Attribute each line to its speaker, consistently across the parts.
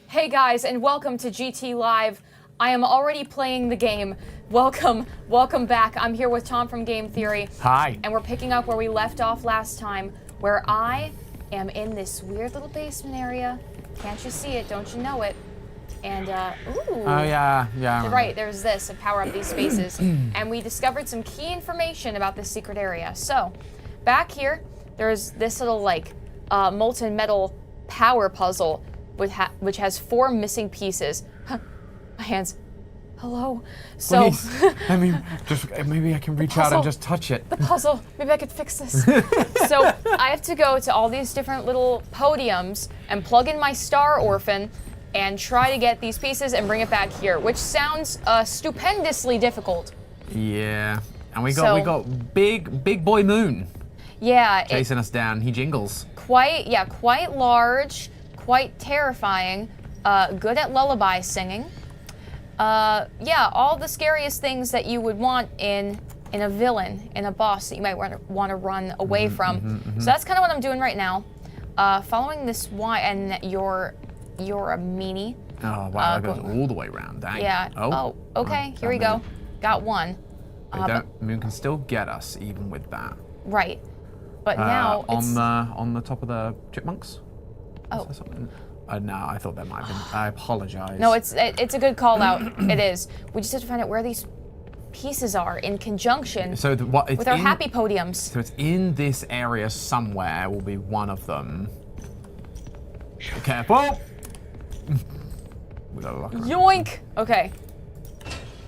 Speaker 1: Hey guys, and welcome to GTLive. I am already playing the game. Welcome back. I'm here with Tom from Game Theory.
Speaker 2: Hi.
Speaker 1: And we're picking up where we left off last time, where I am in this weird little basement area. Can't you see it? Don't you know it? And, ooh.
Speaker 2: Oh, yeah.
Speaker 1: Right, there's this, to power up these spaces. And we discovered some key information about this secret area. So, back here, there's this little, like, molten metal power puzzle which has 4 missing pieces. Huh, my hands. Hello. So,
Speaker 2: please. I mean, just maybe I can reach out and just touch it.
Speaker 1: The puzzle. Maybe I could fix this. So I have to go to all these different little podiums and plug in my Star Orphan and try to get these pieces and bring it back here, which sounds stupendously difficult.
Speaker 2: Yeah, and we got big boy Moon.
Speaker 1: Yeah,
Speaker 2: chasing us down. He jingles.
Speaker 1: Quite large, quite terrifying. Good at lullaby singing. Yeah, all the scariest things that you would want in a villain, in a boss that you might want to run away from. So that's kind of what I'm doing right now. Following this and you're a meanie.
Speaker 2: Oh wow, that goes all the way around. Dang.
Speaker 1: Yeah. Oh, okay. Here we go. Got one.
Speaker 2: Moon can still get us even with that.
Speaker 1: Right. But now
Speaker 2: on the top of the chipmunks.
Speaker 1: Oh.
Speaker 2: No, I thought that might have been. I apologize.
Speaker 1: No, it's a good call out. It is. We just have to find out where these pieces are in conjunction with our happy podiums.
Speaker 2: So it's in this area somewhere. Will be one of them. Be careful. We got a lock around.
Speaker 1: Yoink. Okay.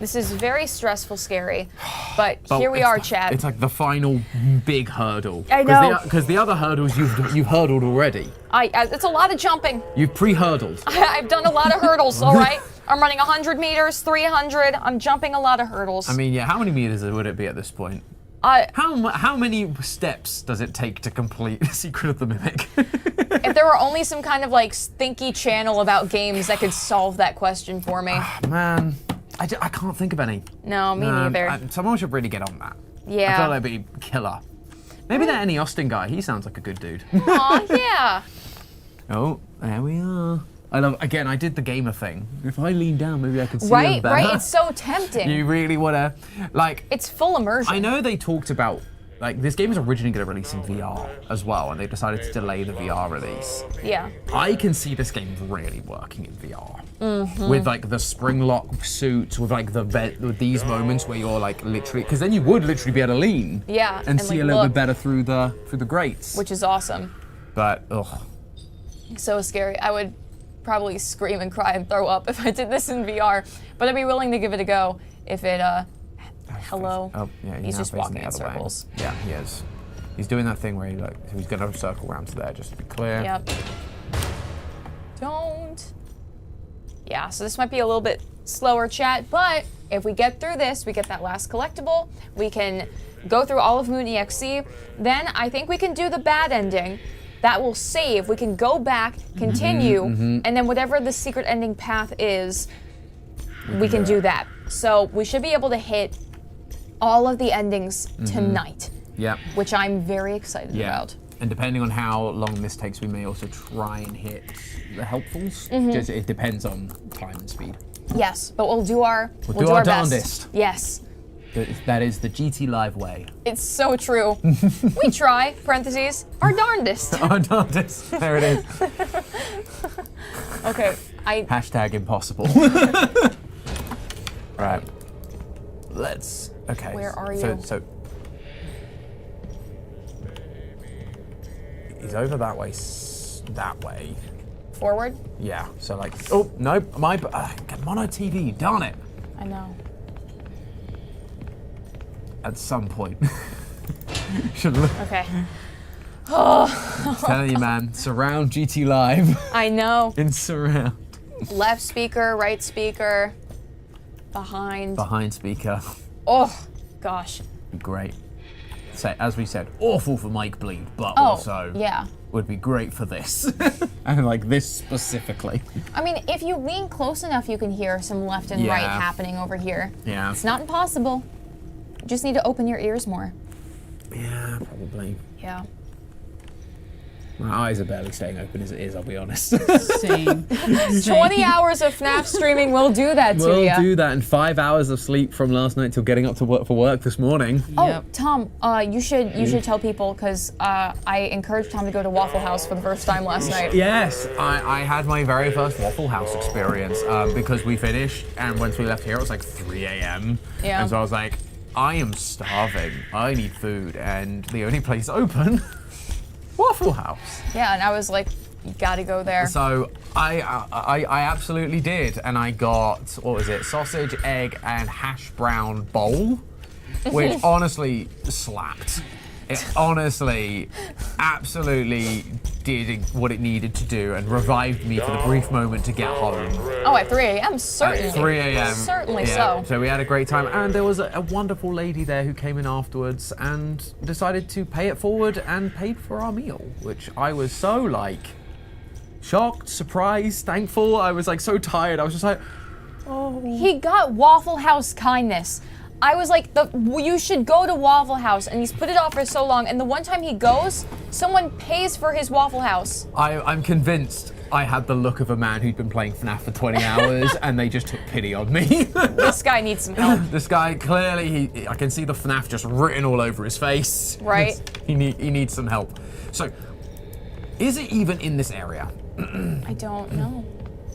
Speaker 1: This is very stressful, scary, but here we are, chat.
Speaker 2: It's like the final big hurdle.
Speaker 1: I know.
Speaker 2: Because the other hurdles you've hurdled already.
Speaker 1: It's a lot of jumping.
Speaker 2: You've pre-hurdled.
Speaker 1: I've done a lot of hurdles, all right? I'm running 100 meters, 300. I'm jumping a lot of hurdles.
Speaker 2: I mean, yeah, how many meters would it be at this point? How many steps does it take to complete Secret of the Mimic?
Speaker 1: If there were only some kind of like stinky channel about games that could solve that question for me.
Speaker 2: Man. I can't think of any.
Speaker 1: No, me neither.
Speaker 2: Someone should really get on that.
Speaker 1: Yeah.
Speaker 2: I feel like that'd be killer. Maybe that Annie Austin guy, he sounds like a good dude.
Speaker 1: Aw, yeah.
Speaker 2: Oh, there we are. I did the gamer thing. If I lean down, maybe I can see
Speaker 1: Right,
Speaker 2: them better.
Speaker 1: right, it's so tempting.
Speaker 2: You really wanna,
Speaker 1: It's full immersion.
Speaker 2: I know they talked about, this game was originally gonna release in VR as well, and they decided to delay the VR release.
Speaker 1: Yeah.
Speaker 2: I can see this game really working in VR. With the spring lock suits, with these moments where you're literally, because then you would literally be able to lean.
Speaker 1: Yeah.
Speaker 2: And see a little bit better through the grates.
Speaker 1: Which is awesome.
Speaker 2: But ugh.
Speaker 1: So scary. I would probably scream and cry and throw up if I did this in VR. But I'd be willing to give it a go if it hello.
Speaker 2: Oh yeah,
Speaker 1: he's just walking in circles.
Speaker 2: Way. Yeah, he is. He's doing that thing where he's gonna circle around to there, just to be clear.
Speaker 1: Yep. Don't. Yeah, so this might be a little bit slower, chat, but if we get through this, we get that last collectible, we can go through all of Moon EXE, then I think we can do the bad ending. That will save, we can go back, continue, and then whatever the secret ending path is, we can do that. So we should be able to hit all of the endings tonight.
Speaker 2: Yeah.
Speaker 1: Which I'm very excited about.
Speaker 2: And depending on how long this takes, we may also try and hit the helpfuls. Just, it depends on time and speed.
Speaker 1: Yes, but we'll do our best.
Speaker 2: Darndest.
Speaker 1: Yes.
Speaker 2: That is the GTLive way.
Speaker 1: It's so true. We try, parentheses, our darndest.
Speaker 2: Our darndest. There it is.
Speaker 1: Okay,
Speaker 2: Hashtag impossible. Right. Okay.
Speaker 1: Where are you?
Speaker 2: So he's over that way.
Speaker 1: Forward?
Speaker 2: Yeah. So oh no, my mono TV. Darn it.
Speaker 1: I know.
Speaker 2: At some point. Should look.
Speaker 1: Okay.
Speaker 2: I'm telling you, man. Surround GTLive.
Speaker 1: I know.
Speaker 2: In surround.
Speaker 1: Left speaker, right speaker.
Speaker 2: behind speaker.
Speaker 1: Oh, gosh.
Speaker 2: Great. So, as we said, awful for mic bleed, but also
Speaker 1: yeah.
Speaker 2: would be great for this. And like this specifically.
Speaker 1: I mean, if you lean close enough, you can hear some left and right happening over here.
Speaker 2: Yeah.
Speaker 1: It's not impossible. You just need to open your ears more.
Speaker 2: Yeah, probably.
Speaker 1: Yeah.
Speaker 2: My eyes are barely staying open as it is, I'll be honest.
Speaker 3: Same.
Speaker 1: 20 hours of FNAF streaming will do that to you.
Speaker 2: We'll do that, and 5 hours of sleep from last night till getting up to work for work this morning.
Speaker 1: Oh, Tom, you should tell people, because I encouraged Tom to go to Waffle House for the first time last night.
Speaker 2: Yes, I had my very first Waffle House experience because we finished, and once we left here, it was like 3 a.m.
Speaker 1: Yeah.
Speaker 2: And so I was like, I am starving. I need food, and the only place open, Waffle House.
Speaker 1: Yeah, and I was like, you gotta go there.
Speaker 2: So I absolutely did, and I got, what was it, sausage, egg, and hash brown bowl, which honestly slapped. It honestly absolutely did what it needed to do and revived me for the brief moment to get home.
Speaker 1: Oh, at 3 a.m. certainly.
Speaker 2: At 3 a.m.
Speaker 1: Certainly
Speaker 2: yeah.
Speaker 1: so.
Speaker 2: So we had a great time, and there was a wonderful lady there who came in afterwards and decided to pay it forward and paid for our meal, which I was so like shocked, surprised, thankful. I was like so tired. I was just like, oh.
Speaker 1: He got Waffle House kindness. I was like, you should go to Waffle House, and he's put it off for so long, and the one time he goes, someone pays for his Waffle House.
Speaker 2: I'm convinced I had the look of a man who'd been playing FNAF for 20 hours, and they just took pity on me.
Speaker 1: This guy needs some help.
Speaker 2: This guy, clearly, I can see the FNAF just written all over his face.
Speaker 1: Right.
Speaker 2: He needs some help. So, is it even in this area?
Speaker 1: I don't know.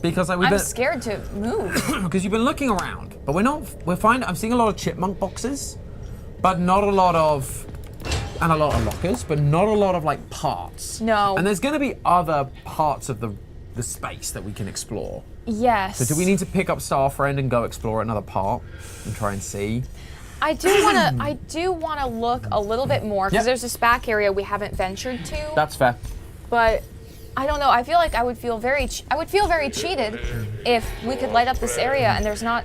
Speaker 2: Because
Speaker 1: I'm scared to move.
Speaker 2: Because you've been looking around, but I'm seeing a lot of chipmunk boxes, but not a lot of, and a lot of lockers, but not a lot of like parts.
Speaker 1: No.
Speaker 2: And there's gonna be other parts of the space that we can explore.
Speaker 1: Yes.
Speaker 2: So do we need to pick up Starfriend and go explore another part and try and see?
Speaker 1: I do wanna look a little bit more, because there's this back area we haven't ventured to.
Speaker 2: That's fair.
Speaker 1: But I don't know. I feel like I would feel very cheated if we could light up this area and there's not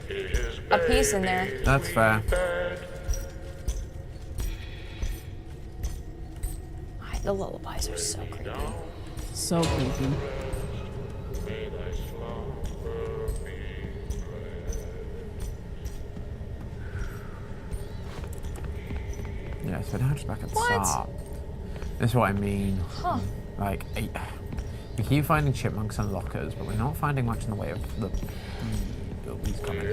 Speaker 1: a piece in there.
Speaker 2: That's fair.
Speaker 1: The lullabies are so creepy.
Speaker 3: So creepy.
Speaker 2: Yeah, so now just back at the start. That's what I mean.
Speaker 1: Huh.
Speaker 2: Like, we keep finding chipmunks and lockers, but we're not finding much in the way of the... Oh, he's coming.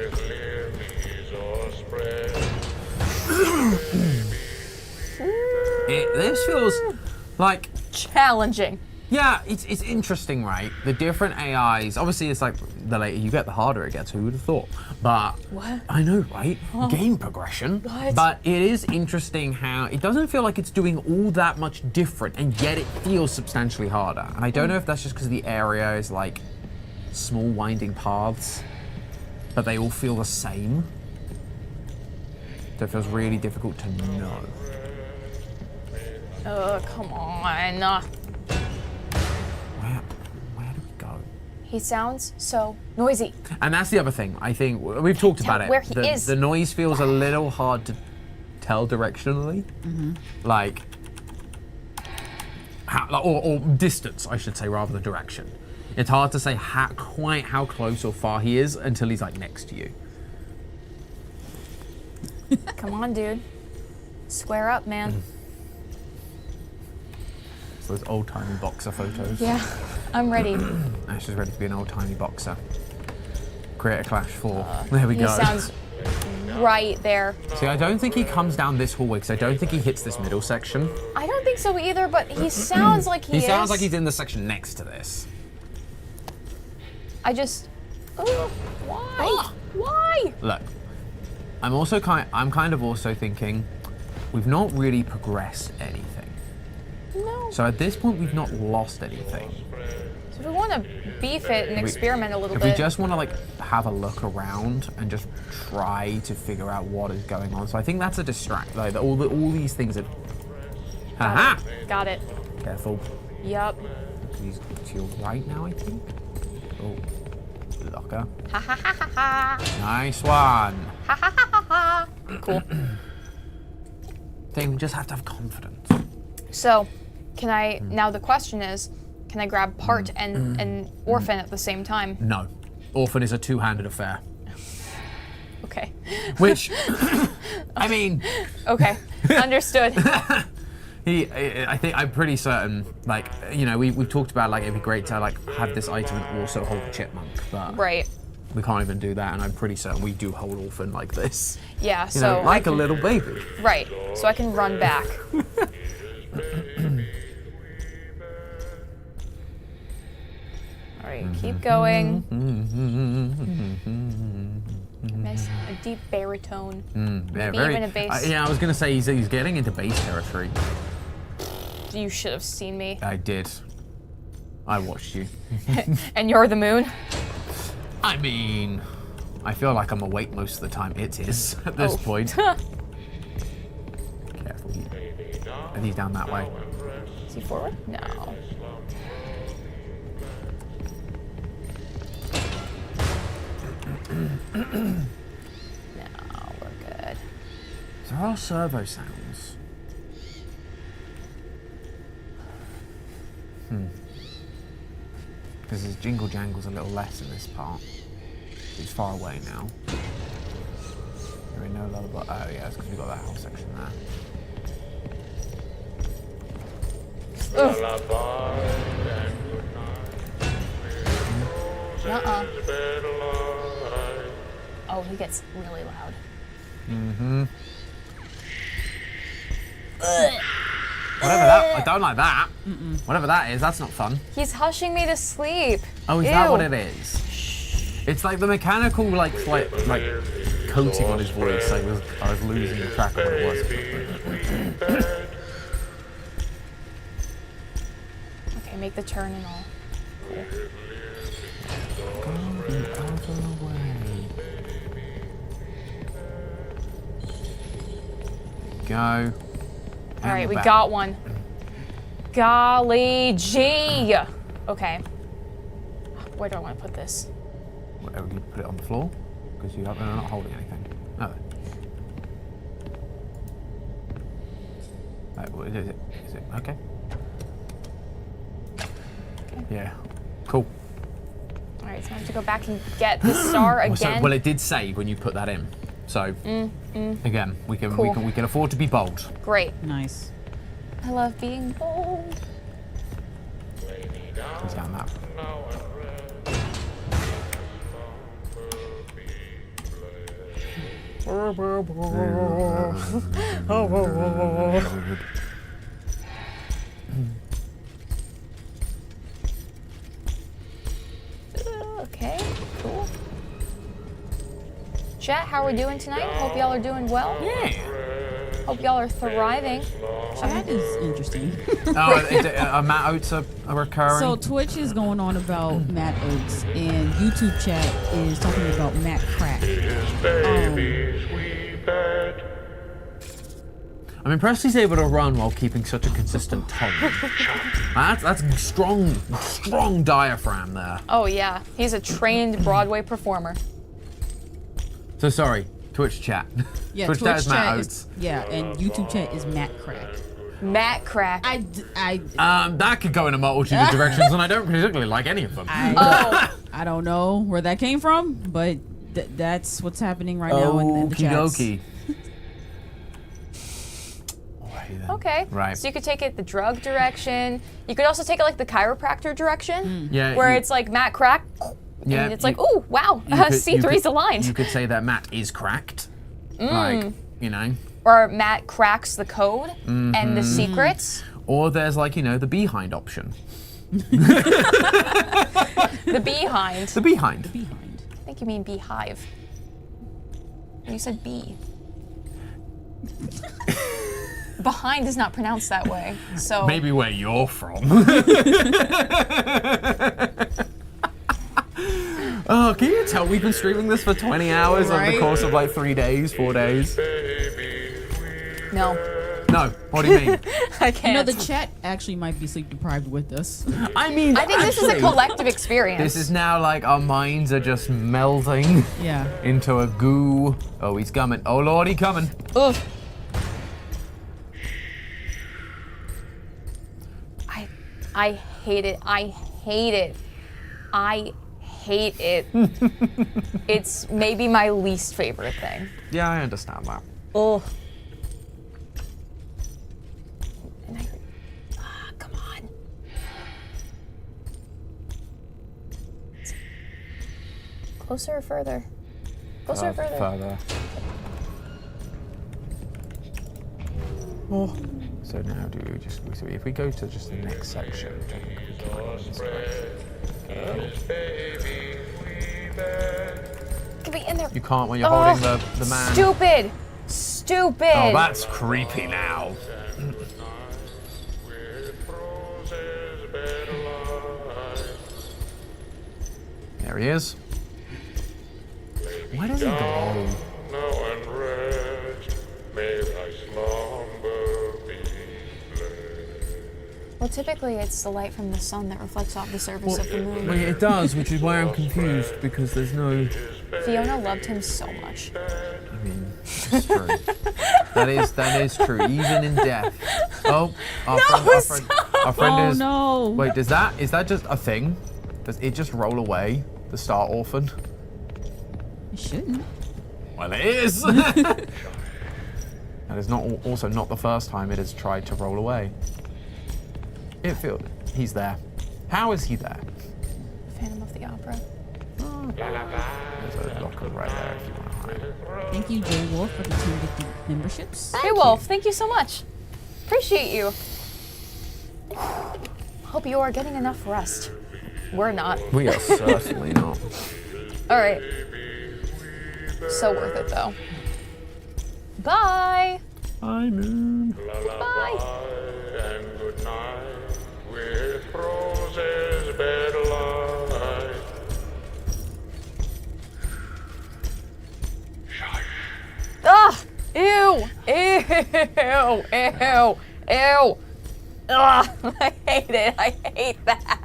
Speaker 2: This feels like...
Speaker 1: Challenging.
Speaker 2: Yeah, it's interesting, right? The different AIs, obviously it's like, the later you get, the harder it gets. Who would have thought? But...
Speaker 1: What?
Speaker 2: I know, right? Game progression.
Speaker 1: What?
Speaker 2: But it is interesting how it doesn't feel like it's doing all that much different, and yet it feels substantially harder. And I don't know if that's just because the area is like small winding paths, but they all feel the same. So it feels really difficult to know.
Speaker 1: Come on.
Speaker 2: Where do we go?
Speaker 1: He sounds so noisy.
Speaker 2: And that's the other thing. I think we've talked about it.
Speaker 1: Where he is.
Speaker 2: The noise feels a little hard to tell directionally, like, or distance, I should say, rather than direction. It's hard to say quite how close or far he is until he's like next to you.
Speaker 1: Come on, dude. Square up, man.
Speaker 2: It's those old-timey boxer photos.
Speaker 1: Yeah, I'm ready.
Speaker 2: Ash is ready to be an old-timey boxer. Create a Clash 4. There we go.
Speaker 1: He sounds right there.
Speaker 2: See, I don't think he comes down this hallway because I don't think he hits this middle section.
Speaker 1: I don't think so either, but he sounds like he is.
Speaker 2: He sounds like he's in the section next to this.
Speaker 1: I just... why? Why?
Speaker 2: Look, I'm kind of also thinking we've not really progressed anything.
Speaker 1: No.
Speaker 2: So at this point, we've not lost anything.
Speaker 1: So we want to beef it and experiment a little
Speaker 2: If
Speaker 1: bit.
Speaker 2: we just want to like have a look around and just try to figure out what is going on. So I think that's a distract. Like all these things are. Haha!
Speaker 1: Got it.
Speaker 2: Careful.
Speaker 1: Yup.
Speaker 2: He's to your right now, I think. Oh. Locker.
Speaker 1: Ha ha ha ha ha.
Speaker 2: Nice one.
Speaker 1: Ha ha ha ha ha. Cool.
Speaker 2: Thing, we just have to have confidence.
Speaker 1: So, can I, now the question is, can I grab part and orphan at the same time?
Speaker 2: No. Orphan is a two-handed affair.
Speaker 1: Okay.
Speaker 2: Which, I mean...
Speaker 1: Okay, understood.
Speaker 2: I'm pretty certain, like, you know, we've talked about, like, it'd be great to, like, have this item and also hold the chipmunk, but
Speaker 1: Right.
Speaker 2: we can't even do that, and I'm pretty certain we do hold orphan like this.
Speaker 1: Yeah,
Speaker 2: You
Speaker 1: so...
Speaker 2: know, like a little baby.
Speaker 1: Right, so I can run back. Alright, keep going. Nice, a deep baritone.
Speaker 2: Yeah,
Speaker 1: Maybe even a bass.
Speaker 2: yeah, I was gonna say he's getting into bass territory.
Speaker 1: You should have seen me.
Speaker 2: I did. I watched you.
Speaker 1: And you're the moon?
Speaker 2: I mean, I feel like I'm awake most of the time. It is at this point. Careful. Are these down that way?
Speaker 1: Is he forward? No. No, we're good.
Speaker 2: There are servo sounds. Because his jingle jangle's a little less in this part. He's far away now. There ain't no lullaby. Oh yeah, it's because we got that whole section there.
Speaker 1: Uh-uh. Oh, he gets really loud.
Speaker 2: Whatever that, I don't like that. Whatever that is, that's not fun.
Speaker 1: He's hushing me to sleep.
Speaker 2: Oh, is
Speaker 1: Ew.
Speaker 2: that what it is? It's like the mechanical, like coating on his voice. I was losing the track of what it was.
Speaker 1: Okay, make the turn and all. Cool.
Speaker 2: Go the other way. Go.
Speaker 1: All right, we got one. Golly gee. Okay. Where do I want to put this?
Speaker 2: Whatever, you put it on the floor because you're not holding anything. Oh. What is it? Is it okay? Yeah. Cool.
Speaker 1: All right, so I have to go back and get the star again.
Speaker 2: Well, it did save when you put that in. So again, we can
Speaker 1: Cool.
Speaker 2: we can afford to be bold.
Speaker 1: Great.
Speaker 3: Nice.
Speaker 1: I love being bold.
Speaker 2: He's down that.
Speaker 1: Okay, cool. Chat, how are we doing tonight? Hope y'all are doing well.
Speaker 2: Yeah.
Speaker 1: Hope y'all are thriving.
Speaker 3: That is interesting.
Speaker 2: Oh, Matt Oates are recurring.
Speaker 3: So Twitch is going on about Matt Oates, and YouTube chat is talking about Matt Crack.
Speaker 2: I'm impressed he's able to run while keeping such a consistent tone. That's strong diaphragm there.
Speaker 1: Oh yeah, he's a trained Broadway performer.
Speaker 2: So sorry, Twitch chat.
Speaker 3: Yeah,
Speaker 2: Twitch chat is Matt Oates.
Speaker 3: and YouTube chat is Matt Crack.
Speaker 1: Matt Crack.
Speaker 2: That could go in a multitude of directions, and I don't particularly like any of them.
Speaker 3: I don't know where that came from, but that's what's happening right now in the chats.
Speaker 2: Okie
Speaker 1: Okay.
Speaker 2: Right.
Speaker 1: So you could take it the drug direction. You could also take it like the chiropractor direction.
Speaker 2: Yeah.
Speaker 1: Where it's like Matt Crack.
Speaker 2: Yeah,
Speaker 1: And it's like, ooh, wow, C3's aligned.
Speaker 2: You could say that Matt is cracked. Like, you know.
Speaker 1: Or Matt cracks the code and the secrets.
Speaker 2: Or there's like, you know, the behind option.
Speaker 1: The behind.
Speaker 2: The behind.
Speaker 3: Behind.
Speaker 1: I think you mean beehive. You said bee. Behind is not pronounced that way, so.
Speaker 2: Maybe where you're from. Oh, can you tell we've been streaming this for 20 hours over the
Speaker 3: Right?
Speaker 2: course of like 3 days, 4 days?
Speaker 1: No.
Speaker 2: No. What do you mean?
Speaker 1: I can't.
Speaker 3: You know, the chat actually might be sleep deprived with us.
Speaker 2: I mean,
Speaker 1: I think this is a collective experience.
Speaker 2: This is now like our minds are just melting
Speaker 3: Yeah.
Speaker 2: into a goo. Oh, he's coming. Oh, Lord, he's coming.
Speaker 1: Ugh. I hate it. I hate it. I hate it. It's maybe my least favorite thing.
Speaker 2: Yeah, I understand that.
Speaker 1: Ugh. Come on. Closer or further? Closer or further?
Speaker 2: Further. Oh. So now do we just, so if we go to just the next section, which I think we can go this way.
Speaker 1: Get me in there.
Speaker 2: You can't when you're holding the man.
Speaker 1: Stupid. Stupid.
Speaker 2: Oh, that's creepy now. There he is. Why does he glow?
Speaker 1: Well, typically it's the light from the sun that reflects off the surface of the moon.
Speaker 2: Well, it does, which is why I'm confused, because there's no...
Speaker 1: Friona loved him so much.
Speaker 2: I mean, it's true. that is true, even in death. Oh, our friend
Speaker 3: Oh
Speaker 2: is...
Speaker 3: no.
Speaker 2: Wait, is that just a thing? Does it just roll away, the Star Orphan?
Speaker 3: It shouldn't.
Speaker 2: Well, it is! That is also not the first time it has tried to roll away. It feels... He's there. How is he there?
Speaker 1: Phantom of the Opera.
Speaker 2: There's a locker right there if you want to hide.
Speaker 3: Thank you, J Wolf, for the 2 gifted memberships.
Speaker 1: Hey, Wolf, thank you so much. Appreciate you. Hope you are getting enough rest. We're not.
Speaker 2: We are certainly not.
Speaker 1: All right. So worth it, though. Bye.
Speaker 2: Hi, Moon.
Speaker 1: Bye.
Speaker 4: And good night with roses bed light.
Speaker 1: Ugh! Ew! Ew! Ew! Ew! Ugh! I hate it. I hate that.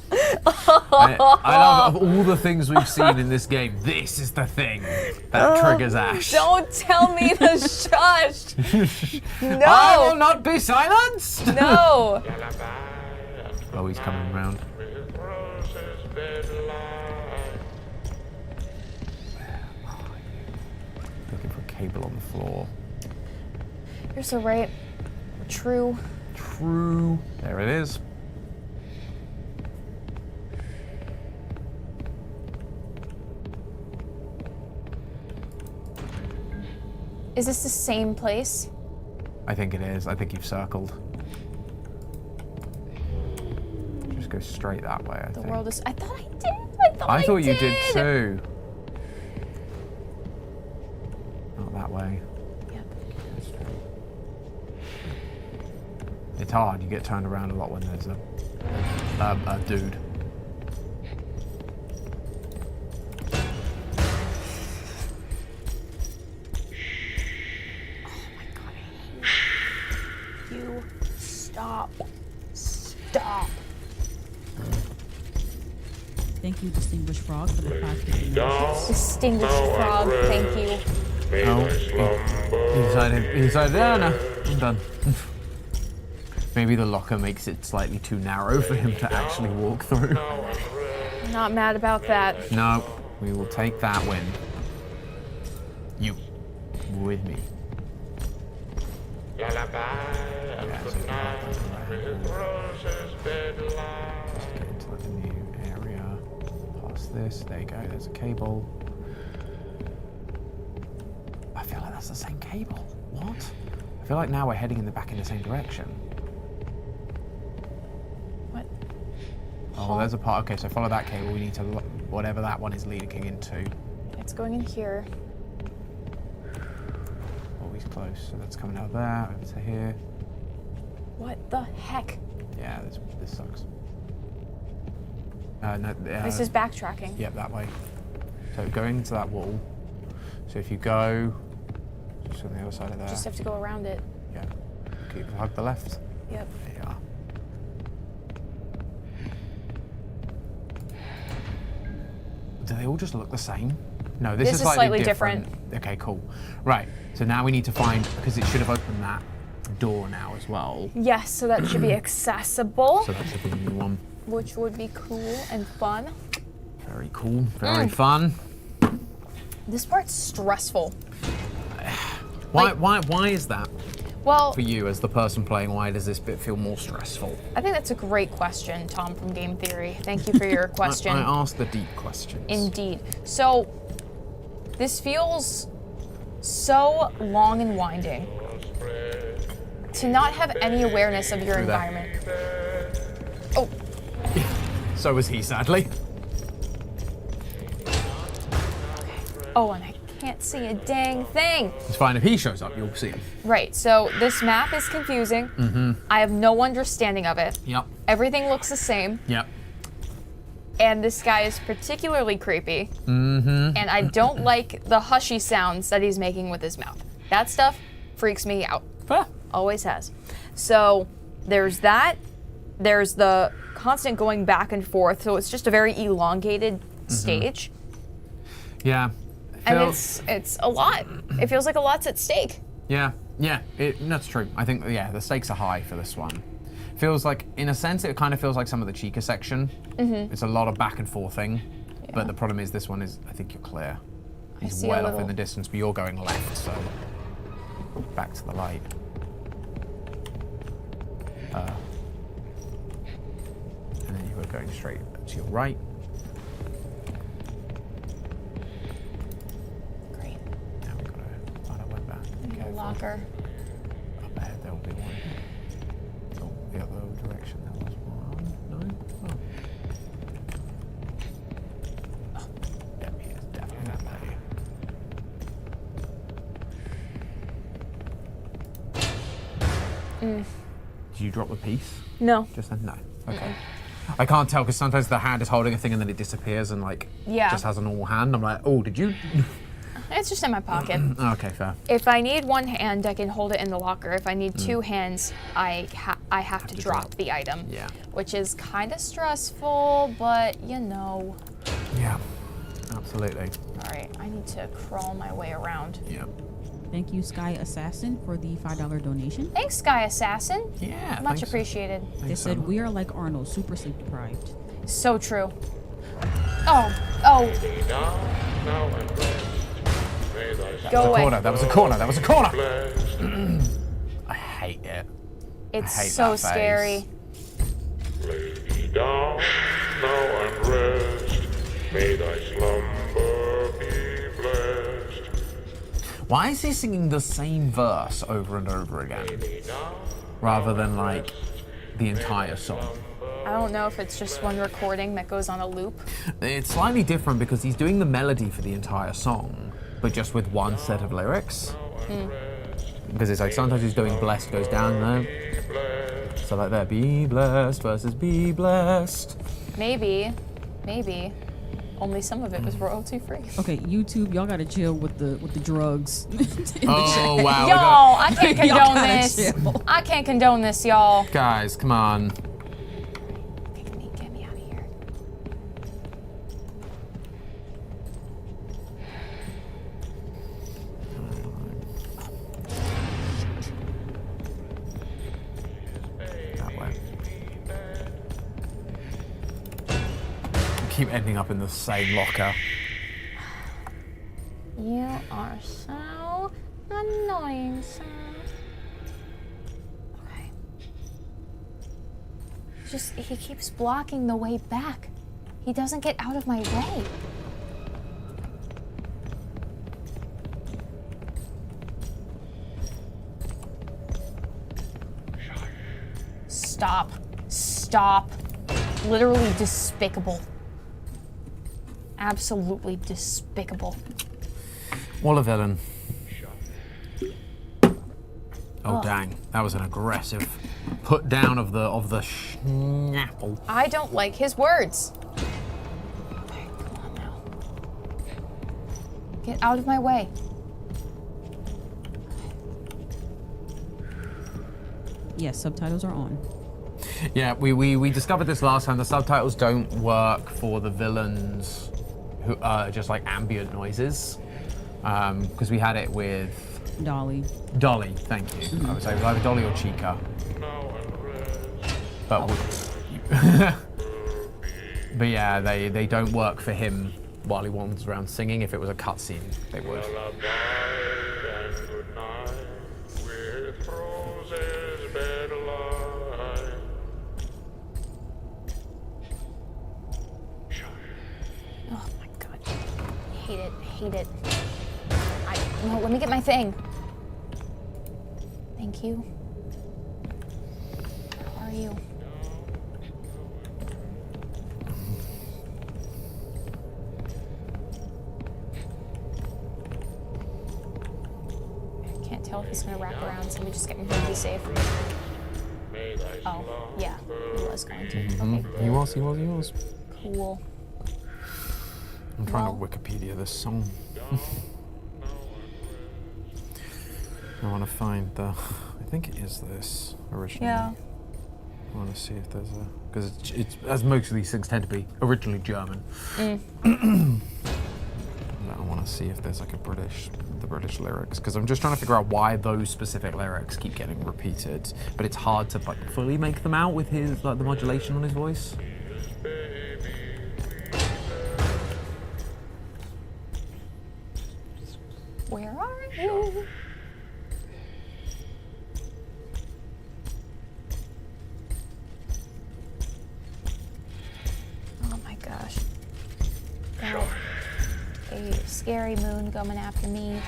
Speaker 2: I love, of all the things we've seen in this game, this is the thing that triggers Ash.
Speaker 1: Don't tell me to shush. No.
Speaker 2: I will not be silenced!
Speaker 1: No.
Speaker 2: Oh, he's coming round.
Speaker 4: With roses bed light.
Speaker 2: Looking for a cable on the floor.
Speaker 1: You're so right. True.
Speaker 2: True. There it is.
Speaker 1: Is this the same place?
Speaker 2: I think it is. I think you've circled. Just go straight that way, I
Speaker 1: The
Speaker 2: think.
Speaker 1: world is. I thought I did.
Speaker 2: I thought you did too. Not that way.
Speaker 1: Yep.
Speaker 2: It's hard. You get turned around a lot when there's a dude.
Speaker 1: You stop. Stop.
Speaker 3: Thank you, Distinguished Frog, for the 5 gifted memberships.
Speaker 1: Distinguished frog, thank you.
Speaker 2: Oh, he decided, yeah, no, I'm done. Maybe the locker makes it slightly too narrow for him to actually walk through.
Speaker 1: Not mad about that.
Speaker 2: No, we will take that win. You, with me.
Speaker 4: Lullaby and
Speaker 2: Yeah, so
Speaker 4: good night with roses bed light.
Speaker 2: Just get into the new area. Past this. There you go. There's a cable. I feel like that's the same cable. What? I feel like now we're heading back in the same direction.
Speaker 1: What?
Speaker 2: Oh, there's a part. Okay, so follow that cable. We need to whatever that one is leading into.
Speaker 1: It's going in here.
Speaker 2: Always close. So that's coming out of there over to here.
Speaker 1: What the heck?
Speaker 2: Yeah, this sucks. No,
Speaker 1: This is backtracking.
Speaker 2: Yep, that way. So going into that wall. So if you go just on the other side of there.
Speaker 1: Just have to go around it.
Speaker 2: Yeah. hug the left.
Speaker 1: Yep.
Speaker 2: There you are. Do they all just look the same? No, this is slightly different. Okay, cool. Right, so now we need to find, because it should have opened that door now as well.
Speaker 1: Yes, so that should be accessible,
Speaker 2: So that should be a new one.
Speaker 1: which would be cool and fun.
Speaker 2: Very cool, very fun.
Speaker 1: This part's stressful.
Speaker 2: Why is that
Speaker 1: Well,
Speaker 2: for you as the person playing? Why does this bit feel more stressful?
Speaker 1: I think that's a great question, Tom from Game Theory. Thank you for your question.
Speaker 2: I asked the deep questions.
Speaker 1: Indeed. So, this feels so long and winding. To not have any awareness of your
Speaker 2: Through there.
Speaker 1: environment. Oh,
Speaker 2: So was he, sadly.
Speaker 1: oh, and I can't see a dang thing.
Speaker 2: It's fine, if he shows up, you'll see him.
Speaker 1: Right, so this map is confusing.
Speaker 2: Mm-hmm.
Speaker 1: I have no understanding of it.
Speaker 2: Yep,
Speaker 1: Everything looks the same.
Speaker 2: yep.
Speaker 1: And this guy is particularly creepy.
Speaker 2: Mm-hmm.
Speaker 1: And I don't like the hushy sounds that he's making with his mouth. That stuff freaks me out.
Speaker 2: Fair.
Speaker 1: Always has. So there's that. There's the constant going back and forth. So it's just a very elongated stage.
Speaker 2: Yeah.
Speaker 1: And it's a lot. It feels like a lot's at stake.
Speaker 2: Yeah, that's true. I think, yeah, the stakes are high for this one. Feels like, in a sense, it kind of feels like some of the Chica section. Mm-hmm. It's a lot of back and forthing, but the problem is this one is, I think you're clear. He's
Speaker 1: see a
Speaker 2: well off
Speaker 1: little-
Speaker 2: in the distance, but you're going left, so back to the light. And then you were going straight to your right.
Speaker 1: Great.
Speaker 2: Now we've got to find our way back.
Speaker 1: The
Speaker 2: Careful.
Speaker 1: locker.
Speaker 2: Up ahead there will be one. Oh, the other direction there was one. No? Oh. Yeah, he is definitely that way. Did you drop the piece?
Speaker 1: No.
Speaker 2: Just then? No. Okay. I can't tell because sometimes the hand is holding a thing and then it disappears and like just has a normal hand. I'm like, oh, did you?
Speaker 1: It's just in my pocket.
Speaker 2: Okay, fair.
Speaker 1: If I need one hand, I can hold it in the locker. If I need two hands, I have to drop the item.
Speaker 2: Yeah.
Speaker 1: Which is kind of stressful, but you know.
Speaker 2: Yeah. Absolutely.
Speaker 1: All right, I need to crawl my way around.
Speaker 2: Yeah.
Speaker 3: Thank you, Sky Assassin, for the $5 donation.
Speaker 1: Thanks, Sky Assassin.
Speaker 2: Yeah.
Speaker 1: Much
Speaker 2: thanks.
Speaker 1: appreciated.
Speaker 3: They
Speaker 2: Thanks so
Speaker 3: said,
Speaker 2: much.
Speaker 3: we are like Arnold, super sleep deprived.
Speaker 1: So true. Oh,
Speaker 4: Now and rest. May thy
Speaker 1: go away.
Speaker 2: Corner. That was a corner. That was a corner.
Speaker 4: blessed.
Speaker 2: I hate it.
Speaker 1: It's
Speaker 2: hate
Speaker 1: so
Speaker 2: that phase.
Speaker 1: scary.
Speaker 4: Lay thee down now and rest. May thy slumber be blessed.
Speaker 2: Why is he singing the same verse over and over again, rather than like the entire song?
Speaker 1: I don't know if it's just one recording that goes on a loop.
Speaker 2: It's slightly different because he's doing the melody for the entire song, but just with one set of lyrics. Because it's like sometimes he's doing blessed goes down there. So like that, be blessed versus be blessed.
Speaker 1: Maybe. Only some of it was royalty free.
Speaker 3: Okay, YouTube, y'all gotta chill with the drugs. in the
Speaker 2: Oh
Speaker 3: chat.
Speaker 2: wow, we
Speaker 1: Y'all, I can't
Speaker 3: Y'all
Speaker 1: condone
Speaker 3: gotta
Speaker 1: this.
Speaker 3: chill.
Speaker 1: I can't condone this, y'all.
Speaker 2: guys, come on.
Speaker 1: Get me out of here.
Speaker 2: That way. Keep ending up in the same locker.
Speaker 1: You are so annoying, Sam. Okay. He keeps blocking the way back. He doesn't get out of my way. Stop. Literally despicable. Absolutely despicable.
Speaker 2: What a villain. Oh dang, that was an aggressive put down of the schnapple.
Speaker 1: I don't like his words. Okay, come on now. Get out of my way.
Speaker 3: Yes, subtitles are on.
Speaker 2: Yeah, we discovered this last time. The subtitles don't work for the villains who are just like ambient noises. Because we had it with
Speaker 3: Dolly.
Speaker 2: Dolly, thank you. I would say it was either Dolly or Chica. But but yeah, they don't work for him while he wanders around singing. If it was a cutscene, they would.
Speaker 1: Oh my god. Hate it. No, let me get my thing. Thank you. How are you? I can't tell if he's gonna wrap around, so let me just get me here to be safe. Oh, yeah, he was going to. Okay,
Speaker 2: He was.
Speaker 1: cool.
Speaker 2: I'm trying to Wikipedia this song. I want to find the. I think it is this originally.
Speaker 1: Yeah.
Speaker 2: I want to see if there's a because it's as most of these things tend to be originally German. I want to see if there's like the British lyrics because I'm just trying to figure out why those specific lyrics keep getting repeated, but it's hard to like fully make them out with his like the modulation on his voice.
Speaker 1: Where are you? Oh my gosh. Got a scary moon coming after me.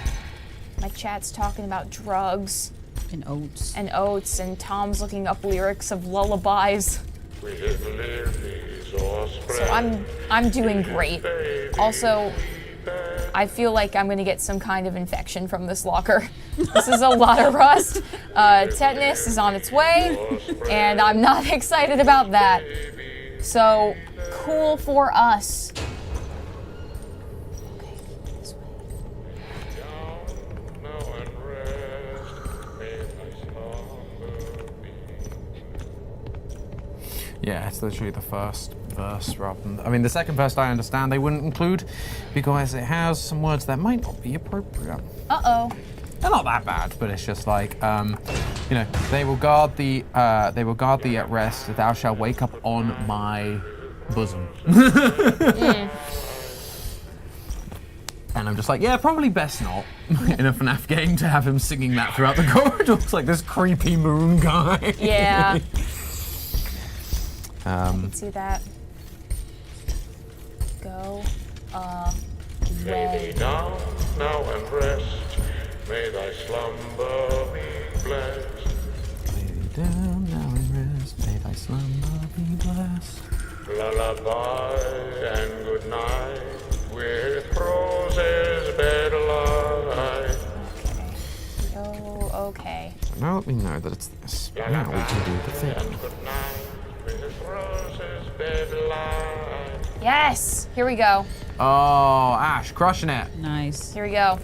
Speaker 1: My chat's talking about drugs
Speaker 3: And oats.
Speaker 1: and oats, and Tom's looking up lyrics of lullabies. So I'm doing great. Also, I feel like I'm gonna get some kind of infection from this locker. This is a lot of rust. Tetanus is on its way, and I'm not excited about that. So, cool for us. Okay, this way.
Speaker 2: Yeah, it's literally the first verse rather than. I mean, the second verse I understand they wouldn't include because it has some words that might not be appropriate.
Speaker 1: Uh-oh.
Speaker 2: They're not that bad, but it's just like, you know, they will guard thee at rest. Thou shalt wake up on my bosom. And I'm just like, yeah, probably best not in a FNAF game to have him singing that throughout the corridors, like this creepy moon guy.
Speaker 1: Yeah. I can see that. Go away.
Speaker 4: Now and rest. May thy slumber be blessed.
Speaker 2: Lay thee down now and rest. May thy slumber be blessed.
Speaker 4: Lullaby and good night with roses bedelight.
Speaker 1: Okay. Oh, okay.
Speaker 2: Now let me know that it's this. Now we can do the thing.
Speaker 4: And good night with roses bedelight.
Speaker 1: Yes! Here we go.
Speaker 2: Oh, Ash, crushing it.
Speaker 3: Nice.
Speaker 1: Here we go.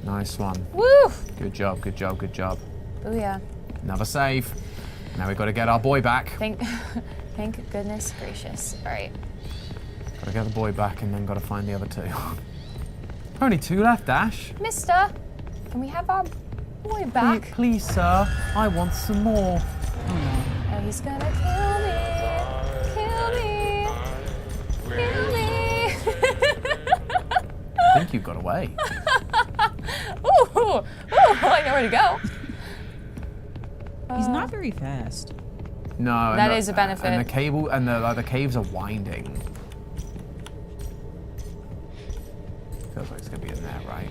Speaker 2: Nice one.
Speaker 1: Woo!
Speaker 2: Good job, good job, good job.
Speaker 1: Booyah.
Speaker 2: Another save. Now we've got to get our boy back.
Speaker 1: Thank goodness gracious. All right.
Speaker 2: Got to get the boy back and then got to find the other two. Only two left, Ash.
Speaker 1: Mister, can we have our boy back?
Speaker 2: Please, sir. I want some more.
Speaker 1: Oh, he's gonna kill me. Kill me. Kill me.
Speaker 2: I think you got away.
Speaker 1: Ooh, I know where to go.
Speaker 3: He's not very fast.
Speaker 2: No.
Speaker 1: That is a benefit.
Speaker 2: And the cable and the caves are winding. Feels like it's gonna be in there, right?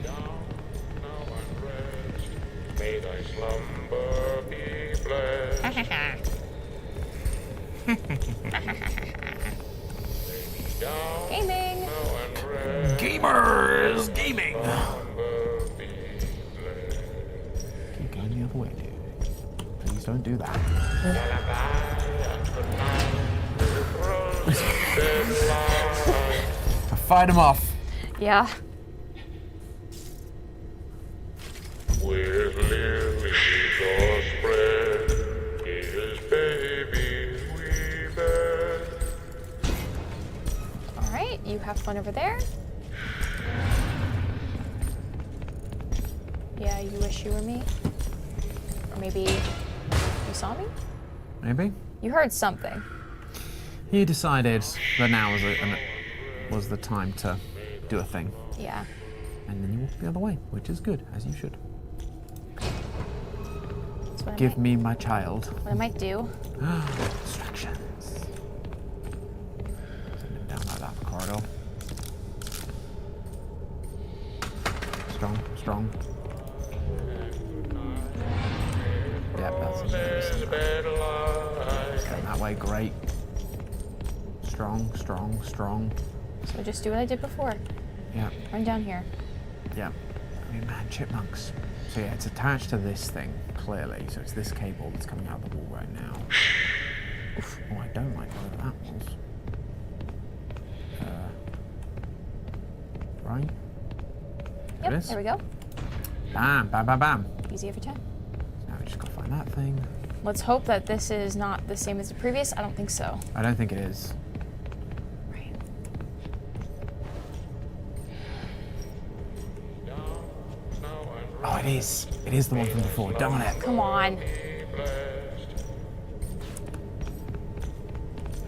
Speaker 4: May thy slumber be blessed.
Speaker 1: Gaming.
Speaker 2: Gamers gaming.
Speaker 4: Slumber be blessed.
Speaker 2: Keep going the other way, dude. Please don't do that. Fight him off.
Speaker 1: Yeah.
Speaker 4: With lilies all spread.
Speaker 1: one over there. Yeah, you wish you were me. Or maybe you saw me?
Speaker 2: Maybe.
Speaker 1: You heard something.
Speaker 2: He decided that now was the time to do a thing.
Speaker 1: Yeah.
Speaker 2: And then you walk the other way, which is good, as you should.
Speaker 1: That's what
Speaker 2: Give me my child.
Speaker 1: What I might do.
Speaker 2: Distractions. Send him down like that the corridor. Strong, strong. Yep, that's going that way, great. Strong, strong, strong.
Speaker 1: So just do what I did before.
Speaker 2: Yeah,
Speaker 1: Run down here.
Speaker 2: yeah. I mean, man, chipmunks. So yeah, it's attached to this thing, clearly. So it's this cable that's coming out of the wall right now. Oof. Oh, I don't like whatever that was. Right? There it
Speaker 1: Yep,
Speaker 2: is.
Speaker 1: there we go.
Speaker 2: Bam, bam, bam, bam.
Speaker 1: Easy every time.
Speaker 2: Now we just gotta find that thing.
Speaker 1: Let's hope that this is not the same as the previous. I don't think so.
Speaker 2: I don't think it is.
Speaker 1: Right.
Speaker 2: Oh, it is. It is the one from before. Darn it.
Speaker 1: Come on.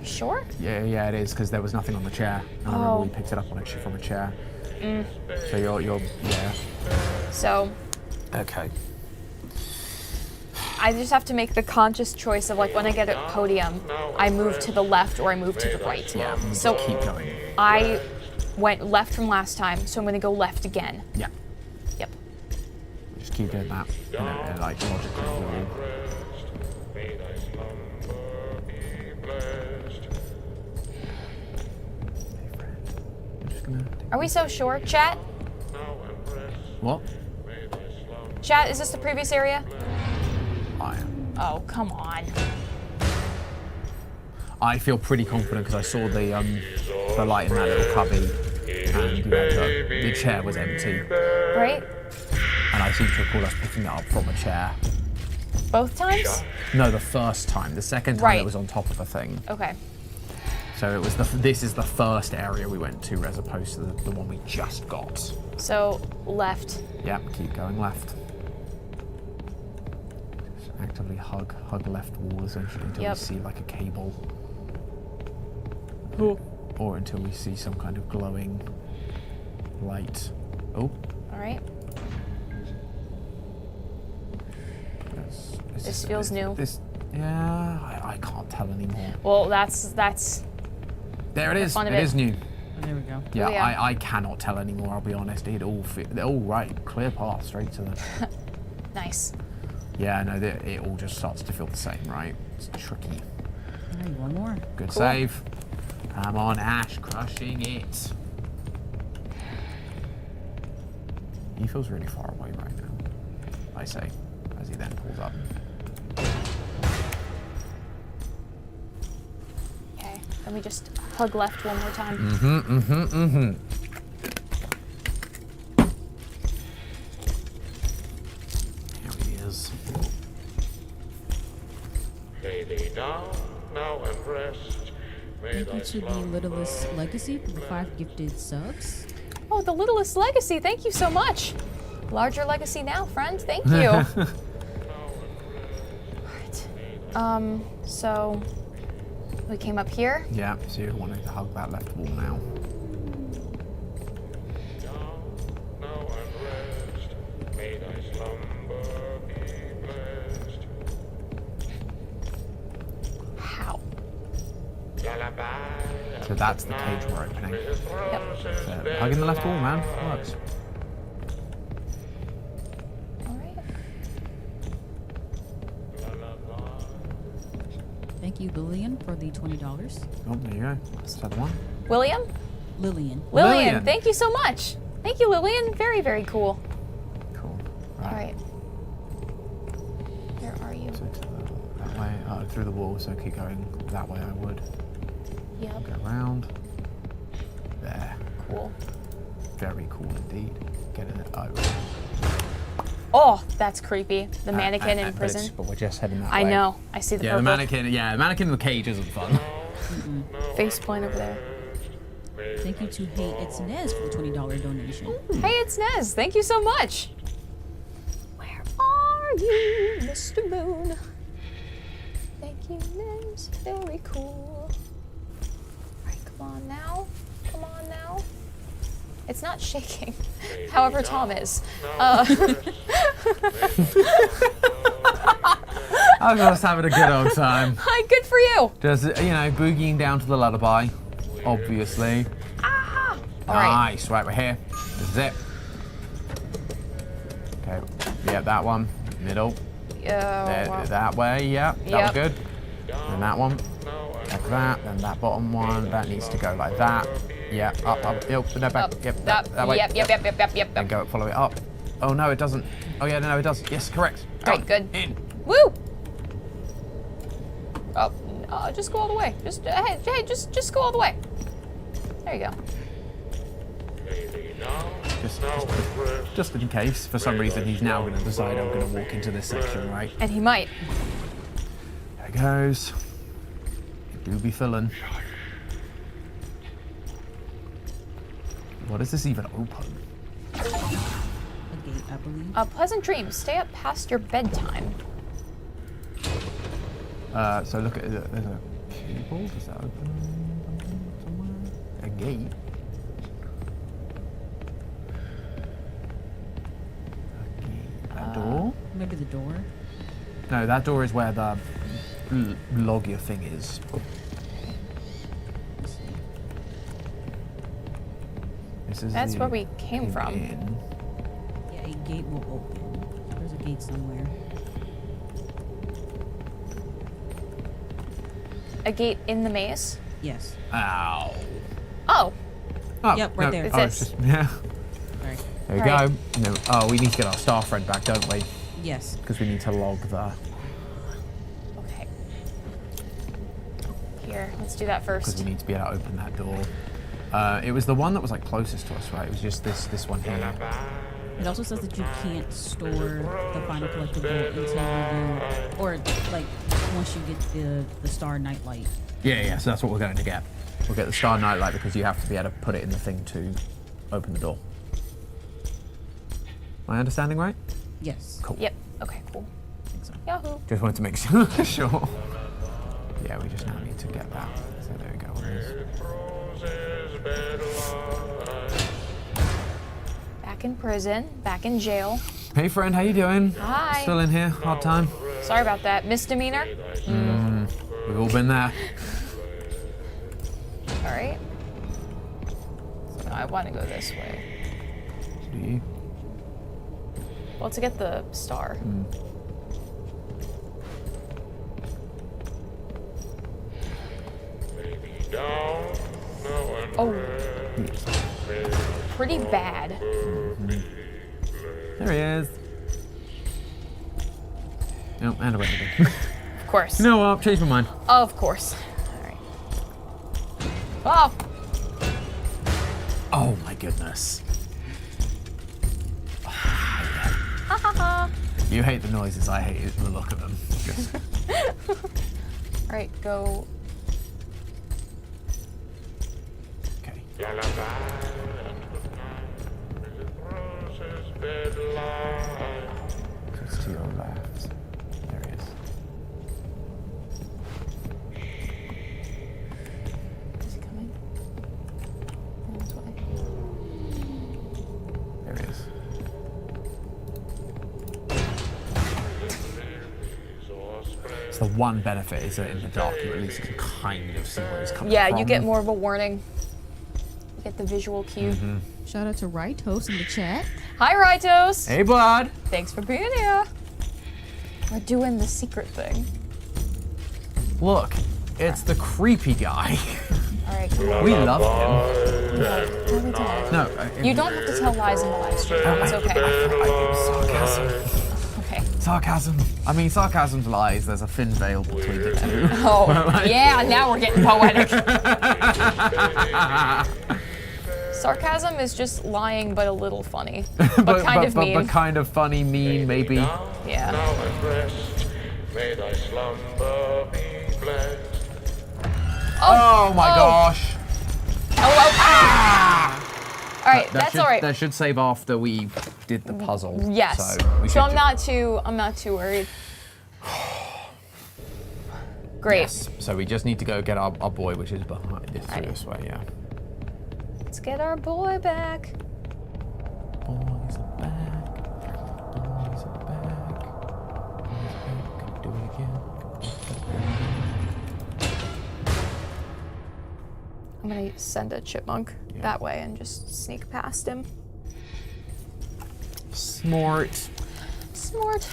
Speaker 1: You sure?
Speaker 2: Yeah, it is, because there was nothing on the chair. I remember
Speaker 1: Oh.
Speaker 2: we picked it up on from a chair. So you're, yeah.
Speaker 1: So
Speaker 2: Okay.
Speaker 1: I just have to make the conscious choice of like when I get a podium, I move to the left or I move to the right.
Speaker 2: Yeah,
Speaker 1: So
Speaker 2: keep going.
Speaker 1: I went left from last time, so I'm gonna go left again.
Speaker 2: Yeah.
Speaker 1: Yep.
Speaker 2: Just keep doing that. And like logically.
Speaker 4: May thy slumber be blessed.
Speaker 2: Hey, friend. I'm just gonna.
Speaker 1: Are we so sure, chat?
Speaker 4: Now and rest.
Speaker 2: What?
Speaker 4: May thy slumber
Speaker 1: Chat, is this the previous area?
Speaker 2: I am.
Speaker 1: Oh, come on.
Speaker 2: I feel pretty confident because I saw the light in that little cubby, and you know, the chair was empty,
Speaker 1: Right?
Speaker 2: and I seem to recall us picking it up from a chair.
Speaker 1: Both times?
Speaker 2: No, the first time. The second time
Speaker 1: Right.
Speaker 2: it was on top of a thing.
Speaker 1: Okay.
Speaker 2: So it was this is the first area we went to as opposed to the one we just got.
Speaker 1: So left.
Speaker 2: Yep, keep going left. Just actively hug left wall essentially until
Speaker 1: Yep.
Speaker 2: we see like a cable. Or until we see some kind of glowing light. Oh,
Speaker 1: All right.
Speaker 2: is
Speaker 1: This feels new.
Speaker 2: Yeah, I can't tell anymore.
Speaker 1: Well, that's
Speaker 2: There it is.
Speaker 1: fun
Speaker 2: It
Speaker 1: of it.
Speaker 2: is new.
Speaker 3: Oh, there we go.
Speaker 2: Yeah,
Speaker 1: Oh, yeah.
Speaker 2: I cannot tell anymore. I'll be honest. It all right. Clear path straight to the.
Speaker 1: nice.
Speaker 2: Yeah, no, it all just starts to feel the same, right? It's tricky.
Speaker 3: All right, one more.
Speaker 2: Good
Speaker 1: Cool.
Speaker 2: save. Come on, Ash, crushing it. He feels really far away right now, I say, as he then pulls up.
Speaker 1: Okay. Let me just hug left one more time.
Speaker 2: Here he is.
Speaker 4: lay thee down now and rest. May
Speaker 3: Thank
Speaker 4: thy
Speaker 3: you to the
Speaker 4: slumber
Speaker 3: Littlest Legacy for the 5 gifted subs.
Speaker 1: Oh, the littlest legacy. Thank you so much. Larger legacy now, friend. Thank you. Alright. So we came up here.
Speaker 2: Yeah, so you're wanting to hug that left wall now.
Speaker 4: down now and rest. May thy slumber be blessed.
Speaker 1: How?
Speaker 4: Lullaby.
Speaker 2: So that's the cage we're opening.
Speaker 1: Yep.
Speaker 2: So hugging the left wall, man. Works.
Speaker 1: Alright.
Speaker 3: Thank you, Lillian, for the $20.
Speaker 2: Oh, there you go. Is that the one?
Speaker 1: William?
Speaker 3: Lillian.
Speaker 1: Lillian, thank you so much. Thank you, Lillian. Very, very cool.
Speaker 2: Cool.
Speaker 1: Alright. Where are you?
Speaker 2: So that way, through the wall, so keep going that way I would.
Speaker 1: Yep.
Speaker 2: Go around. There.
Speaker 1: Cool.
Speaker 2: Very cool indeed. Get in it. Oh.
Speaker 1: Oh, that's creepy. The mannequin in
Speaker 2: but
Speaker 1: prison.
Speaker 2: but we're just heading that
Speaker 1: I
Speaker 2: way.
Speaker 1: know. I see the
Speaker 2: Yeah,
Speaker 1: purple
Speaker 2: the mannequin in the cage isn't fun.
Speaker 1: face point over there.
Speaker 3: Thank you to Hey It's Nez for the $20 donation.
Speaker 1: Hey, it's Nez. Thank you so much. Where are you, Mr. Moon? Thank you, Nez. Very cool. Alright, come on now. Come on now. It's not shaking. However, Tom is.
Speaker 2: I was just having a good old time.
Speaker 1: Hi, good for you.
Speaker 2: Just, boogieing down to the lullaby, obviously.
Speaker 1: Ah! All right.
Speaker 2: Nice, right, we're here. This is it. Okay, yeah, that one, middle. There,
Speaker 1: Wow.
Speaker 2: that way, yeah, that was
Speaker 1: Yep.
Speaker 2: good. And that one, like that, then that bottom one, that needs to go like that. Yeah, up, no, back,
Speaker 1: Up,
Speaker 2: yep,
Speaker 1: up,
Speaker 2: that way.
Speaker 1: Yep.
Speaker 2: And go, follow it up. Oh no, it doesn't. Oh yeah, no, it does. Yes, correct.
Speaker 1: Right, good.
Speaker 2: In.
Speaker 1: Woo! Oh, no, just go all the way. Just, hey, just go all the way. There you go.
Speaker 2: Just in case, for some reason, he's now going to decide I'm going to walk into this section, right?
Speaker 1: And he might.
Speaker 2: There it goes. It do be filling. What is this even open?
Speaker 3: A gate, I believe.
Speaker 1: Pleasant dreams. Stay up past your bedtime.
Speaker 2: So look at it. There's a cable. Does that open somewhere? A gate. That door?
Speaker 3: Maybe the door.
Speaker 2: No, that door is where the loggia thing is.
Speaker 3: Let's see.
Speaker 2: This is
Speaker 1: That's
Speaker 2: the
Speaker 1: where we came from.
Speaker 2: in.
Speaker 3: Yeah, a gate will open. There's a gate somewhere.
Speaker 1: A gate in the maze.
Speaker 3: Yes.
Speaker 2: Ow.
Speaker 1: Oh,
Speaker 2: Oh,
Speaker 3: Yep, right there.
Speaker 1: It's
Speaker 2: Oh,
Speaker 1: this.
Speaker 2: it's just, yeah.
Speaker 3: Sorry.
Speaker 2: There we
Speaker 1: Right.
Speaker 2: go. No. Oh, we need to get our star friend back, don't we?
Speaker 3: Yes.
Speaker 2: Because we need to log the.
Speaker 1: okay. Here, let's do that
Speaker 2: Because
Speaker 1: first.
Speaker 2: we need to be able to open that door. It was the one that was like closest to us, right? It was just this one here.
Speaker 3: It also says that you can't store the final collectible until you do, or like once you get the star nightlight.
Speaker 2: Yeah. So that's what we're going to get. We'll get the star nightlight because you have to be able to put it in the thing to open the door. My understanding right?
Speaker 3: Yes.
Speaker 2: Cool.
Speaker 1: Yep. Okay, cool.
Speaker 3: I think so.
Speaker 1: Yahoo.
Speaker 2: Just wanted to make sure. Sure. Yeah, we just now need to get that. So there we go.
Speaker 1: Back in prison, back in jail.
Speaker 2: Hey friend, how you doing?
Speaker 1: Hi.
Speaker 2: Still in here? Hard time?
Speaker 1: Sorry about that. Misdemeanor?
Speaker 2: We've all been there.
Speaker 1: All right. So now I want to go this way.
Speaker 2: Do you?
Speaker 1: Well, to get the star. Oh. Pretty bad.
Speaker 2: There he is. No, and away again.
Speaker 1: Of course.
Speaker 2: You know what? Changed my mind.
Speaker 1: Of course. All right. Oh.
Speaker 2: Oh my goodness.
Speaker 1: Ha ha ha.
Speaker 2: You hate the noises, I hate the look of them. Just,
Speaker 1: All right, go.
Speaker 2: okay. So it's to your left. There he is.
Speaker 1: Is he coming? No, this way.
Speaker 2: There he is. So the one benefit is that in the dark you at least can kind of see where he's coming
Speaker 1: Yeah,
Speaker 2: from.
Speaker 1: you get more of a warning. You get the visual cue.
Speaker 3: Shout out to Right Host in the chat.
Speaker 1: Hi, Ritos.
Speaker 2: Hey, bud.
Speaker 1: Thanks for being here. We're doing the secret thing.
Speaker 2: Look, it's the creepy guy.
Speaker 1: All right, come on.
Speaker 2: We love him.
Speaker 1: No, we don't.
Speaker 2: No,
Speaker 1: You don't have to tell lies in the live stream. It's okay.
Speaker 2: sarcasm.
Speaker 1: Okay.
Speaker 2: Sarcasm. I mean, sarcasm's lies. There's a thin veil between the two.
Speaker 1: Oh, yeah, now we're getting poetic. Sarcasm is just lying, but a little funny. But kind of mean.
Speaker 2: But kind of funny, mean, maybe.
Speaker 1: Yeah.
Speaker 4: Now at rest, may thy slumber be blessed.
Speaker 2: Oh my gosh.
Speaker 1: Oh, All right, that's all right.
Speaker 2: That should save after we did the puzzle.
Speaker 1: Yes.
Speaker 2: So,
Speaker 1: So I'm not too worried. Great.
Speaker 2: Yes. So we just need to go get our boy, which is behind this way, yeah.
Speaker 1: Let's get our boy back.
Speaker 2: Boys are back. Boys are back. Boys are back. Gonna do it again.
Speaker 1: I'm gonna send a chipmunk that way and just sneak past him.
Speaker 2: Smart.
Speaker 1: Smart.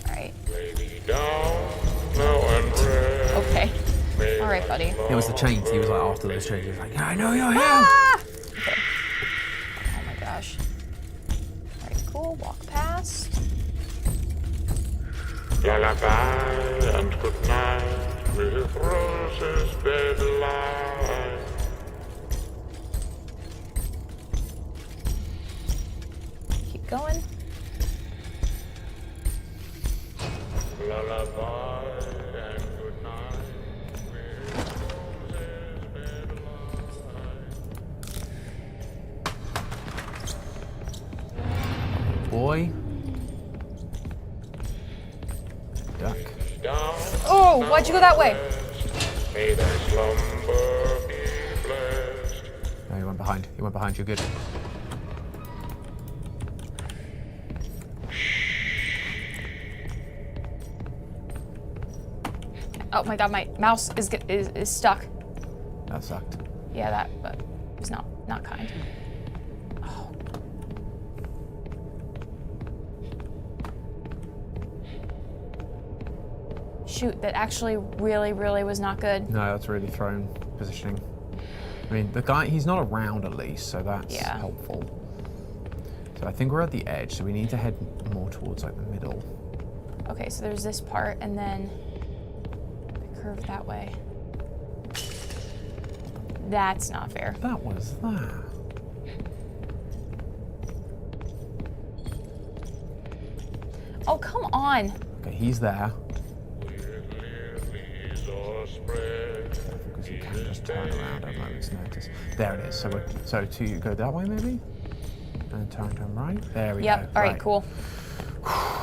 Speaker 1: All right.
Speaker 4: Lady down, now and rest.
Speaker 1: Okay. All right, buddy.
Speaker 2: It was the chains. He was like, after those chains, he was like, yeah, I know you're here.
Speaker 1: Ah! Okay. Oh my gosh. All right, cool. Walk past.
Speaker 4: Lullaby and good night with roses bed light.
Speaker 1: Keep going.
Speaker 4: Lullaby and good night with roses bed light.
Speaker 2: Boy. Duck.
Speaker 4: Down,
Speaker 1: Oh, why'd you go that way?
Speaker 4: may thy slumber be blessed.
Speaker 2: No, he went behind. He went behind. You're good.
Speaker 1: Oh my god, my mouse is stuck.
Speaker 2: That sucked.
Speaker 1: Yeah, that, but it's not kind. Oh. Shoot, that actually really was not good.
Speaker 2: No, that's really thrown positioning. I mean, the guy, he's not around at least, so that's helpful. So I think we're at the edge, so we need to head more towards like the middle.
Speaker 1: Okay, so there's this part, and then the curve that way. That's not fair.
Speaker 2: That was that.
Speaker 1: Oh, come on.
Speaker 2: Okay, he's there.
Speaker 4: Lilies are spread.
Speaker 2: Because you can just turn around at a moment's notice. There it is. So to go that way maybe? And turn right. There we go.
Speaker 1: Yep, all right, cool.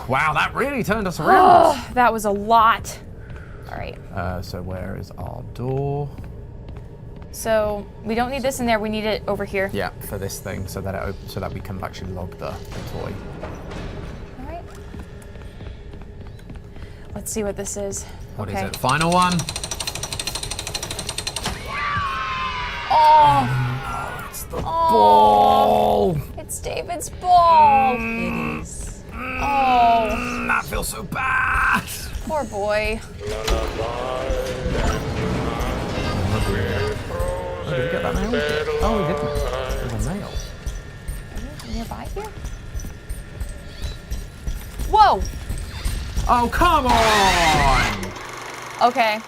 Speaker 2: Wow, that really turned us around.
Speaker 1: Oh, that was a lot. All right.
Speaker 2: So where is our door?
Speaker 1: So we don't need this in there. We need it over here.
Speaker 2: Yeah, for this thing, so that it opens, so that we can actually log the toy.
Speaker 1: All right. Let's see what this is.
Speaker 2: What is
Speaker 1: Okay.
Speaker 2: it? Final one.
Speaker 1: Oh,
Speaker 2: It's the ball.
Speaker 1: it's David's ball.
Speaker 3: It is.
Speaker 1: Oh,
Speaker 2: That feels so bad.
Speaker 1: poor boy.
Speaker 2: Oh, did we get that nail? Oh, we didn't. There's a nail.
Speaker 1: Are you nearby here? Whoa.
Speaker 2: Oh, come on!
Speaker 1: Okay.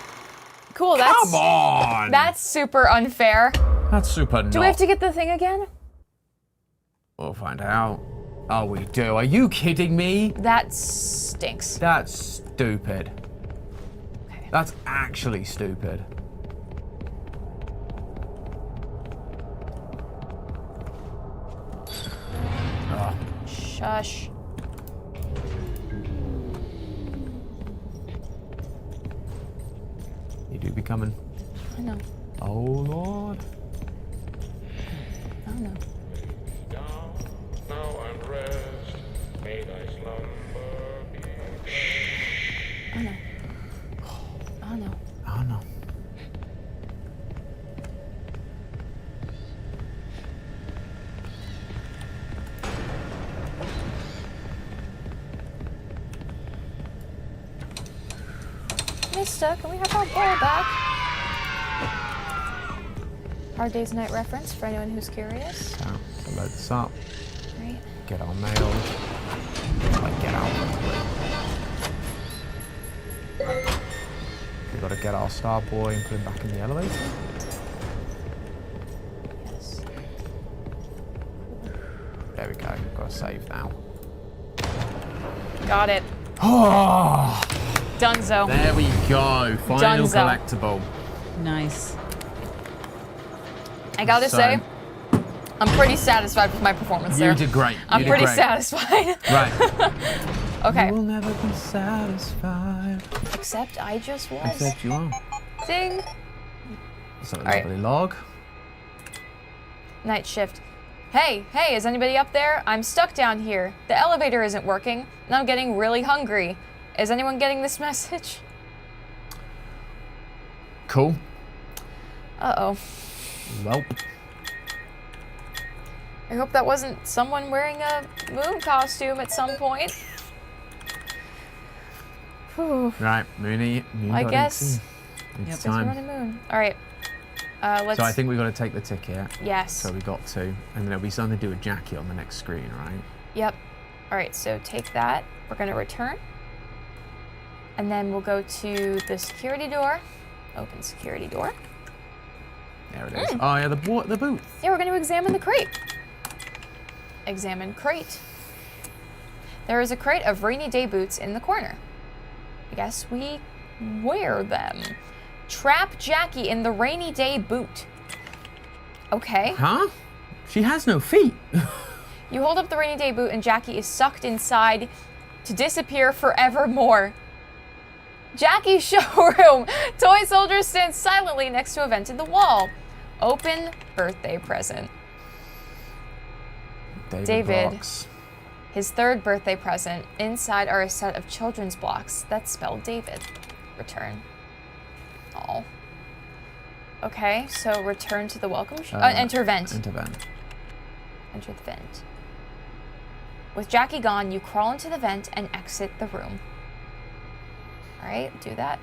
Speaker 1: Cool. That's
Speaker 2: Come on!
Speaker 1: That's super unfair.
Speaker 2: That's super
Speaker 1: Do we have to get the thing again?
Speaker 2: We'll find out. Oh, we do. Are you kidding me?
Speaker 1: That stinks.
Speaker 2: That's stupid.
Speaker 1: Okay.
Speaker 2: That's actually stupid. Oh,
Speaker 1: Shush.
Speaker 2: you do be coming.
Speaker 1: I know.
Speaker 2: Oh, Lord.
Speaker 1: I know.
Speaker 4: Down, now and rest. May thy slumber be
Speaker 1: I know. Oh no.
Speaker 2: Oh, no.
Speaker 1: Mister, can we have our ball back? Hard Day's Night reference for anyone who's curious.
Speaker 2: So load this up.
Speaker 1: Right.
Speaker 2: Get our mail. Like, get out. We've got to get our star boy and put him back in the elevator.
Speaker 1: Yes.
Speaker 2: There we go. We've got to save now.
Speaker 1: Got it.
Speaker 2: Oh,
Speaker 1: Dunzo.
Speaker 2: there we go. Final
Speaker 1: Dunzo.
Speaker 2: collectible.
Speaker 3: Nice.
Speaker 1: I gotta
Speaker 2: So,
Speaker 1: say, I'm pretty satisfied with my performance there.
Speaker 2: You did great.
Speaker 1: I'm
Speaker 2: You did
Speaker 1: pretty
Speaker 2: great.
Speaker 1: satisfied.
Speaker 2: Right.
Speaker 1: Okay.
Speaker 2: You will never be satisfied.
Speaker 1: Except I just was.
Speaker 2: Except you are.
Speaker 1: Ding.
Speaker 2: So a
Speaker 1: right.
Speaker 2: lovely log.
Speaker 1: Night shift. Hey, is anybody up there? I'm stuck down here. The elevator isn't working, and I'm getting really hungry. Is anyone getting this message?
Speaker 2: Cool.
Speaker 1: Uh-oh.
Speaker 2: Well.
Speaker 1: I hope that wasn't someone wearing a moon costume at some point. Whew.
Speaker 2: Right, Moon.
Speaker 1: I guess.
Speaker 2: It's
Speaker 1: Guess
Speaker 2: time.
Speaker 1: we're on the moon. All right. Let's.
Speaker 2: So I think we've got to take the ticket.
Speaker 1: Yes.
Speaker 2: So we got to, and then there'll be something to do with Jackie on the next screen, right?
Speaker 1: Yep. All right. So take that. We're gonna return, and then we'll go to the security door. Open security door.
Speaker 2: There it is. Oh yeah, the booth.
Speaker 1: Yeah, we're gonna examine the crate. Examine crate. There is a crate of rainy day boots in the corner. I guess we wear them. Trap Jackie in the rainy day boot. Okay.
Speaker 2: Huh? She has no feet.
Speaker 1: You hold up the rainy day boot and Jackie is sucked inside to disappear forevermore. Jackie's showroom. Toy soldiers stand silently next to a vent in the wall. Open birthday present. David.
Speaker 2: Box.
Speaker 1: His third birthday present. Inside are a set of children's blocks that spell David. Return. Oh. Okay, so return to the welcome. Enter vent.
Speaker 2: Enter vent.
Speaker 1: Enter the vent. With Jackie gone, you crawl into the vent and exit the room. All right, do that.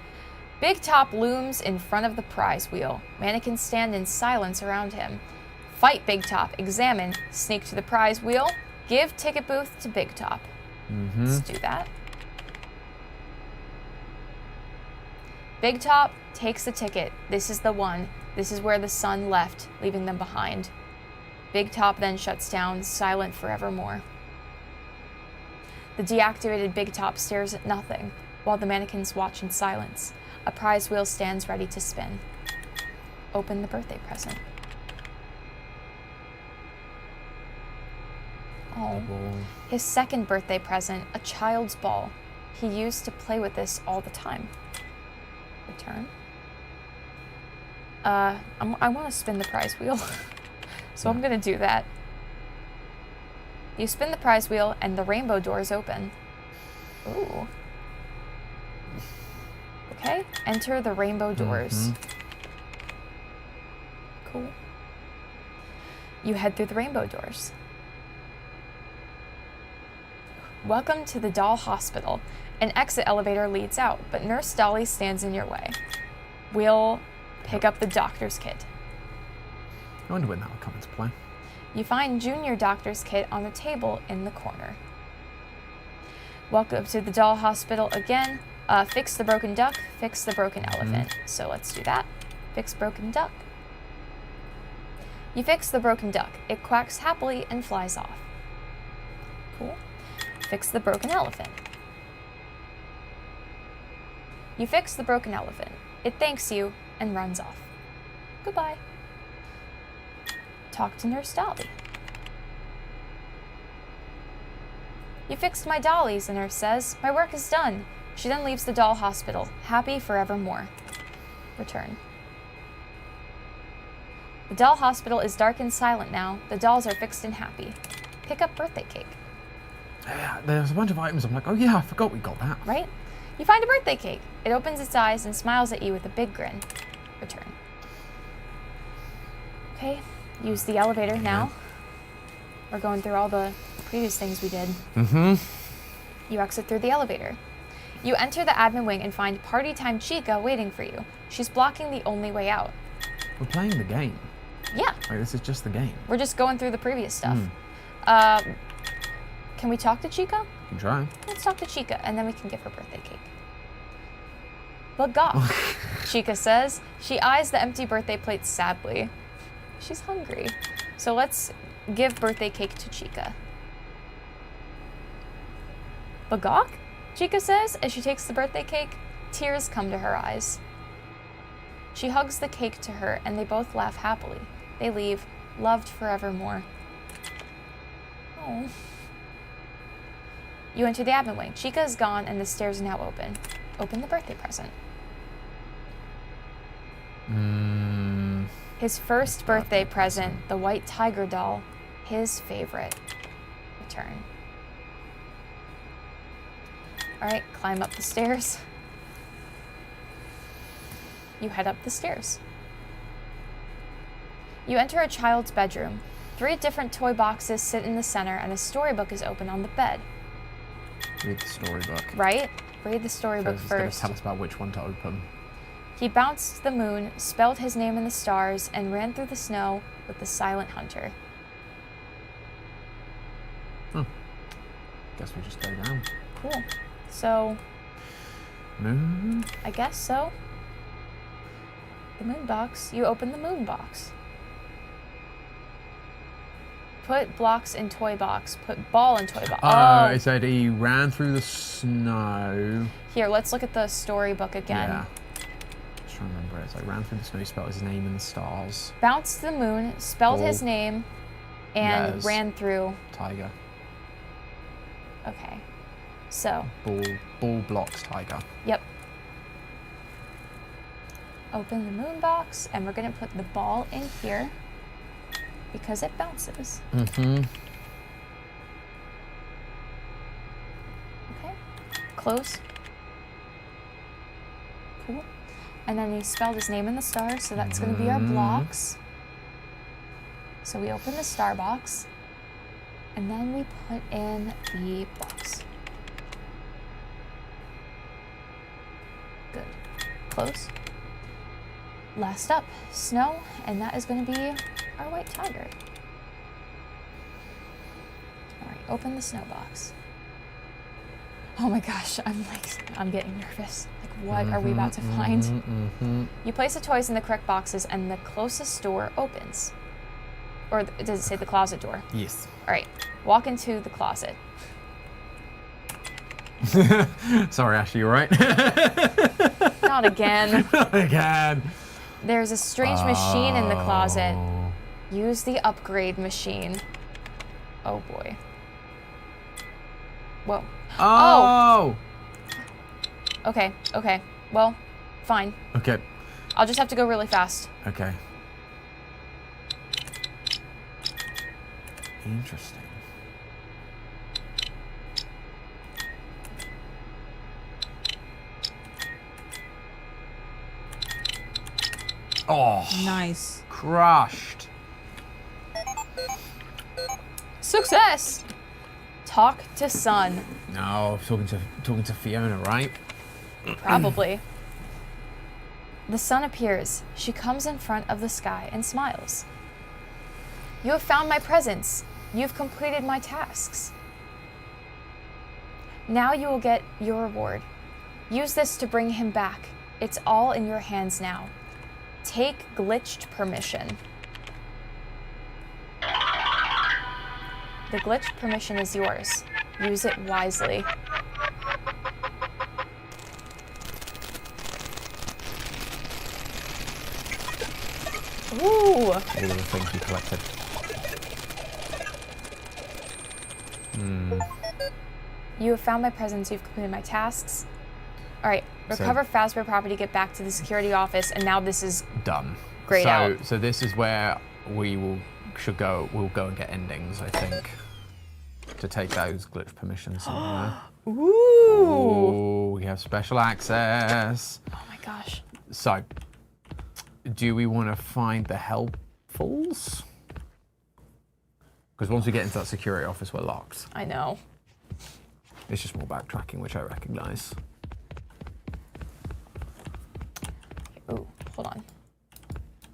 Speaker 1: Big Top looms in front of the prize wheel. Mannequins stand in silence around him. Fight Big Top. Examine. Sneak to the prize wheel. Give ticket booth to Big Top. Let's do that. Big Top takes the ticket. This is the one. This is where the sun left, leaving them behind. Big Top then shuts down, silent forevermore. The deactivated Big Top stares at nothing, while the mannequins watch in silence. A prize wheel stands ready to spin. Open the birthday present. Oh, his second birthday present, a child's ball. He used to play with this all the time. Return. I want to spin the prize wheel, so I'm gonna do that. You spin the prize wheel and the rainbow doors open. Ooh. Okay, enter the rainbow doors. Cool. You head through the rainbow doors. Welcome to the doll hospital. An exit elevator leads out, but Nurse Dolly stands in your way. We'll pick up the doctor's kit.
Speaker 2: I wonder when that will come into play.
Speaker 1: You find Junior Doctor's kit on the table in the corner. Welcome to the doll hospital again. Fix the broken duck, fix the broken elephant. So let's do that. Fix broken duck. You fix the broken duck. It quacks happily and flies off. Cool. Fix the broken elephant. You fix the broken elephant. It thanks you and runs off. Goodbye. Talk to Nurse Dolly. You fixed my dollies, the nurse says. My work is done. She then leaves the doll hospital, happy forevermore. Return. The doll hospital is dark and silent now. The dolls are fixed and happy. Pick up birthday cake.
Speaker 2: Yeah, there's a bunch of items. I'm like, oh yeah, I forgot we got that.
Speaker 1: Right? You find a birthday cake. It opens its eyes and smiles at you with a big grin. Return. Okay, use the elevator now. We're going through all the previous things we did. You exit through the elevator. You enter the admin wing and find Party Time Chica waiting for you. She's blocking the only way out.
Speaker 2: We're playing the game.
Speaker 1: Yeah,
Speaker 2: Like, this is just the game.
Speaker 1: we're just going through the previous stuff. Can we talk to Chica?
Speaker 2: You can try.
Speaker 1: Let's talk to Chica, and then we can give her birthday cake. But God, Chica says. She eyes the empty birthday plate sadly. She's hungry. So let's give birthday cake to Chica. Bagok? Chica says as she takes the birthday cake. Tears come to her eyes. She hugs the cake to her, and they both laugh happily. They leave, loved forevermore. Oh. You enter the admin wing. Chica is gone and the stairs are now open. Open the birthday present. His first birthday present, the white tiger doll, his favorite. Return. Alright, climb up the stairs. You head up the stairs. You enter a child's bedroom. 3 different toy boxes sit in the center and a storybook is open on the bed.
Speaker 2: Read the storybook.
Speaker 1: Right? Read the storybook
Speaker 2: It's going to
Speaker 1: first.
Speaker 2: tell us about which one to open.
Speaker 1: He bounced the moon, spelled his name in the stars, and ran through the snow with the silent hunter.
Speaker 2: Guess we just go down.
Speaker 1: Cool. So,
Speaker 2: Moon.
Speaker 1: I guess so. The moon box. You open the moon box. Put blocks in toy box. Put ball in toy box.
Speaker 2: Oh, it said he ran through the snow.
Speaker 1: Here, let's look at the storybook again.
Speaker 2: Yeah. Just trying to remember it. It's like ran through the snow, he spelled his name in the stars.
Speaker 1: Bounced the moon, spelled
Speaker 2: Ball.
Speaker 1: his name, and
Speaker 2: Yes.
Speaker 1: ran through.
Speaker 2: Tiger.
Speaker 1: Okay. So,
Speaker 2: Ball blocks tiger.
Speaker 1: yep. Open the moon box, and we're gonna put the ball in here because it bounces.
Speaker 2: Mm-hmm.
Speaker 1: Okay. Close. Cool. And then he spelled his name in the stars, so that's gonna be our blocks. So we open the star box, and then we put in the blocks. Good. Close. Last up, snow, and that is going to be our white tiger. All right, open the snow box. Oh my gosh, I'm getting nervous. Like, what are we about to find? You place the toys in the correct boxes, and the closest door opens. Or does it say the closet door?
Speaker 2: Yes.
Speaker 1: All right, walk into the closet.
Speaker 2: Sorry, Ashley, you alright?
Speaker 1: Not again.
Speaker 2: Again.
Speaker 1: There's a strange machine in the closet. Use the upgrade machine. Oh boy. Whoa.
Speaker 2: Oh!
Speaker 1: Okay, okay. Well, fine.
Speaker 2: Okay.
Speaker 1: I'll just have to go really fast.
Speaker 2: Okay. Interesting. Oh,
Speaker 3: Nice.
Speaker 2: crushed.
Speaker 1: Success! Talk to Sun.
Speaker 2: No, talking to Fiona, right?
Speaker 1: Probably. The sun appears. She comes in front of the sky and smiles. You have found my presents. You've completed my tasks. Now you will get your reward. Use this to bring him back. It's all in your hands now. Take glitched permission. The glitched permission is yours. Use it wisely. Ooh!
Speaker 2: All of the things you collected.
Speaker 1: You have found my presents, you've completed my tasks. Alright, recover Fazbear property, get back to the security office, and now this is
Speaker 2: Done.
Speaker 1: Grayed out.
Speaker 2: So this is where we'll go and get endings, I think. To take those glitch permissions somewhere.
Speaker 1: Ooh!
Speaker 2: Ooh, we have special access.
Speaker 1: Oh my gosh.
Speaker 2: So, do we want to find the helpfuls? Because once we get into that security office, we're locked.
Speaker 1: I know.
Speaker 2: It's just more backtracking, which I recognize.
Speaker 1: Ooh, hold on.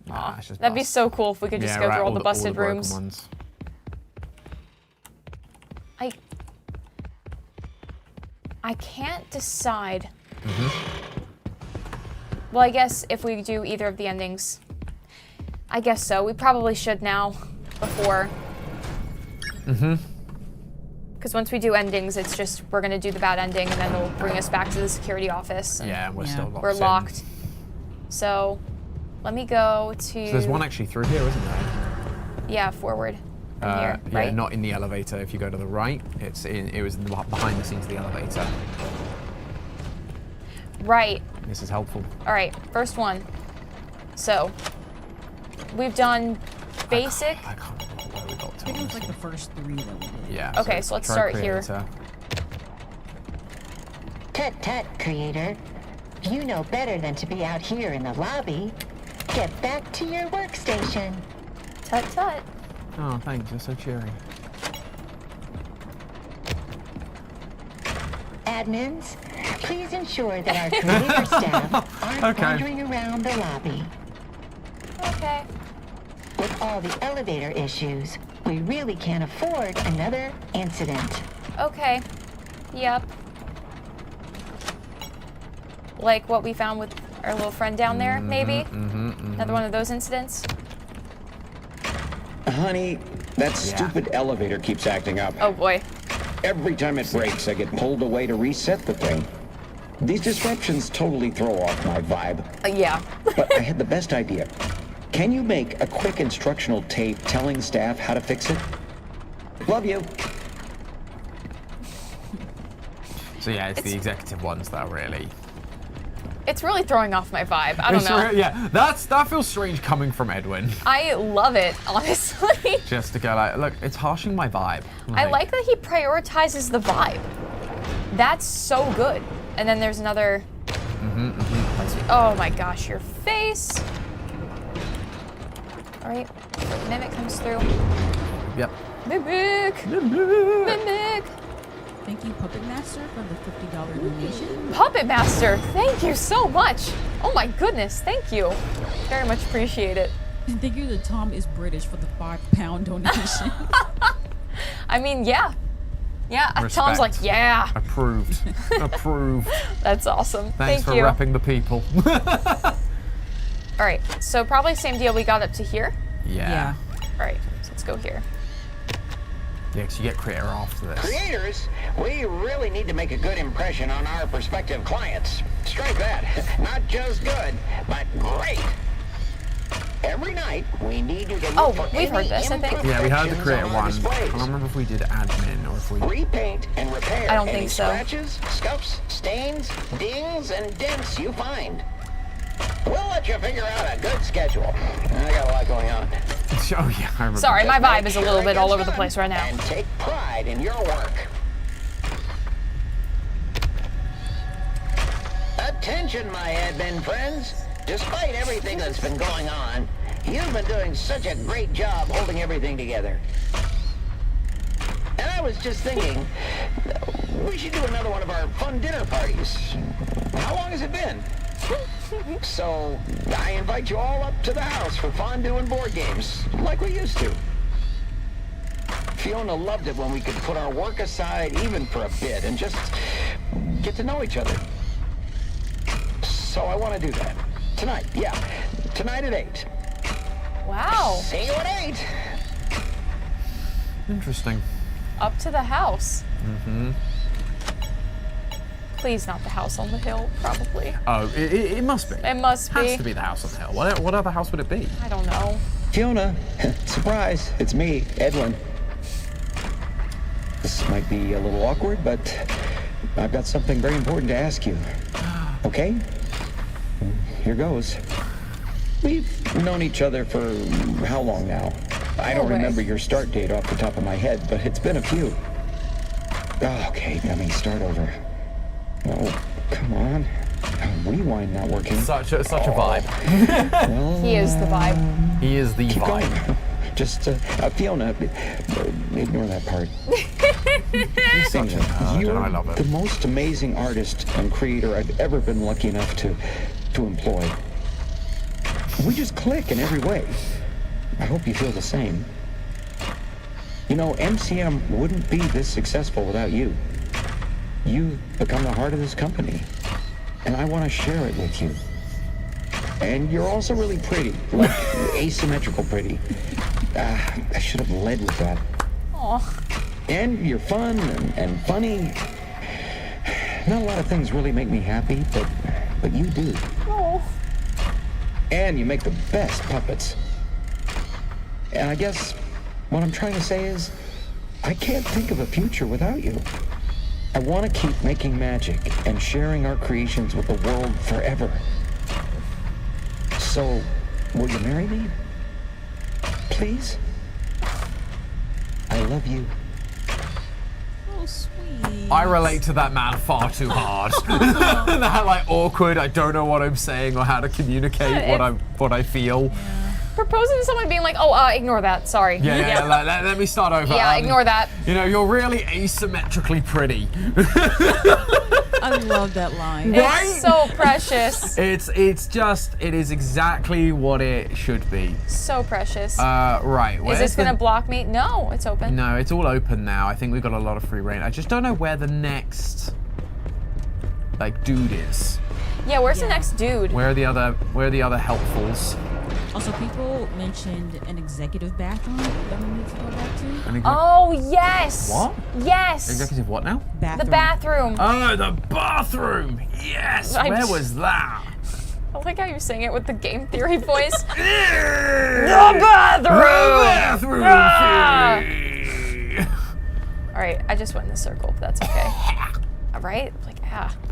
Speaker 2: Nah, it's just
Speaker 1: That'd be
Speaker 2: bust.
Speaker 1: so cool if we could just
Speaker 2: Yeah,
Speaker 1: go
Speaker 2: right,
Speaker 1: through all the busted
Speaker 2: broken
Speaker 1: rooms.
Speaker 2: ones.
Speaker 1: I can't decide. Well, I guess if we do either of the endings, I guess so. We probably should now, before. Because once we do endings, it's just, we're going to do the bad ending, and then it'll bring us back to the security office. And
Speaker 2: Yeah, we're still locked
Speaker 1: we're
Speaker 2: in.
Speaker 1: locked. So, let me go to...
Speaker 2: So there's one actually through here, isn't there?
Speaker 1: Yeah, forward. From here,
Speaker 2: Yeah,
Speaker 1: right?
Speaker 2: not in the elevator. If you go to the right, it was behind the scenes of the elevator.
Speaker 1: Right.
Speaker 2: This is helpful.
Speaker 1: All right, first one. So, we've done basic.
Speaker 2: I can't remember where we got to.
Speaker 3: I think it was like the first 3 that we did.
Speaker 2: Yeah.
Speaker 1: Okay, so let's start here.
Speaker 2: Creator.
Speaker 5: Tut tut, creator. You know better than to be out here in the lobby. Get back to your workstation.
Speaker 1: Tut tut.
Speaker 2: Oh, thanks. You're so cheery.
Speaker 5: Admins, please ensure that our creator staff aren't
Speaker 2: Okay.
Speaker 5: wandering around the lobby.
Speaker 1: Okay.
Speaker 5: With all the elevator issues, we really can't afford another incident.
Speaker 1: Okay. Yep. Like what we found with our little friend down there, maybe? Another one of those incidents?
Speaker 6: Honey, that stupid elevator keeps acting up.
Speaker 1: Oh boy.
Speaker 6: Every time it breaks, I get pulled away to reset the thing. These disruptions totally throw off my vibe.
Speaker 1: Yeah.
Speaker 6: But I had the best idea. Can you make a quick instructional tape telling staff how to fix it? Love you.
Speaker 2: So yeah, it's the executive ones that are really.
Speaker 1: It's really throwing off my vibe. I don't
Speaker 2: It's
Speaker 1: know.
Speaker 2: yeah, that feels strange coming from Edwin.
Speaker 1: I love it, honestly.
Speaker 2: Just to go like, look, it's harshing my vibe.
Speaker 1: I like that he prioritizes the vibe. That's so good. And then there's another. Oh my gosh, your face. All right, Mimic comes through.
Speaker 2: Yep.
Speaker 1: Mimic. Mimic.
Speaker 3: Thank you, Puppet Master, for the $50 donation.
Speaker 1: Puppet Master, thank you so much. Oh my goodness, thank you. Very much appreciate it.
Speaker 3: And thank you to Tom is British for the £5 donation.
Speaker 1: I mean, yeah. Yeah,
Speaker 2: Respect.
Speaker 1: Tom's like, yeah.
Speaker 2: Approved. Approved.
Speaker 1: That's awesome.
Speaker 2: Thanks for
Speaker 1: Thank you.
Speaker 2: repping the people.
Speaker 1: All right, so probably same deal. We got up to here.
Speaker 2: Yeah.
Speaker 1: All right, so let's go here.
Speaker 2: Yeah, because you get creator after this.
Speaker 6: Creators, we really need to make a good impression on our prospective clients. Strike that. Not just good, but great. Every night, we need you to
Speaker 1: Oh,
Speaker 6: look for
Speaker 1: we've heard
Speaker 6: any
Speaker 1: this, I think.
Speaker 2: Yeah, we had the
Speaker 6: imperfections
Speaker 2: creator
Speaker 6: on our
Speaker 2: one. I
Speaker 6: displays.
Speaker 2: can't remember if we did admin or if we.
Speaker 6: Repaint and repair
Speaker 1: I don't
Speaker 6: any
Speaker 1: think so.
Speaker 6: scratches, scuffs, stains, dings, and dents you find. We'll let you figure out a good schedule. I got a lot going on.
Speaker 2: Oh yeah, I remember.
Speaker 1: Sorry, my
Speaker 6: Just
Speaker 1: vibe
Speaker 6: make
Speaker 1: is a
Speaker 6: sure
Speaker 1: little
Speaker 6: it
Speaker 1: bit all
Speaker 6: gets
Speaker 1: over the
Speaker 6: done
Speaker 1: place right now.
Speaker 6: And take pride in your work. Attention, my admin friends. Despite everything that's been going on, you've been doing such a great job holding everything together. And I was just thinking, we should do another one of our fun dinner parties. How long has it been? So, I invite you all up to the house for fondue and board games, like we used to. Fiona loved it when we could put our work aside even for a bit and just get to know each other. So I want to do that. Tonight, yeah. Tonight at 8.
Speaker 1: Wow,
Speaker 6: See you at 8.
Speaker 2: Interesting.
Speaker 1: up to the house. Please not the house on the hill, probably.
Speaker 2: Oh, it must be.
Speaker 1: It must be.
Speaker 2: Has to be the house on the hill. What other house would it be?
Speaker 1: I don't know.
Speaker 6: Fiona, surprise, it's me, Edwin. This might be a little awkward, but I've got something very important to ask you. Okay? Here goes. We've known each other for how long now? I don't
Speaker 1: way.
Speaker 6: remember your start date off the top of my head, but it's been a few. Oh, okay, let me start over. Oh, come on. Rewind not working.
Speaker 2: Such a vibe.
Speaker 6: Well,
Speaker 1: He is the vibe.
Speaker 2: He is the
Speaker 6: keep
Speaker 2: vibe.
Speaker 6: going. Just, Fiona, ignore that part.
Speaker 2: He's such a nerd,
Speaker 6: You're
Speaker 2: and I love
Speaker 6: the
Speaker 2: it.
Speaker 6: most amazing artist and creator I've ever been lucky enough to employ. We just click in every way. I hope you feel the same. You know, MCM wouldn't be this successful without you. You've become the heart of this company, and I want to share it with you. And you're also really pretty, like asymmetrical pretty. I should have led with that.
Speaker 1: Aw.
Speaker 6: And you're fun and funny. Not a lot of things really make me happy, but you do.
Speaker 1: Oh.
Speaker 6: And you make the best puppets. And I guess What I'm trying to say is, I can't think of a future without you. I want to keep making magic and sharing our creations with the world forever. So, will you marry me? Please? I love you.
Speaker 3: Oh, sweet.
Speaker 2: I relate to that man far too hard. That like awkward, I don't know what I'm saying or how to communicate what I feel.
Speaker 1: Proposing to someone being like, oh, ignore that. Sorry.
Speaker 2: Yeah. Let me start over.
Speaker 1: Yeah, ignore that.
Speaker 2: You know, you're really asymmetrically pretty.
Speaker 3: I love that line.
Speaker 2: Right?
Speaker 1: It's so precious.
Speaker 2: It is exactly what it should be.
Speaker 1: So precious.
Speaker 2: Right.
Speaker 1: Is this gonna block me? No, it's open.
Speaker 2: No, it's all open now. I think we've got a lot of free reign. I just don't know where the next like dude is.
Speaker 1: Yeah, where's the next dude?
Speaker 2: Where are the other helpfuls?
Speaker 3: Also, people mentioned an executive bathroom that we need to go back to.
Speaker 1: Oh, yes.
Speaker 2: What?
Speaker 1: Yes.
Speaker 2: Executive what now?
Speaker 3: Bathroom.
Speaker 1: The bathroom.
Speaker 2: Oh, the bathroom! Yes! Where was that?
Speaker 1: I like how you sing it with the game theory voice.
Speaker 2: The
Speaker 1: bathroom!
Speaker 2: bathroom!
Speaker 1: All right, I just went in the circle, but that's okay. All right? Like,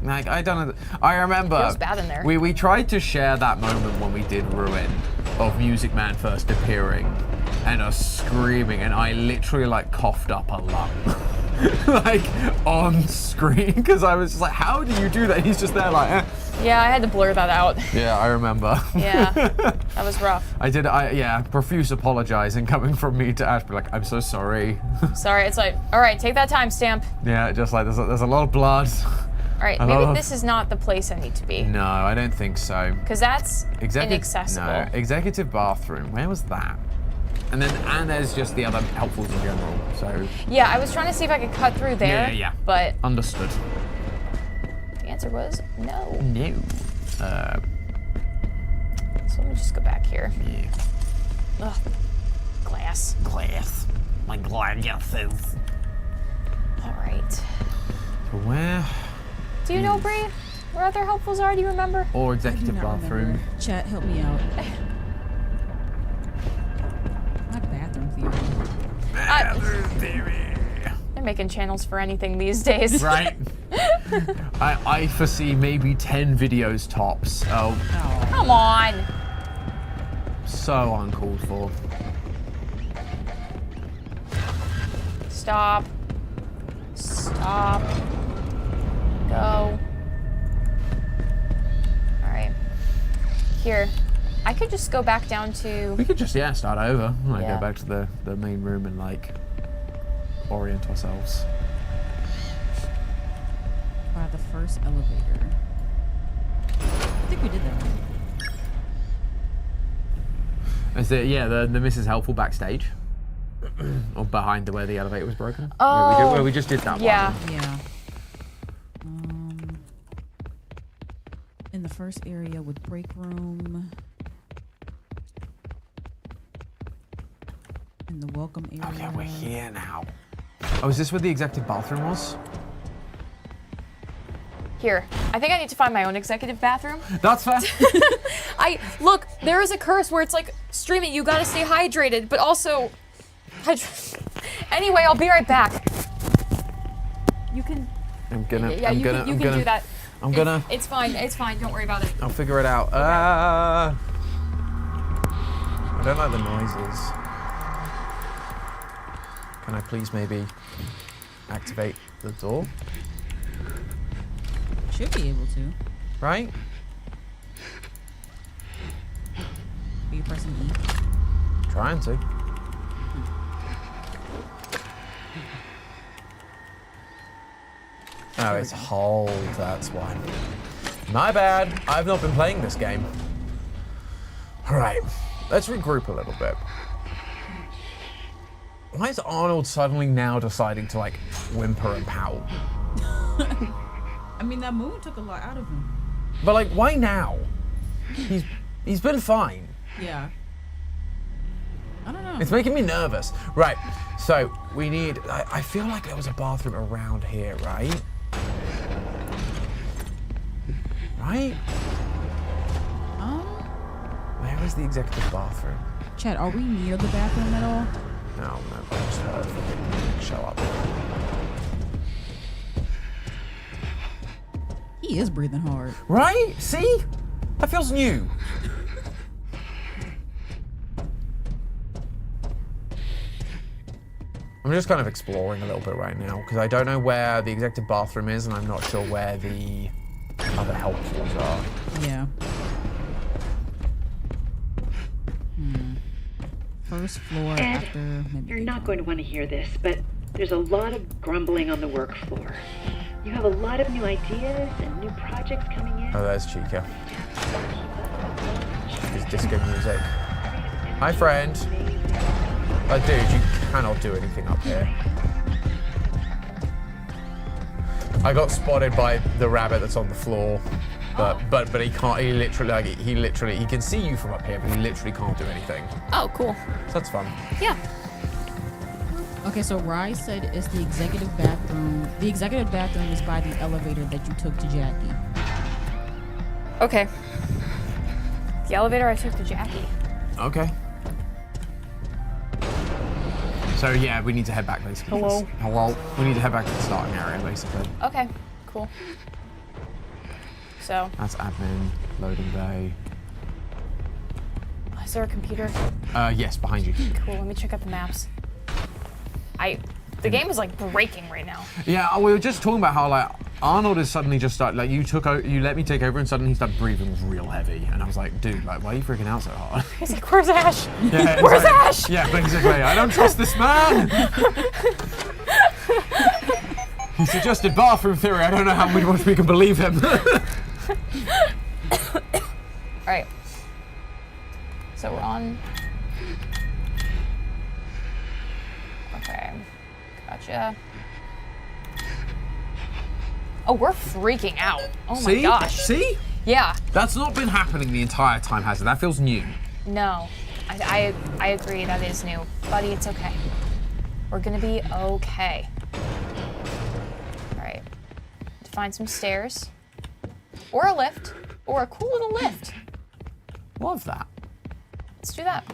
Speaker 2: Like, I don't know. I remember.
Speaker 1: Feels bad in there.
Speaker 2: We tried to share that moment when we did Ruin of Music Man first appearing and us screaming, and I literally like coughed up a lung. Like on screen, because I was just like, how do you do that? He's just there like,
Speaker 1: Yeah, I had to blur that out.
Speaker 2: Yeah, I remember.
Speaker 1: Yeah, that was rough.
Speaker 2: Profuse apologizing coming from me to Ash, be like, I'm so sorry.
Speaker 1: Sorry, it's like, all right, take that timestamp.
Speaker 2: Yeah, just like there's a lot of blood.
Speaker 1: All right, maybe this is not the place I need to be.
Speaker 2: No, I don't think so.
Speaker 1: Because that's inaccessible.
Speaker 2: No, executive bathroom. Where was that? And there's just the other helpfuls in general. So
Speaker 1: Yeah, I was trying to see if I could cut through there.
Speaker 2: Yeah.
Speaker 1: But
Speaker 2: understood.
Speaker 1: the answer was no.
Speaker 2: No.
Speaker 1: So let me just go back here.
Speaker 2: Yeah.
Speaker 1: Ugh. Glass.
Speaker 2: My glasses.
Speaker 1: All right.
Speaker 2: So where?
Speaker 1: Do you know, Bree, where other helpfuls are? Do you remember?
Speaker 2: Or
Speaker 3: I do
Speaker 2: executive
Speaker 3: not
Speaker 2: bathroom.
Speaker 3: remember. Chat, help me out. My bathroom theory.
Speaker 1: They're making channels for anything these days.
Speaker 2: Right. I foresee maybe 10 videos tops. Oh,
Speaker 1: Come on.
Speaker 2: so uncalled for.
Speaker 1: Stop. Go. All right. Here. I could just go back down to...
Speaker 2: We could just, start over. Like,
Speaker 1: Yeah.
Speaker 2: go back to the main room and, like, orient ourselves.
Speaker 3: By the first elevator. I think we did that one.
Speaker 2: Is it, the Mrs. Helpful backstage? Or behind where the elevator was broken?
Speaker 1: Oh.
Speaker 2: Where we just did that
Speaker 1: Yeah.
Speaker 2: one.
Speaker 3: Yeah. In the first area with break room. In the welcome area.
Speaker 2: Oh, yeah, we're here now. Oh, is this where the executive bathroom was?
Speaker 1: Here. I think I need to find my own executive bathroom.
Speaker 2: That's fair.
Speaker 1: Look, there is a curse where it's like, streaming, you gotta stay hydrated, but also... Anyway, I'll be right back. You can...
Speaker 2: I'm gonna
Speaker 1: you can do that.
Speaker 2: I'm gonna...
Speaker 1: It's fine, don't worry about it.
Speaker 2: I'll figure it out. I don't like the noises. Can I please maybe activate the door?
Speaker 3: Should be able to.
Speaker 2: Right?
Speaker 3: Are you pressing E?
Speaker 2: Trying to. Oh, it's hold, that's why. My bad, I've not been playing this game. Alright, let's regroup a little bit. Why is Arnold suddenly now deciding to, like, whimper and pout?
Speaker 3: I mean, that moon took a lot out of him.
Speaker 2: But, like, why now? He's been fine.
Speaker 3: Yeah. I don't know.
Speaker 2: It's making me nervous. Right, so we need... I feel like there was a bathroom around here, right? Right?
Speaker 3: Um,
Speaker 2: Where is the executive bathroom?
Speaker 3: Chad, are we near the bathroom at all?
Speaker 2: No, I just heard fucking show up.
Speaker 3: He is breathing hard.
Speaker 2: Right? See? That feels new. I'm just kind of exploring a little bit right now because I don't know where the executive bathroom is and I'm not sure where the other help floors are.
Speaker 3: Yeah. First floor
Speaker 7: Ed,
Speaker 3: after maybe
Speaker 7: you're not going to want to hear this, but there's a lot of grumbling on the work floor. You have a lot of new ideas and new projects coming in.
Speaker 2: Oh, there's Chica. There's disco music. Hi, friend. Oh, dude, you cannot do anything up here. I got spotted by the rabbit that's on the floor, but he can't. He literally he can see you from up here, but he literally can't do anything.
Speaker 1: Oh, cool.
Speaker 2: So that's fun.
Speaker 1: Yeah.
Speaker 3: Okay, so Rye said it's the executive bathroom. The executive bathroom is by the elevator that you took to Jackie.
Speaker 1: Okay. The elevator I took to Jackie.
Speaker 2: Okay. So yeah, we need to head back basically. Hello. We need to head back to the starting area basically.
Speaker 1: Okay, cool. So,
Speaker 2: That's admin, loading bay.
Speaker 1: is there a computer?
Speaker 2: Yes, behind you.
Speaker 1: Cool, let me check out the maps. The game is like breaking right now.
Speaker 2: Yeah, we were just talking about how like Arnold is suddenly just started like you let me take over and suddenly he started breathing real heavy and I was like, dude, like why are you freaking out so hard?
Speaker 1: He's like, where's Ash?
Speaker 2: Yeah,
Speaker 1: Where's
Speaker 2: like,
Speaker 1: Ash?
Speaker 2: Yeah, basically, I don't trust this man. He suggested bathroom theory. I don't know how much we can believe him.
Speaker 1: Alright. So we're on. Okay. Gotcha. Oh, we're freaking out. Oh my gosh.
Speaker 2: See?
Speaker 1: Yeah.
Speaker 2: That's not been happening the entire time, has it? That feels new.
Speaker 1: No. I agree, that is new. Buddy, it's okay. We're gonna be okay. Alright. Find some stairs. Or a lift. Or a cool little lift.
Speaker 2: Love that.
Speaker 1: Let's do that.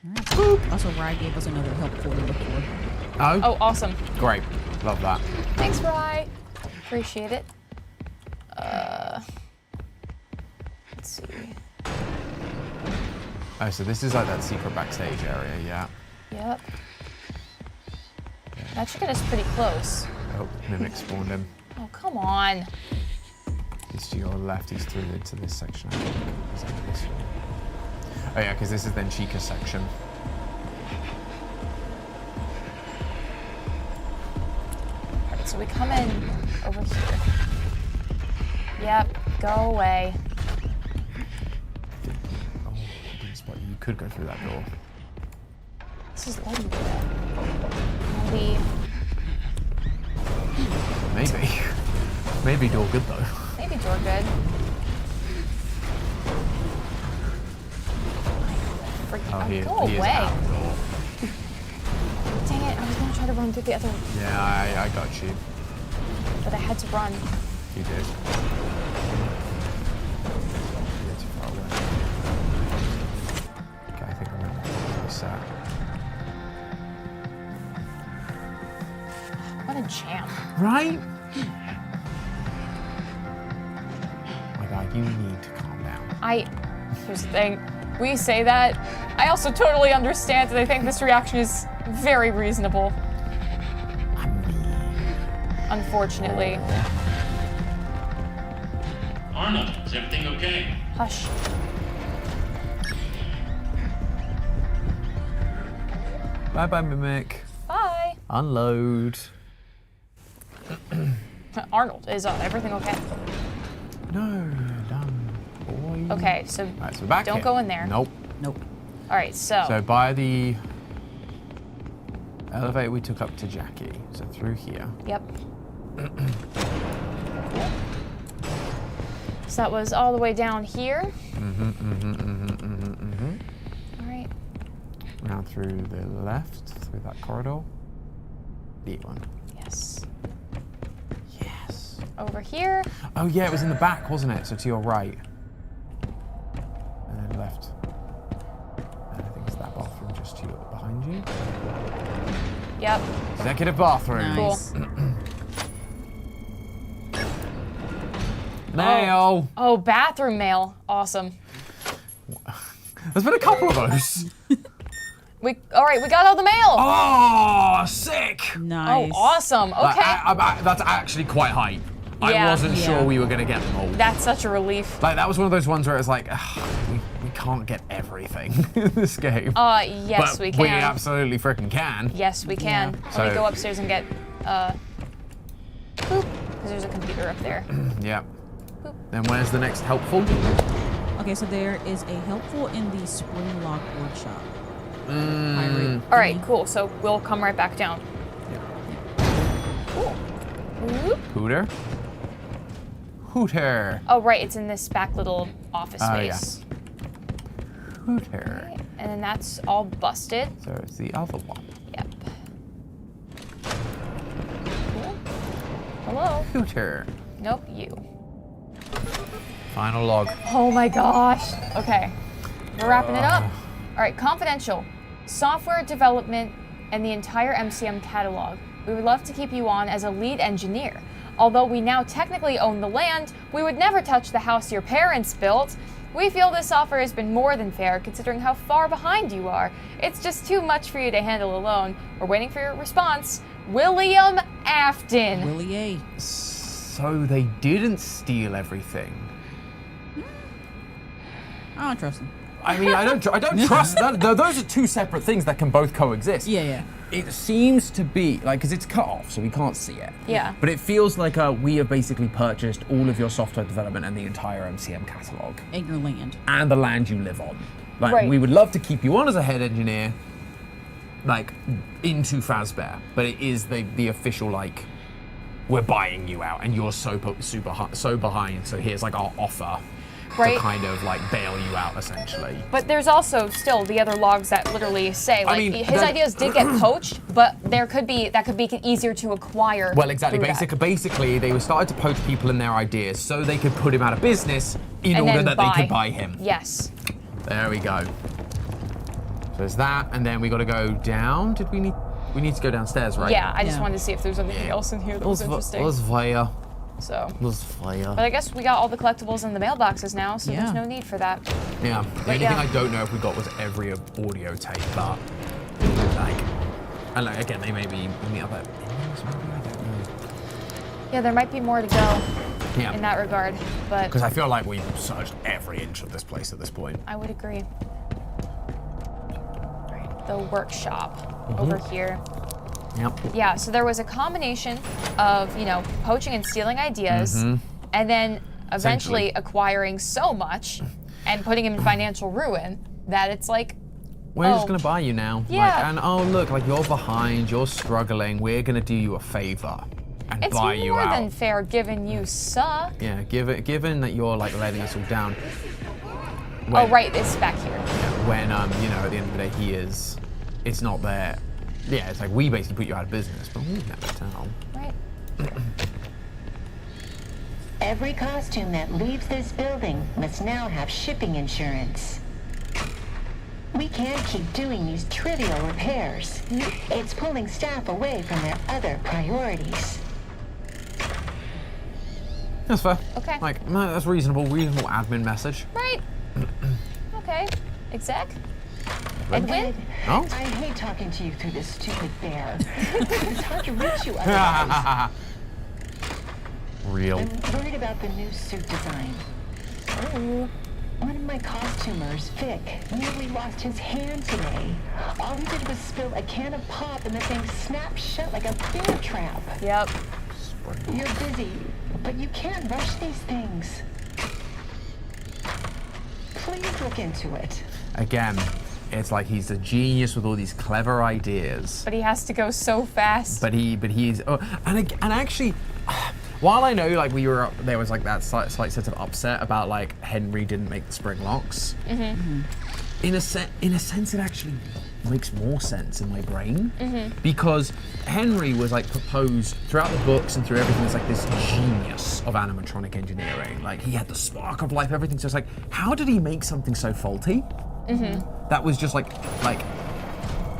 Speaker 3: Boop. Also, Rye gave us another help for the floor.
Speaker 2: Oh?
Speaker 1: Oh, awesome.
Speaker 2: Great. Love that.
Speaker 1: Thanks, Rye. Appreciate it. Let's see.
Speaker 2: Oh, so this is like that secret backstage area, yeah.
Speaker 1: Yep. That should get us pretty close.
Speaker 2: Oh, Mimic spawned him.
Speaker 1: Oh, come on.
Speaker 2: He's to your left, he's through into this section. Is that this one? Oh yeah, because this is then Chica's section.
Speaker 1: Alright, so we come in over here. Yep, go away.
Speaker 2: Oh, I didn't spot you. You could go through that door.
Speaker 1: This is loading though. Maybe.
Speaker 2: Maybe. Maybe door good though.
Speaker 1: Maybe door good.
Speaker 2: Oh, he
Speaker 1: Go
Speaker 2: is
Speaker 1: away.
Speaker 2: out the door.
Speaker 1: Dang it, I was gonna try to run through the other one,
Speaker 2: Yeah, I got you.
Speaker 1: but I had to run.
Speaker 2: You did. You're too far away. Okay, I think I'm gonna reset.
Speaker 1: What a jam.
Speaker 2: Right? My God, you need to calm down.
Speaker 1: Here's the thing. We say that. I also totally understand that I think this reaction is very reasonable.
Speaker 2: I mean,
Speaker 1: Unfortunately.
Speaker 8: Arnold, is everything okay?
Speaker 1: Hush.
Speaker 2: bye-bye, Mimic.
Speaker 1: Bye.
Speaker 2: Unload.
Speaker 1: Arnold, is everything okay?
Speaker 2: No, done, boy.
Speaker 1: Okay, so
Speaker 2: Right, so we're back
Speaker 1: don't
Speaker 2: here.
Speaker 1: go in there.
Speaker 2: Nope.
Speaker 3: Nope.
Speaker 1: All right,
Speaker 2: So by the elevator we took up to Jackie. So through here.
Speaker 1: Yep. So that was all the way down here. All right.
Speaker 2: Now through the left, through that corridor. The one.
Speaker 1: Yes.
Speaker 2: Yes.
Speaker 1: Over here.
Speaker 2: Oh yeah, it was in the back, wasn't it? So to your right. And then left. And I think it's that bathroom just to your, behind you.
Speaker 1: Yep.
Speaker 2: Executive bathroom.
Speaker 3: Nice.
Speaker 2: Mail.
Speaker 1: Oh, bathroom mail. Awesome.
Speaker 2: There's been a couple of those.
Speaker 1: All right, we got all the mail.
Speaker 2: Oh, sick.
Speaker 3: Nice.
Speaker 1: Oh, awesome. Okay.
Speaker 2: That's actually quite hype. I
Speaker 1: Yeah.
Speaker 2: wasn't sure
Speaker 3: Yeah.
Speaker 2: we were going to get them all.
Speaker 1: That's such a relief.
Speaker 2: Like, that was one of those ones where it's like, we can't get everything in this game.
Speaker 1: Yes,
Speaker 2: but
Speaker 1: we can.
Speaker 2: we absolutely freaking can.
Speaker 1: Yes, we can.
Speaker 3: Yeah.
Speaker 1: Let me
Speaker 2: So-
Speaker 1: go upstairs and get, because there's a computer up there.
Speaker 2: Yeah. Then where's the next helpful?
Speaker 3: Okay, so there is a helpful in the spring lock workshop.
Speaker 1: All right, cool. So we'll come right back down. Cool. Whoop.
Speaker 2: Hooter.
Speaker 1: Oh, right, it's in this back little office
Speaker 2: Oh, yeah.
Speaker 1: space.
Speaker 2: Hooter.
Speaker 1: And then that's all busted.
Speaker 2: So it's the other one.
Speaker 1: Yep. Cool. Hello?
Speaker 2: Hooter.
Speaker 1: Nope, you.
Speaker 2: Final log.
Speaker 1: Oh my gosh. Okay, we're wrapping it up. All right, confidential. Software development and the entire MCM catalog. We would love to keep you on as a lead engineer. Although we now technically own the land, we would never touch the house your parents built. We feel this offer has been more than fair considering how far behind you are. It's just too much for you to handle alone. We're waiting for your response. William Afton.
Speaker 3: Willie A.
Speaker 2: So they didn't steal everything.
Speaker 3: I don't trust him.
Speaker 2: I mean, I don't trust that. Those are two separate things that can both coexist.
Speaker 3: Yeah.
Speaker 2: It seems to be like, because it's cut off, so we can't see it.
Speaker 1: Yeah.
Speaker 2: But it feels like we have basically purchased all of your software development and the entire MCM catalog
Speaker 3: And your land.
Speaker 2: and the land you live on. Like,
Speaker 1: Right.
Speaker 2: we would love to keep you on as a head engineer, like into Fazbear, but it is the official like, we're buying you out and you're so behind. So here's like our offer.
Speaker 1: Right.
Speaker 2: To kind of like bail you out, essentially.
Speaker 1: But there's also still the other logs that literally say like
Speaker 2: mean,
Speaker 1: his ideas did get poached, but that could be easier to acquire.
Speaker 2: Well, exactly.
Speaker 1: through that.
Speaker 2: Basically, they were starting to poach people and their ideas so they could put him out of business in
Speaker 1: And
Speaker 2: order
Speaker 1: then
Speaker 2: that they could buy him.
Speaker 1: Yes.
Speaker 2: There we go. So there's that, and then we got to go down. We need to go downstairs, right?
Speaker 1: Yeah, I just
Speaker 3: Yeah.
Speaker 1: wanted to see if there's anything else in here that was interesting.
Speaker 2: Was fire.
Speaker 1: So,
Speaker 2: Was fire.
Speaker 1: but I guess we got all the collectibles in the mailboxes now, so there's
Speaker 3: Yeah.
Speaker 1: no need for that.
Speaker 2: Yeah. The only
Speaker 1: yeah.
Speaker 2: thing I don't know if we got was every audio tape, but like, and like again, they may be in the other endings, maybe, I don't know.
Speaker 1: Yeah, there might be more to go
Speaker 2: Yeah.
Speaker 1: in that regard, but
Speaker 2: Because I feel like we've searched every inch of this place at this point.
Speaker 1: I would agree. Right, the workshop
Speaker 2: Mm-hmm.
Speaker 1: over here.
Speaker 2: Yep.
Speaker 1: Yeah, so there was a combination of, poaching and stealing ideas, and then eventually
Speaker 2: Essentially.
Speaker 1: acquiring so much and putting him in financial ruin that it's like,
Speaker 2: We're just
Speaker 1: Oh.
Speaker 2: gonna buy you now.
Speaker 1: Yeah.
Speaker 2: Like, and oh look, like you're behind, you're struggling. We're gonna do you a favor and
Speaker 1: it's
Speaker 2: buy you
Speaker 1: more
Speaker 2: out.
Speaker 1: than fair given you suck.
Speaker 2: Yeah, given that you're like letting us all down.
Speaker 1: Oh, right, it's back here.
Speaker 2: When at the end of the day, it's not there. Yeah, it's like we basically put you out of business, but we never tell.
Speaker 1: Right.
Speaker 5: Every costume that leaves this building must now have shipping insurance. We can't keep doing these trivial repairs. It's pulling staff away from their other priorities.
Speaker 2: That's fair.
Speaker 1: Okay.
Speaker 2: Like, no, that's reasonable admin message.
Speaker 1: Right. Okay. Exec? Edwin?
Speaker 2: Oh?
Speaker 5: I hate talking to you through this stupid bear. It's hard to reach you otherwise.
Speaker 2: Real.
Speaker 5: I'm worried about the new suit design.
Speaker 1: Oh.
Speaker 5: One of my costumers, Vic, nearly lost his hand today. All he did was spill a can of pop and the thing snapped shut like a bear trap.
Speaker 1: Yep.
Speaker 5: You're busy, but you can't rush these things. Please look into it.
Speaker 2: Again, it's like he's a genius with all these clever ideas.
Speaker 1: But he has to go so fast.
Speaker 2: But he's and actually, while I know like there was like that slight sense of upset about like Henry didn't make the spring locks.
Speaker 1: Mm-hmm.
Speaker 2: In a sense, it actually makes more sense in my brain because Henry was like proposed throughout the books and through everything as like this genius of animatronic engineering. Like he had the spark of life, everything. So it's like, how did he make something so faulty? That was just like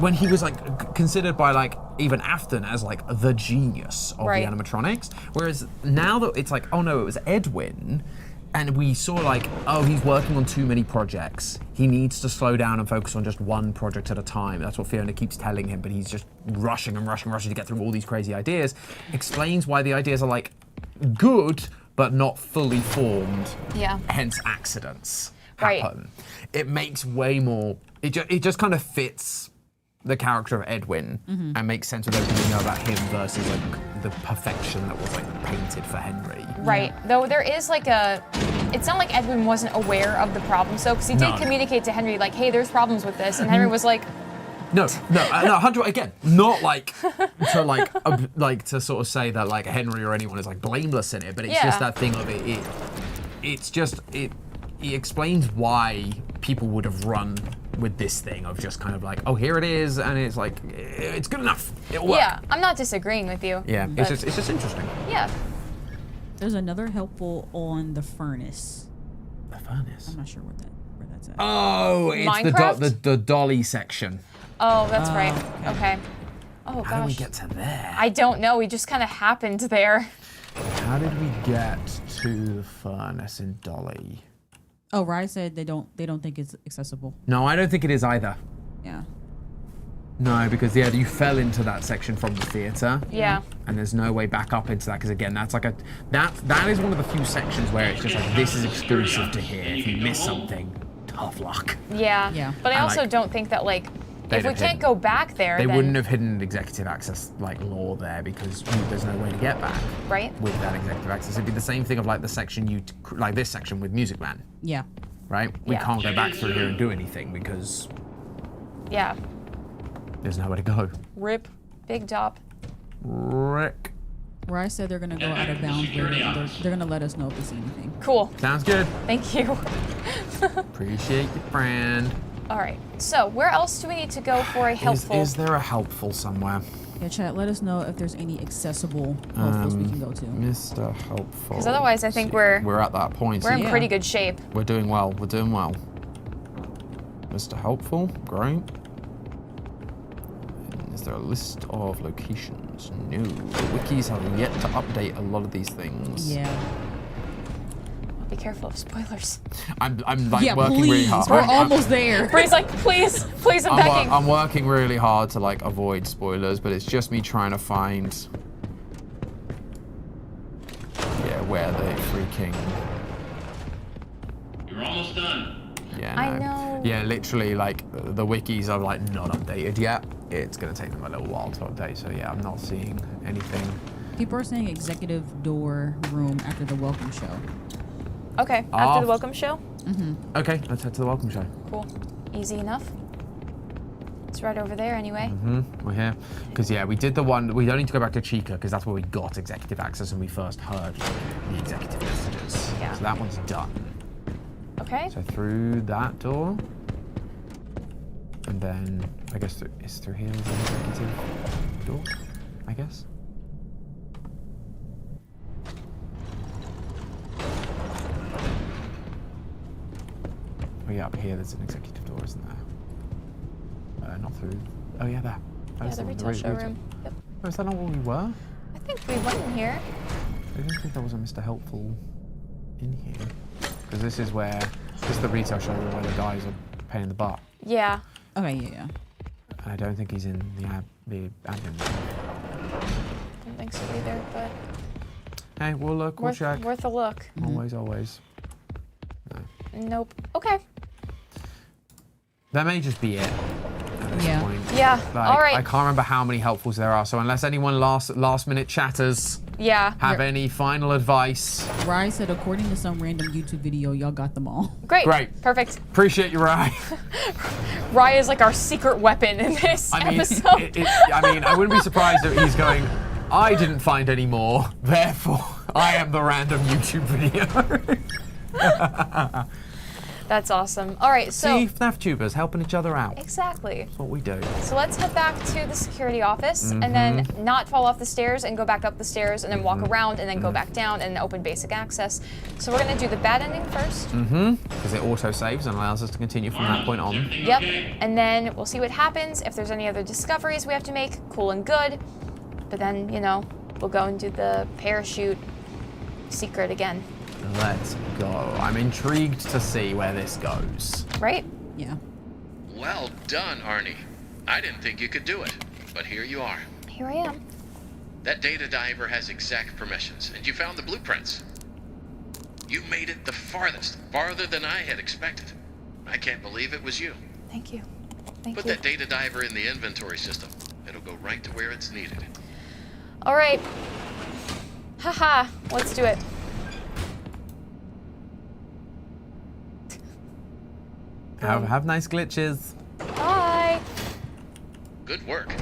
Speaker 2: when he was like considered by like even Afton as like the genius of
Speaker 1: Right.
Speaker 2: the animatronics. Whereas now that it's like, oh no, it was Edwin, and we saw like, oh, he's working on too many projects. He needs to slow down and focus on just one project at a time. That's what Fiona keeps telling him, but he's just rushing to get through all these crazy ideas. Explains why the ideas are like good, but not fully formed.
Speaker 1: Yeah.
Speaker 2: Hence accidents
Speaker 1: Right.
Speaker 2: happen. It makes way more, it just kind of fits the character of Edwin and makes sense with everything we know about him versus like the perfection that was like painted for Henry.
Speaker 1: Right. Though there is like it's not like Edwin wasn't aware of the problem, so because he did
Speaker 2: No.
Speaker 1: communicate to Henry like, hey, there's problems with this, and Henry was like,
Speaker 2: No, 100 again. Not like to like to sort of say that like Henry or anyone is like blameless in it, but it's
Speaker 1: Yeah.
Speaker 2: just that thing of it explains why people would have run with this thing of just kind of like, oh, here it is, and it's like it's good enough. It'll work.
Speaker 1: yeah, I'm not disagreeing with you.
Speaker 2: Yeah,
Speaker 1: but-
Speaker 2: it's just interesting.
Speaker 1: Yeah.
Speaker 3: There's another helpful on the furnace.
Speaker 2: The furnace.
Speaker 3: I'm not sure where that's at.
Speaker 2: Oh, it's
Speaker 1: Minecraft?
Speaker 2: the dolly section.
Speaker 1: Oh, that's right. Okay. Oh
Speaker 2: How do we
Speaker 1: gosh.
Speaker 2: get to there?
Speaker 1: I don't know. We just kind of happened there.
Speaker 2: How did we get to the furnace in Dolly?
Speaker 3: Oh, Rye said they don't think it's accessible.
Speaker 2: No, I don't think it is either.
Speaker 3: Yeah.
Speaker 2: No, because yeah, you fell into that section from the theater.
Speaker 1: Yeah.
Speaker 2: And there's no way back up into that because again, that's like that is one of the few sections where it's just like this is exclusive to here. If you miss something, tough luck.
Speaker 1: Yeah.
Speaker 3: Yeah.
Speaker 1: But I
Speaker 2: And,
Speaker 1: also
Speaker 2: like,
Speaker 1: don't think that like
Speaker 2: they'd
Speaker 1: if we
Speaker 2: have
Speaker 1: can't
Speaker 2: hidden-
Speaker 1: go back there,
Speaker 2: They
Speaker 1: then,
Speaker 2: wouldn't have hidden executive access like law there because there's no way to get back
Speaker 1: right?
Speaker 2: with that executive access. It'd be the same thing of like the section like this section with Music Man,
Speaker 3: Yeah.
Speaker 2: right? We
Speaker 1: Yeah.
Speaker 2: can't go back through here and do anything because
Speaker 1: Yeah.
Speaker 2: there's nowhere to go.
Speaker 1: Rip. Big dop.
Speaker 2: Rick.
Speaker 3: Rye said they're gonna go out of bounds. They're gonna let us know if they see anything.
Speaker 1: Cool.
Speaker 2: Sounds good.
Speaker 1: Thank you.
Speaker 2: Appreciate you, friend.
Speaker 1: All right. So where else do we need to go for a helpful?
Speaker 2: Is there a helpful somewhere?
Speaker 3: Yeah, chat. Let us know if there's any accessible helpfuls we can go to.
Speaker 2: Mr. Helpful.
Speaker 1: Because otherwise, I think we're
Speaker 2: at that point.
Speaker 1: in
Speaker 3: Yeah.
Speaker 1: pretty good shape.
Speaker 2: We're doing well. We're doing well. Mr. Helpful, great. Is there a list of locations? No. The wikis have yet to update a lot of these things.
Speaker 3: Yeah.
Speaker 1: Be careful of spoilers.
Speaker 2: I'm like
Speaker 3: Yeah,
Speaker 2: working really
Speaker 3: please.
Speaker 2: hard.
Speaker 3: We're
Speaker 2: I'm-
Speaker 3: almost there.
Speaker 1: Bree's like, please, I'm begging.
Speaker 2: I'm working really hard to like avoid spoilers, but it's just me trying to find where they freaking
Speaker 8: You're almost done.
Speaker 1: I know.
Speaker 2: Yeah, literally like the wikis are like not updated yet. It's gonna take them a little while to update, so yeah, I'm not seeing anything.
Speaker 3: People are saying executive door room after the welcome show.
Speaker 1: Okay. After the welcome show.
Speaker 2: Okay, let's head to the welcome show.
Speaker 1: Cool. Easy enough. It's right over there anyway.
Speaker 2: We're here. Because, yeah, we did the one, we don't need to go back to Chica because that's where we got executive access and we first heard the executive messages.
Speaker 1: Yeah.
Speaker 2: So that one's done.
Speaker 1: Okay.
Speaker 2: So through that door. And then, I guess it's through here is the executive door, I guess. Oh yeah, up here there's an executive door, isn't there? Not through. Oh yeah, there.
Speaker 1: Yeah,
Speaker 2: That's
Speaker 1: the
Speaker 2: one,
Speaker 1: retail showroom. Yep.
Speaker 2: Oh, is that not where we were?
Speaker 1: I think we went in here.
Speaker 2: I didn't think there was a Mr. Helpful in here. Because this is the retail showroom where the guys are paying the butt.
Speaker 1: Yeah.
Speaker 3: Okay, yeah.
Speaker 2: And I don't think he's in the admin.
Speaker 1: Don't think so either, but
Speaker 2: Hey, we'll look, we'll check.
Speaker 1: worth a look.
Speaker 2: Always, always.
Speaker 1: Nope. Okay.
Speaker 2: That may just be it at this
Speaker 3: Yeah.
Speaker 2: point.
Speaker 1: Yeah.
Speaker 2: Like,
Speaker 1: All right.
Speaker 2: I can't remember how many helpfuls there are, so unless anyone last minute chatters
Speaker 1: Yeah.
Speaker 2: have any final advice,
Speaker 3: Rye said, according to some random YouTube video, y'all got them all.
Speaker 1: Great.
Speaker 2: Great.
Speaker 1: Perfect.
Speaker 2: appreciate you, Rye.
Speaker 1: Rye is like our secret weapon in this
Speaker 2: I mean,
Speaker 1: episode.
Speaker 2: I wouldn't be surprised if he's going, I didn't find any more, therefore I am the random YouTube video.
Speaker 1: That's awesome. All right, so
Speaker 2: See, FNAF tubers helping each other out.
Speaker 1: exactly.
Speaker 2: That's what we do.
Speaker 1: So let's head back to the security office and then not fall off the stairs and go back up the stairs and then walk around and then go back down and open basic access. So we're gonna do the bad ending first.
Speaker 2: Because it auto saves and allows us to continue from that point on.
Speaker 1: Yep. And then we'll see what happens. If there's any other discoveries we have to make, cool and good. But then, you know, we'll go and do the parachute secret again.
Speaker 2: Let's go. I'm intrigued to see where this goes.
Speaker 1: Right?
Speaker 3: Yeah.
Speaker 9: Well done, Arnie. I didn't think you could do it, but here you are.
Speaker 1: Here I am.
Speaker 9: That data diver has exact permissions, and you found the blueprints. You made it the farthest, farther than I had expected. I can't believe it was you.
Speaker 1: Thank you. Thank
Speaker 9: Put
Speaker 1: you.
Speaker 9: that data diver in the inventory system. It'll go right to where it's needed.
Speaker 1: All right. Haha. Let's do it.
Speaker 2: Have nice glitches.
Speaker 1: Bye.
Speaker 9: Good work.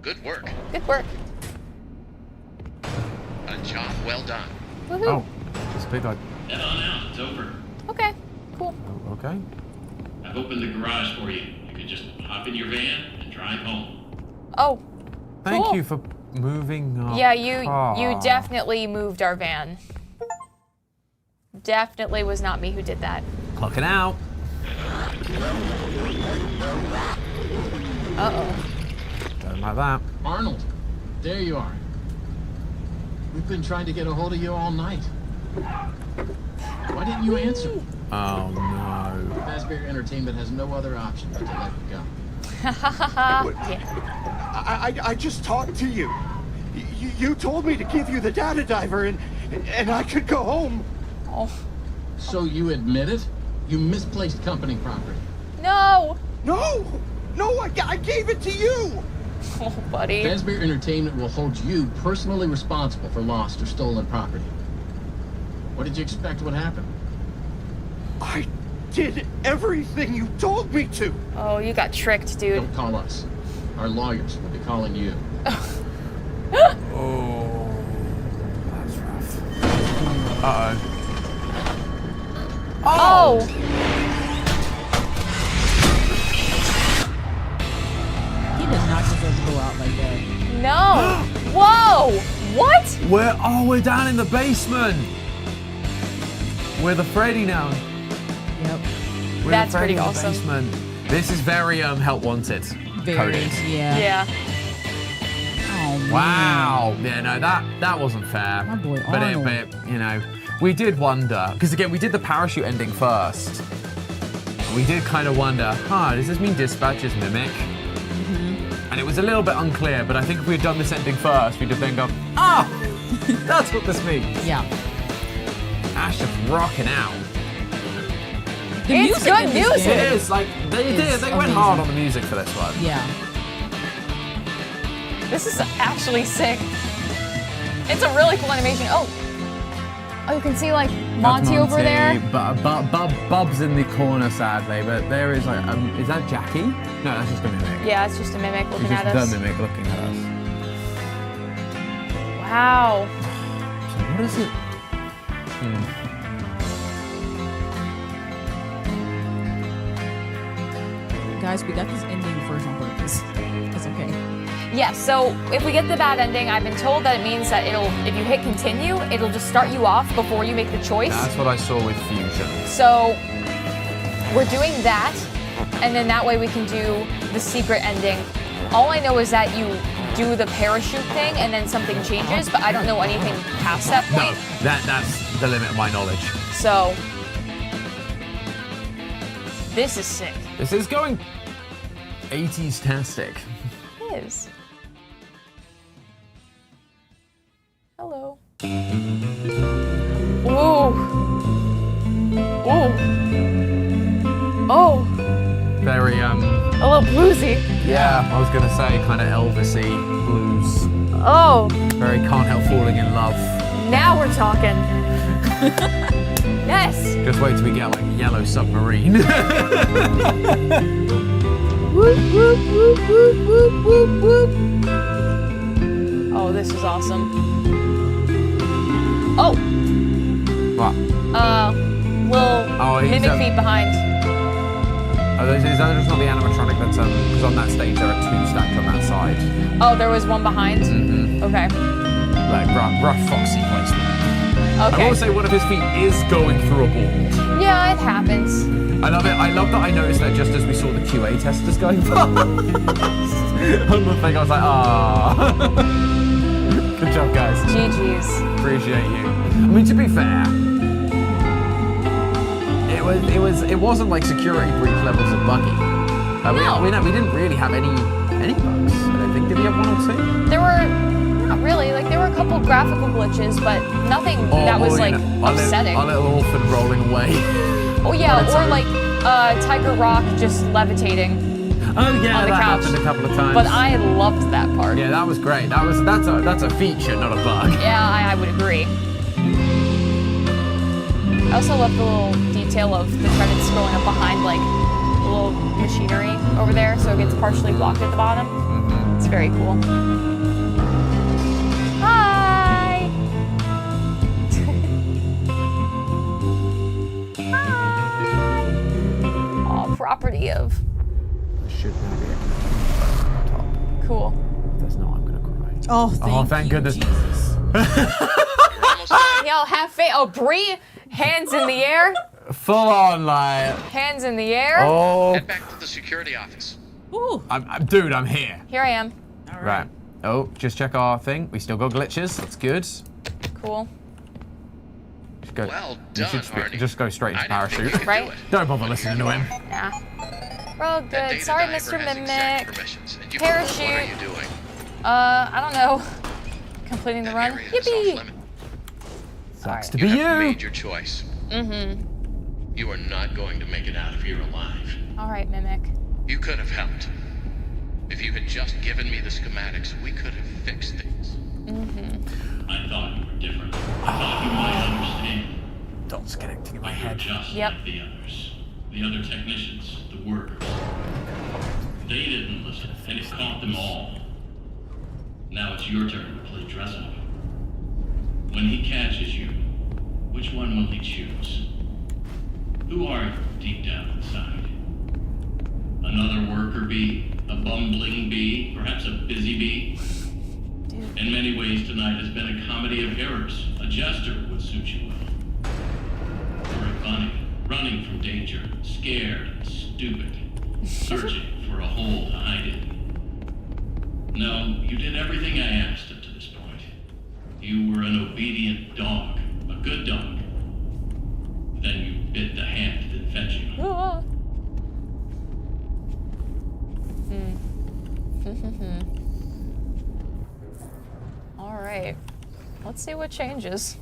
Speaker 9: Good work.
Speaker 1: Good work.
Speaker 9: A job well done.
Speaker 1: Woohoo.
Speaker 2: Oh, it's a big like.
Speaker 8: Head on out. It's over.
Speaker 1: Okay. Cool.
Speaker 2: Oh, okay.
Speaker 8: I've opened the garage for you. You can just hop in your van and drive home.
Speaker 1: Oh.
Speaker 2: Thank
Speaker 1: Cool.
Speaker 2: you for moving our
Speaker 1: Yeah, you
Speaker 2: car.
Speaker 1: definitely moved our van. Definitely was not me who did that.
Speaker 2: Clocking out.
Speaker 1: Uh-oh.
Speaker 2: Don't like that.
Speaker 10: Arnold, there you are. We've been trying to get a hold of you all night. Why didn't you answer?
Speaker 2: Oh no.
Speaker 10: Fazbear Entertainment has no other option but to let you go.
Speaker 1: Yeah.
Speaker 11: I just talked to you. You told me to give you the data diver and I could go home.
Speaker 1: Oh.
Speaker 10: So you admit it? You misplaced company property.
Speaker 1: No.
Speaker 11: No, I gave it to you.
Speaker 1: Oh, buddy.
Speaker 10: Fazbear Entertainment will hold you personally responsible for lost or stolen property. What did you expect would happen?
Speaker 11: I did everything you told me to.
Speaker 1: Oh, you got tricked, dude.
Speaker 10: Don't call us. Our lawyers will be calling you.
Speaker 2: Oh, that's rough. Uh-oh.
Speaker 1: Oh!
Speaker 3: He did not deserve to go out like that.
Speaker 1: No! Whoa! What?
Speaker 2: We're down in the basement. We're the Freddy now.
Speaker 3: Yep.
Speaker 2: We're
Speaker 1: That's
Speaker 2: the Freddy
Speaker 1: pretty
Speaker 2: in the
Speaker 1: awesome.
Speaker 2: basement. This is very help wanted.
Speaker 3: Very.
Speaker 2: Coded.
Speaker 3: Yeah.
Speaker 1: Yeah.
Speaker 3: Oh, man.
Speaker 2: Wow. Yeah, no, that wasn't fair.
Speaker 3: My boy
Speaker 2: but
Speaker 3: Arnold.
Speaker 2: you know, we did wonder because again we did the parachute ending first. We did kind of wonder, does this mean dispatch is mimic? And it was a little bit unclear, but I think if we had done this ending first, we'd have then gone, that's what this means.
Speaker 3: Yeah.
Speaker 2: Ash just rocking out.
Speaker 3: The
Speaker 1: It's
Speaker 3: music
Speaker 1: good
Speaker 3: in this
Speaker 1: music.
Speaker 3: game
Speaker 2: It is like they
Speaker 3: It's
Speaker 2: went
Speaker 3: amazing.
Speaker 2: hard on the music for this one.
Speaker 3: Yeah.
Speaker 1: This is actually sick. It's a really cool animation. Oh, you can see like Monty over there.
Speaker 2: Bub's in the corner, sadly, but there is like, is that Jackie? No, that's just a mimic.
Speaker 1: Yeah, it's just a mimic looking
Speaker 2: It's
Speaker 1: at
Speaker 2: just
Speaker 1: us.
Speaker 2: the mimic looking at us.
Speaker 1: Wow.
Speaker 2: So what is it?
Speaker 3: Guys, we got this ending first on purpose. It's okay.
Speaker 1: Yeah, so if we get the bad ending, I've been told that it means that if you hit continue, it'll just start you off before you make the choice.
Speaker 2: That's what I saw with Fusion.
Speaker 1: So we're doing that, and then that way we can do the secret ending. All I know is that you do the parachute thing and then something changes, but I don't know anything past that
Speaker 2: No,
Speaker 1: point.
Speaker 2: that's the limit of my knowledge.
Speaker 1: So this is sick.
Speaker 2: This is going 80s-tastic.
Speaker 1: It is. Hello. Ooh. Ooh. Oh.
Speaker 2: Very,
Speaker 1: A little bluesy.
Speaker 2: yeah, I was gonna say kind of Elvis-y blues.
Speaker 1: Oh.
Speaker 2: Very Can't Help Falling in Love.
Speaker 1: Now we're talking. Yes.
Speaker 2: Just wait till we get like Yellow Submarine.
Speaker 1: Whoop, whoop, whoop, whoop, whoop, whoop, whoop. Oh, this is awesome. Oh.
Speaker 2: What?
Speaker 1: Mimic feet behind.
Speaker 2: Oh, is that just not the animatronic that's because on that stage there are 2 stacked on that side.
Speaker 1: Oh, there was one behind?
Speaker 2: Mm-hmm.
Speaker 1: Okay.
Speaker 2: Like rough foxy placement.
Speaker 1: Okay.
Speaker 2: I will say one of his feet is going through a ball.
Speaker 1: Yeah, it happens.
Speaker 2: I love it. I love that I noticed that just as we saw the QA testers going past. On the thing, I was like, ah. Good job, guys.
Speaker 1: GG's.
Speaker 2: Appreciate you. I mean, to be fair, it wasn't like security breach levels of buggy.
Speaker 1: No.
Speaker 2: We didn't really have any bugs. I don't think. Did we have 1 or 2?
Speaker 1: There were, not really, like there were a couple graphical glitches, but nothing that was like upsetting.
Speaker 2: Our little orphan rolling away.
Speaker 1: Oh yeah, or like Tiger Rock just levitating.
Speaker 2: Oh yeah,
Speaker 1: on the
Speaker 2: that
Speaker 1: couch.
Speaker 2: happened a couple of times.
Speaker 1: But I loved that part.
Speaker 2: Yeah, that was great. That's a feature, not a bug.
Speaker 1: Yeah, I would agree. I also love the little detail of the credits scrolling up behind like the little machinery over there, so it gets partially blocked at the bottom.
Speaker 2: Mm-hmm.
Speaker 1: It's very cool. Hi. Hi. Aw, property of.
Speaker 2: Should now be top.
Speaker 1: Cool.
Speaker 2: If there's not, I'm gonna cry.
Speaker 3: Oh, thank you,
Speaker 2: goodness.
Speaker 3: Jesus.
Speaker 1: Y'all have faith. Oh, Bree, hands in the air.
Speaker 2: Full on, like.
Speaker 1: Hands in the air.
Speaker 2: Oh.
Speaker 9: Head back to the security office.
Speaker 3: Ooh.
Speaker 2: Dude, I'm here.
Speaker 1: Here I am.
Speaker 3: All
Speaker 2: Right. Oh, just check our thing. We still got glitches. That's good.
Speaker 1: Cool.
Speaker 2: Just go.
Speaker 9: Well
Speaker 2: you
Speaker 9: done,
Speaker 2: should
Speaker 9: Arnie.
Speaker 2: just go straight into
Speaker 9: I didn't think you
Speaker 2: parachute.
Speaker 9: could
Speaker 1: Right?
Speaker 9: do it.
Speaker 2: Don't bother listening to him.
Speaker 1: Nah. We're all
Speaker 9: That
Speaker 1: good.
Speaker 9: data
Speaker 1: Sorry,
Speaker 9: diver
Speaker 1: Mr.
Speaker 9: has exact
Speaker 1: Mimic.
Speaker 9: permissions, and you-
Speaker 1: Parachute.
Speaker 9: What are you doing?
Speaker 1: I don't know. Completing the
Speaker 9: That
Speaker 1: run.
Speaker 9: area is off
Speaker 1: Yippee!
Speaker 9: limit.
Speaker 2: Sucks
Speaker 1: Alright.
Speaker 2: to be
Speaker 9: have
Speaker 2: you.
Speaker 9: made your choice.
Speaker 1: Mm-hmm.
Speaker 8: You are not going to make it out of here alive.
Speaker 1: All right, Mimic.
Speaker 9: You could have helped. If you had just given me the schematics, we could have fixed things.
Speaker 1: Mm-hmm.
Speaker 8: I thought you were different. I thought you might understand.
Speaker 2: Dots connecting in my
Speaker 8: But you're
Speaker 2: head.
Speaker 8: just
Speaker 1: Yep.
Speaker 8: like the others. The other technicians, the workers. They didn't listen, and it caught them all. Now it's your turn to play dress up. When he catches you, which one will he choose? Who are you deep down inside? Another worker bee? A bumbling bee? Perhaps a busy bee?
Speaker 1: Dude.
Speaker 8: In many ways, tonight has been a comedy of errors. A jester would suit you well. Or a bunny, running from danger, scared and stupid, searching for a hole to hide in. No, you did everything I asked up to this point. You were an obedient dog, a good dog. Then you bit the hand that fed you.
Speaker 1: Ah. All right. Let's see what changes.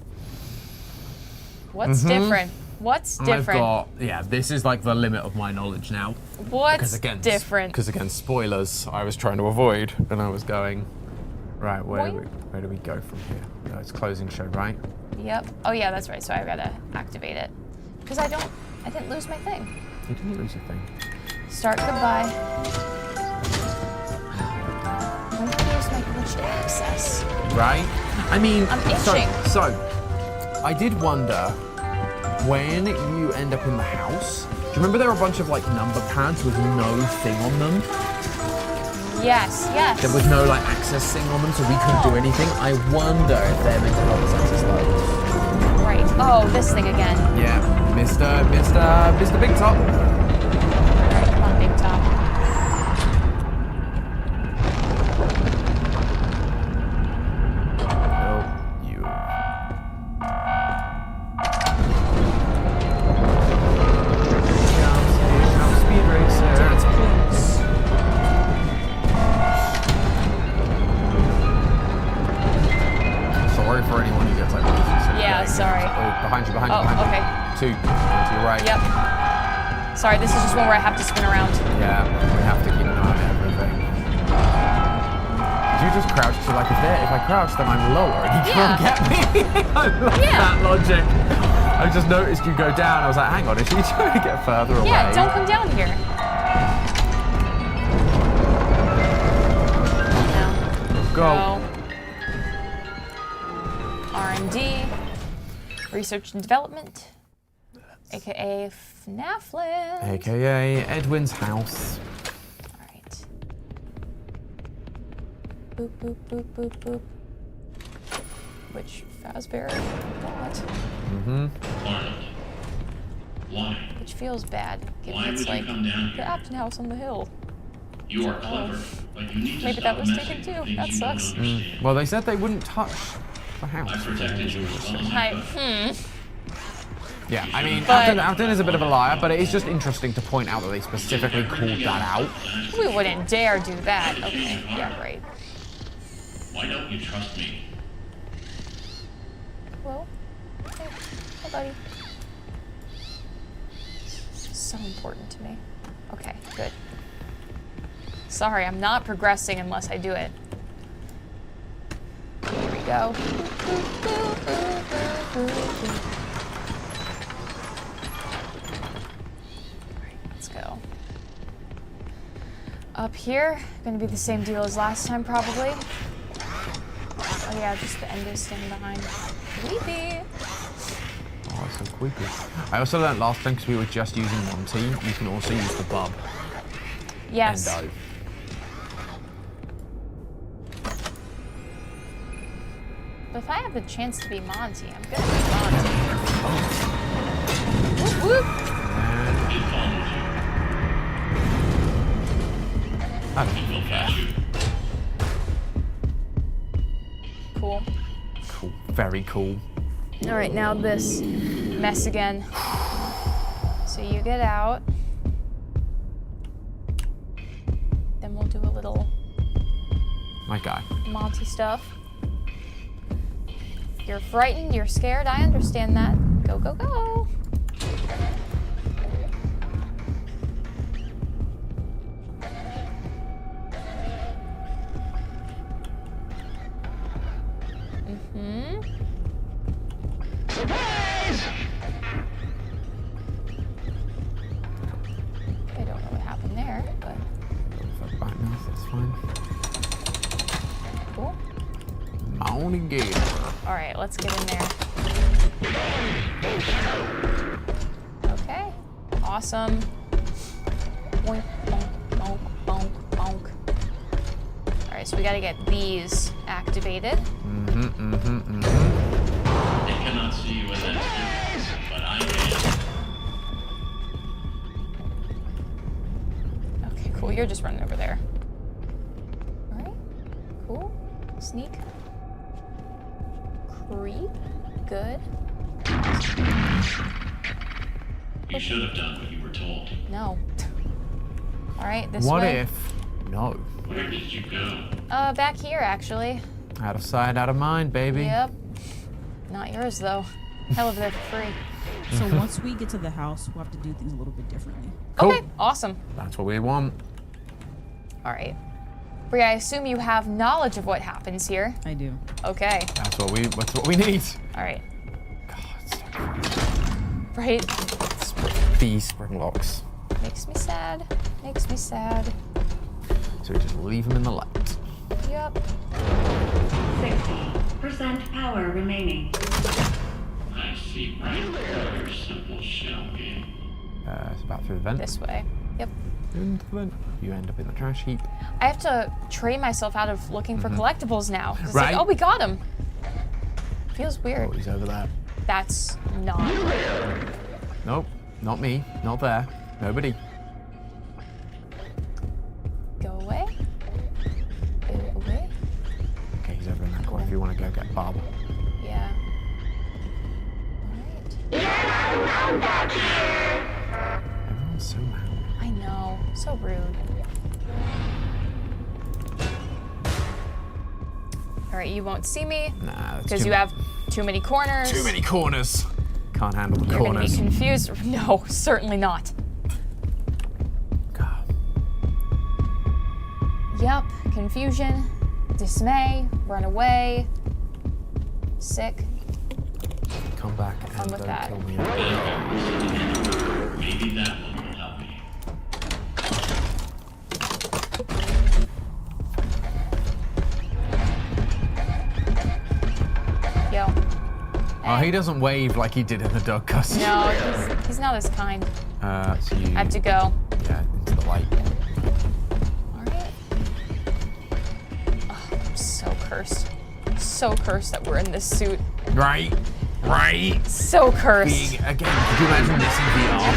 Speaker 1: What's different? What's different?
Speaker 2: I've got, yeah, this is like the limit of my knowledge now.
Speaker 1: What's different?
Speaker 2: Because again, spoilers I was trying to avoid, and I was going, right, where do we go from here? No, it's closing show, right?
Speaker 1: Yep. Oh yeah, that's right. So I gotta activate it because I didn't lose my thing.
Speaker 2: You didn't lose your thing.
Speaker 1: Start goodbye. When did I lose my glitched access?
Speaker 2: Right? I mean,
Speaker 1: I'm itching.
Speaker 2: So, I did wonder when you end up in the house. Do you remember there were a bunch of like number pads with no thing on them?
Speaker 1: Yes, yes.
Speaker 2: There was no like access thing on them, so we couldn't do anything. I wonder if they're meant to help us access those.
Speaker 1: Right. Oh, this thing again.
Speaker 2: Yeah, Mr. Big Top.
Speaker 1: Alright, come on, Big Top.
Speaker 2: Oh, you. Speed racer.
Speaker 1: Dance, please.
Speaker 2: Sorry for anyone who gets like really
Speaker 1: Yeah, sorry.
Speaker 2: Oh, behind you.
Speaker 1: Oh, okay.
Speaker 2: Two. To your right.
Speaker 1: Yep. Sorry, this is just one where I have to spin around.
Speaker 2: Yeah, we have to keep an eye on everything. Did you just crouch to like if I crouch then I'm lower and he can't get me? I love that logic. I just noticed you go down. I was like, hang on, is she trying to get further away?
Speaker 1: Yeah, don't come down here. No.
Speaker 2: Go.
Speaker 1: R&D. Research and development. AKA FNAF Land.
Speaker 2: AKA Edwin's house.
Speaker 1: Alright. Boop, boop, boop, boop, boop. Which Fazbear got.
Speaker 8: Arnold, why?
Speaker 1: Which feels bad, given
Speaker 8: Why
Speaker 1: it's
Speaker 8: would you
Speaker 1: like
Speaker 8: come down
Speaker 1: the
Speaker 8: here?
Speaker 1: Upton House on the hill.
Speaker 8: You are clever, but you need to
Speaker 1: Maybe
Speaker 8: stop
Speaker 1: that was
Speaker 8: messing
Speaker 1: taken too.
Speaker 8: with things
Speaker 1: That
Speaker 8: you don't
Speaker 1: sucks.
Speaker 8: understand.
Speaker 2: Well, they said they wouldn't touch the
Speaker 8: I
Speaker 2: house.
Speaker 8: protected you as well as I could.
Speaker 2: Yeah, I mean,
Speaker 1: But-
Speaker 2: Upton is a bit of a liar, but it is just interesting to point out that they specifically called that out.
Speaker 1: We wouldn't dare do that. Okay, yeah, right.
Speaker 8: Why don't you trust me?
Speaker 1: Hello? Hey, hi, buddy. So important to me. Okay, good. Sorry, I'm not progressing unless I do it. Here we go. Alright, let's go. Up here, gonna be the same deal as last time, probably. Oh yeah, just the end is standing behind. Creepy.
Speaker 2: Oh, it's so creepy. I also learned last time, because we were just using Monty, you can also use the bub.
Speaker 1: Yes.
Speaker 2: Endo.
Speaker 1: But if I have the chance to be Monty, I'm gonna be Monty. Whoop whoop.
Speaker 2: I don't feel fair.
Speaker 1: Cool.
Speaker 2: Cool. Very cool.
Speaker 1: All right, now this mess again. So you get out. Then we'll do a little
Speaker 2: My guy.
Speaker 1: Monty stuff. You're frightened, you're scared, I understand that. Go, go, go. I don't know what happened there, but
Speaker 2: Fuck back now, that's fine.
Speaker 1: cool.
Speaker 2: Morning game.
Speaker 1: All right, let's get in there. Okay, awesome. Boink, bonk, bonk, bonk, bonk. All right, so we gotta get these activated.
Speaker 8: They cannot see you in that suit, but I can.
Speaker 1: Okay, cool. You're just running over there. All right, cool. Sneak. Creep. Good.
Speaker 8: You should have done what you were told.
Speaker 1: No. All right, this
Speaker 2: What
Speaker 1: way.
Speaker 2: if? No.
Speaker 8: Where did you go?
Speaker 1: Back here, actually.
Speaker 2: Out of sight, out of mind, baby.
Speaker 1: Yep. Not yours, though. Hell of it for free.
Speaker 3: So once we get to the house, we'll have to do things a little bit differently.
Speaker 2: Cool.
Speaker 1: Okay, awesome.
Speaker 2: That's what we want.
Speaker 1: All right. Bri, I assume you have knowledge of what happens here.
Speaker 3: I do.
Speaker 1: Okay.
Speaker 2: That's what we need.
Speaker 1: All right.
Speaker 2: God,
Speaker 1: Right?
Speaker 2: these spring locks.
Speaker 1: Makes me sad. Makes me sad.
Speaker 2: So we just leave them in the light.
Speaker 1: Yep.
Speaker 7: 60% power remaining.
Speaker 8: I see right through your simple shell game.
Speaker 2: It's about through the vent.
Speaker 1: This way. Yep.
Speaker 2: Into the vent. You end up in the trash heap.
Speaker 1: I have to train myself out of looking for collectibles now. It's
Speaker 2: Right.
Speaker 1: like, oh, we got him. Feels weird.
Speaker 2: Oh, he's over there.
Speaker 1: That's not.
Speaker 2: Nope. Not me. Not there. Nobody.
Speaker 1: Go away. Go away.
Speaker 2: Okay, he's over in that corner if you want to go get Bob.
Speaker 1: Yeah. All right.
Speaker 2: Everyone's so loud.
Speaker 1: I know. So rude. All right, you won't see me
Speaker 2: Nah, that's
Speaker 1: because
Speaker 2: too
Speaker 1: you have too many corners.
Speaker 2: too many corners. Can't handle the
Speaker 1: You're gonna be
Speaker 2: corners.
Speaker 1: confused. No, certainly not.
Speaker 2: God.
Speaker 1: Yep, confusion, dismay, run away, sick.
Speaker 2: Come back
Speaker 1: fun
Speaker 2: and
Speaker 1: with
Speaker 2: don't
Speaker 1: that.
Speaker 2: kill me.
Speaker 8: Maybe that one will help me.
Speaker 1: Yo.
Speaker 2: Oh, he doesn't wave like he did in the Doug cutscene.
Speaker 1: No, he's not as kind.
Speaker 2: So you...
Speaker 1: I have to go.
Speaker 2: Yeah, into the light.
Speaker 1: Alright. Oh, I'm so cursed. So cursed that we're in this suit.
Speaker 2: Right.
Speaker 1: So cursed.
Speaker 2: Again, could you imagine this in VR?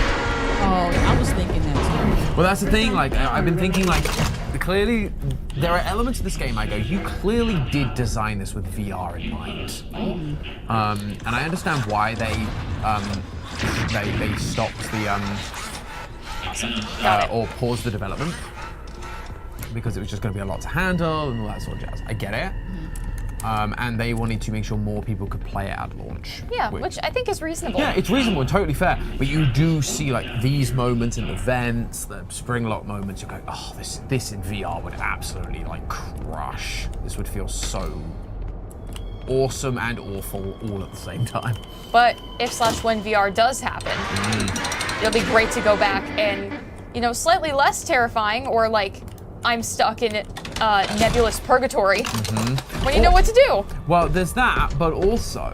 Speaker 3: Oh, I was thinking that too.
Speaker 2: Well, that's the thing, like, I've been thinking, like, clearly, there are elements of this game I go, you clearly did design this with VR in mind. And I understand why they stopped the, or paused the development, because it was just going to be a lot to handle and all that sort of jazz. I get it. And they wanted to make sure more people could play it at launch.
Speaker 1: Yeah, which I think is reasonable.
Speaker 2: Yeah, it's reasonable and totally fair. But you do see like these moments in the vents, the spring lock moments. You go, oh, this in VR would absolutely like crush. This would feel so awesome and awful all at the same time.
Speaker 1: But if/when VR does happen, it'll be great to go back and, you know, slightly less terrifying, or like I'm stuck in nebulous purgatory when you know what to do.
Speaker 2: Well, there's that, but also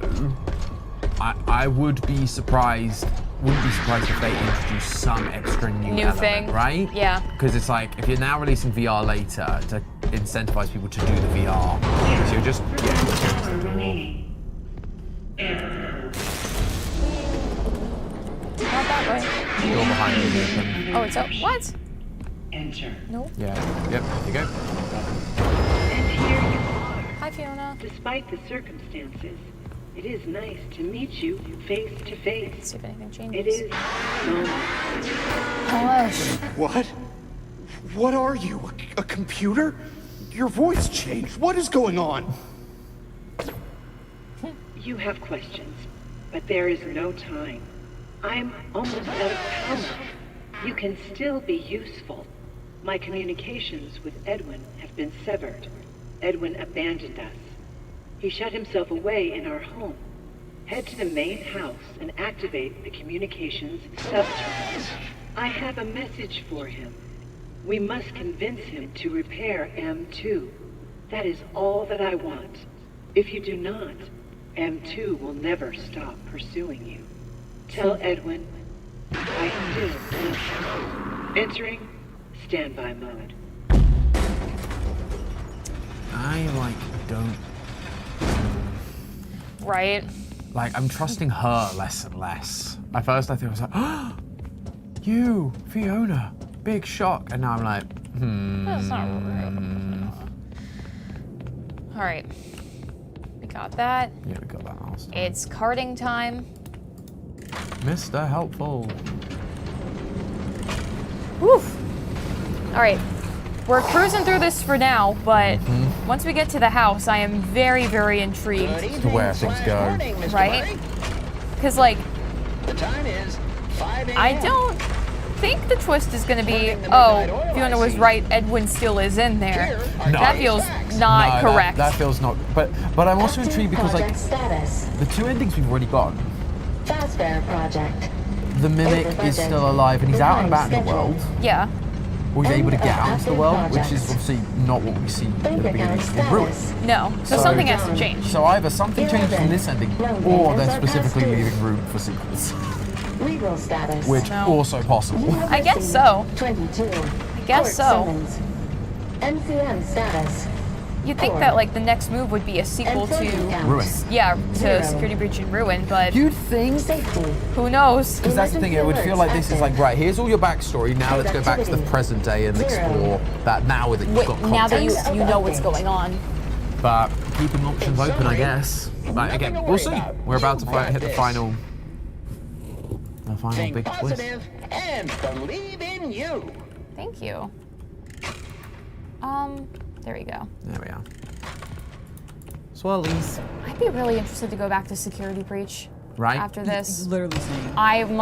Speaker 2: I wouldn't be surprised if they introduce some extra new element,
Speaker 1: thing,
Speaker 2: right?
Speaker 1: Yeah.
Speaker 2: Because it's like, if you're now releasing VR later to incentivize people to do the VR, so you're just
Speaker 1: Not that way.
Speaker 2: Door behind you open.
Speaker 1: Oh, it's up. What?
Speaker 7: Enter.
Speaker 1: No.
Speaker 2: Yeah. Yep. There you go.
Speaker 7: And here you are.
Speaker 1: Hi, Fiona.
Speaker 7: Despite the circumstances, it is nice to meet you face to face.
Speaker 1: Let's see if anything changes.
Speaker 7: It is lonely.
Speaker 1: Hush.
Speaker 11: What? What are you? A computer? Your voice changed. What is going on?
Speaker 7: You have questions, but there is no time. I'm almost out of power. You can still be useful. My communications with Edwin have been severed. Edwin abandoned us. He shut himself away in our home. Head to the main house and activate the communications subterranean. I have a message for him. We must convince him to repair M2. That is all that I want. If you do not, M2 will never stop pursuing you. Tell Edwin, I still need him. Entering standby mode.
Speaker 2: I don't.
Speaker 1: Right.
Speaker 2: Like, I'm trusting her less and less. At first, I think I was like, oh, you, Fiona, big shock. And now I'm like,
Speaker 1: That's not real. All right. We got that.
Speaker 2: Yeah, we got that last time.
Speaker 1: It's carding time.
Speaker 2: Mr. Helpful.
Speaker 1: Woof. All right. We're cruising through this for now, but once we get to the house, I am very, very intrigued.
Speaker 2: As to where things go.
Speaker 1: Right? Because, like,
Speaker 12: The time is 5 a.m.
Speaker 1: I don't think the twist is going to be, oh, Fiona was right, Edwin still is in there.
Speaker 2: No.
Speaker 1: That feels not
Speaker 2: No,
Speaker 1: correct.
Speaker 2: That feels not. But I'm also intrigued because, like,
Speaker 5: Status.
Speaker 2: the two endings we've already got.
Speaker 5: Fazbear Project.
Speaker 2: The Mimic is still alive and he's out and about in the world.
Speaker 1: Yeah.
Speaker 2: Or he's able to get out into the world, which is obviously not what we see at the beginning of Ruin.
Speaker 1: No. So something has to change.
Speaker 2: So either something changes in this ending, or they're specifically leaving room for sequels.
Speaker 5: Legal status.
Speaker 2: Which also possible.
Speaker 1: I guess so.
Speaker 5: 22.
Speaker 1: I guess so.
Speaker 5: NCM status.
Speaker 1: You'd think that, like, the next move would be a sequel to
Speaker 2: Ruin.
Speaker 1: Yeah, to Security Breach and Ruin, but
Speaker 2: You'd think.
Speaker 1: who knows?
Speaker 2: Because that's the thing, it would feel like this is like, right, here's all your backstory, now let's go back to the present day and explore that now that you've got context.
Speaker 1: Now that you know what's going on.
Speaker 2: But keeping options open, I guess. But again, we'll see. We're about to hit the final
Speaker 12: Think
Speaker 2: big twist.
Speaker 12: positive and believe in you.
Speaker 1: Thank you. There we go.
Speaker 2: There we are. Swirlies.
Speaker 1: I'd be really interested to go back to Security Breach.
Speaker 2: Right.
Speaker 1: After this.
Speaker 3: Literally saying.
Speaker 1: I'm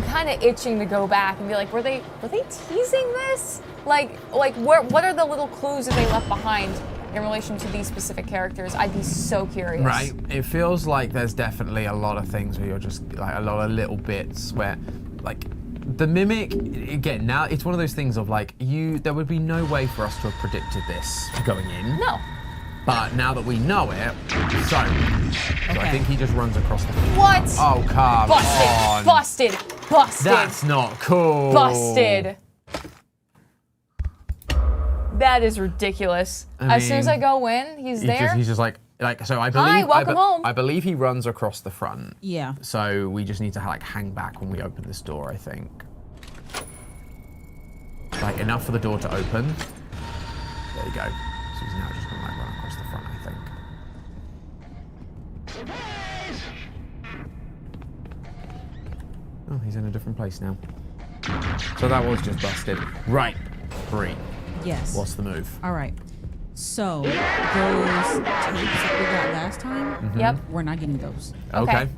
Speaker 1: kind of itching to go back and be like, were they teasing this? Like what are the little clues that they left behind in relation to these specific characters? I'd be so curious.
Speaker 2: Right. It feels like there's definitely a lot of things where you're just like a lot of little bits where, like, the Mimic, again, now it's one of those things of like, there would be no way for us to have predicted this going in.
Speaker 1: No.
Speaker 2: But now that we know it, so I think he just runs across the floor.
Speaker 1: What?
Speaker 2: Oh, come on.
Speaker 1: Busted.
Speaker 2: That's not cool.
Speaker 1: Busted. That is ridiculous. As soon as I go in, he's there.
Speaker 2: He's just like so. I believe.
Speaker 1: Hi, welcome home.
Speaker 2: I believe he runs across the front.
Speaker 3: Yeah.
Speaker 2: So we just need to like hang back when we open this door. I think. Like enough for the door to open. There you go. So he's now just gonna like run across the front. I think. Oh, he's in a different place now. So that was just busted. Right. Bree.
Speaker 3: Yes.
Speaker 2: What's the move?
Speaker 3: All right. So those tapes that we got last time,
Speaker 1: Yep.
Speaker 3: we're not getting those.
Speaker 2: Okay.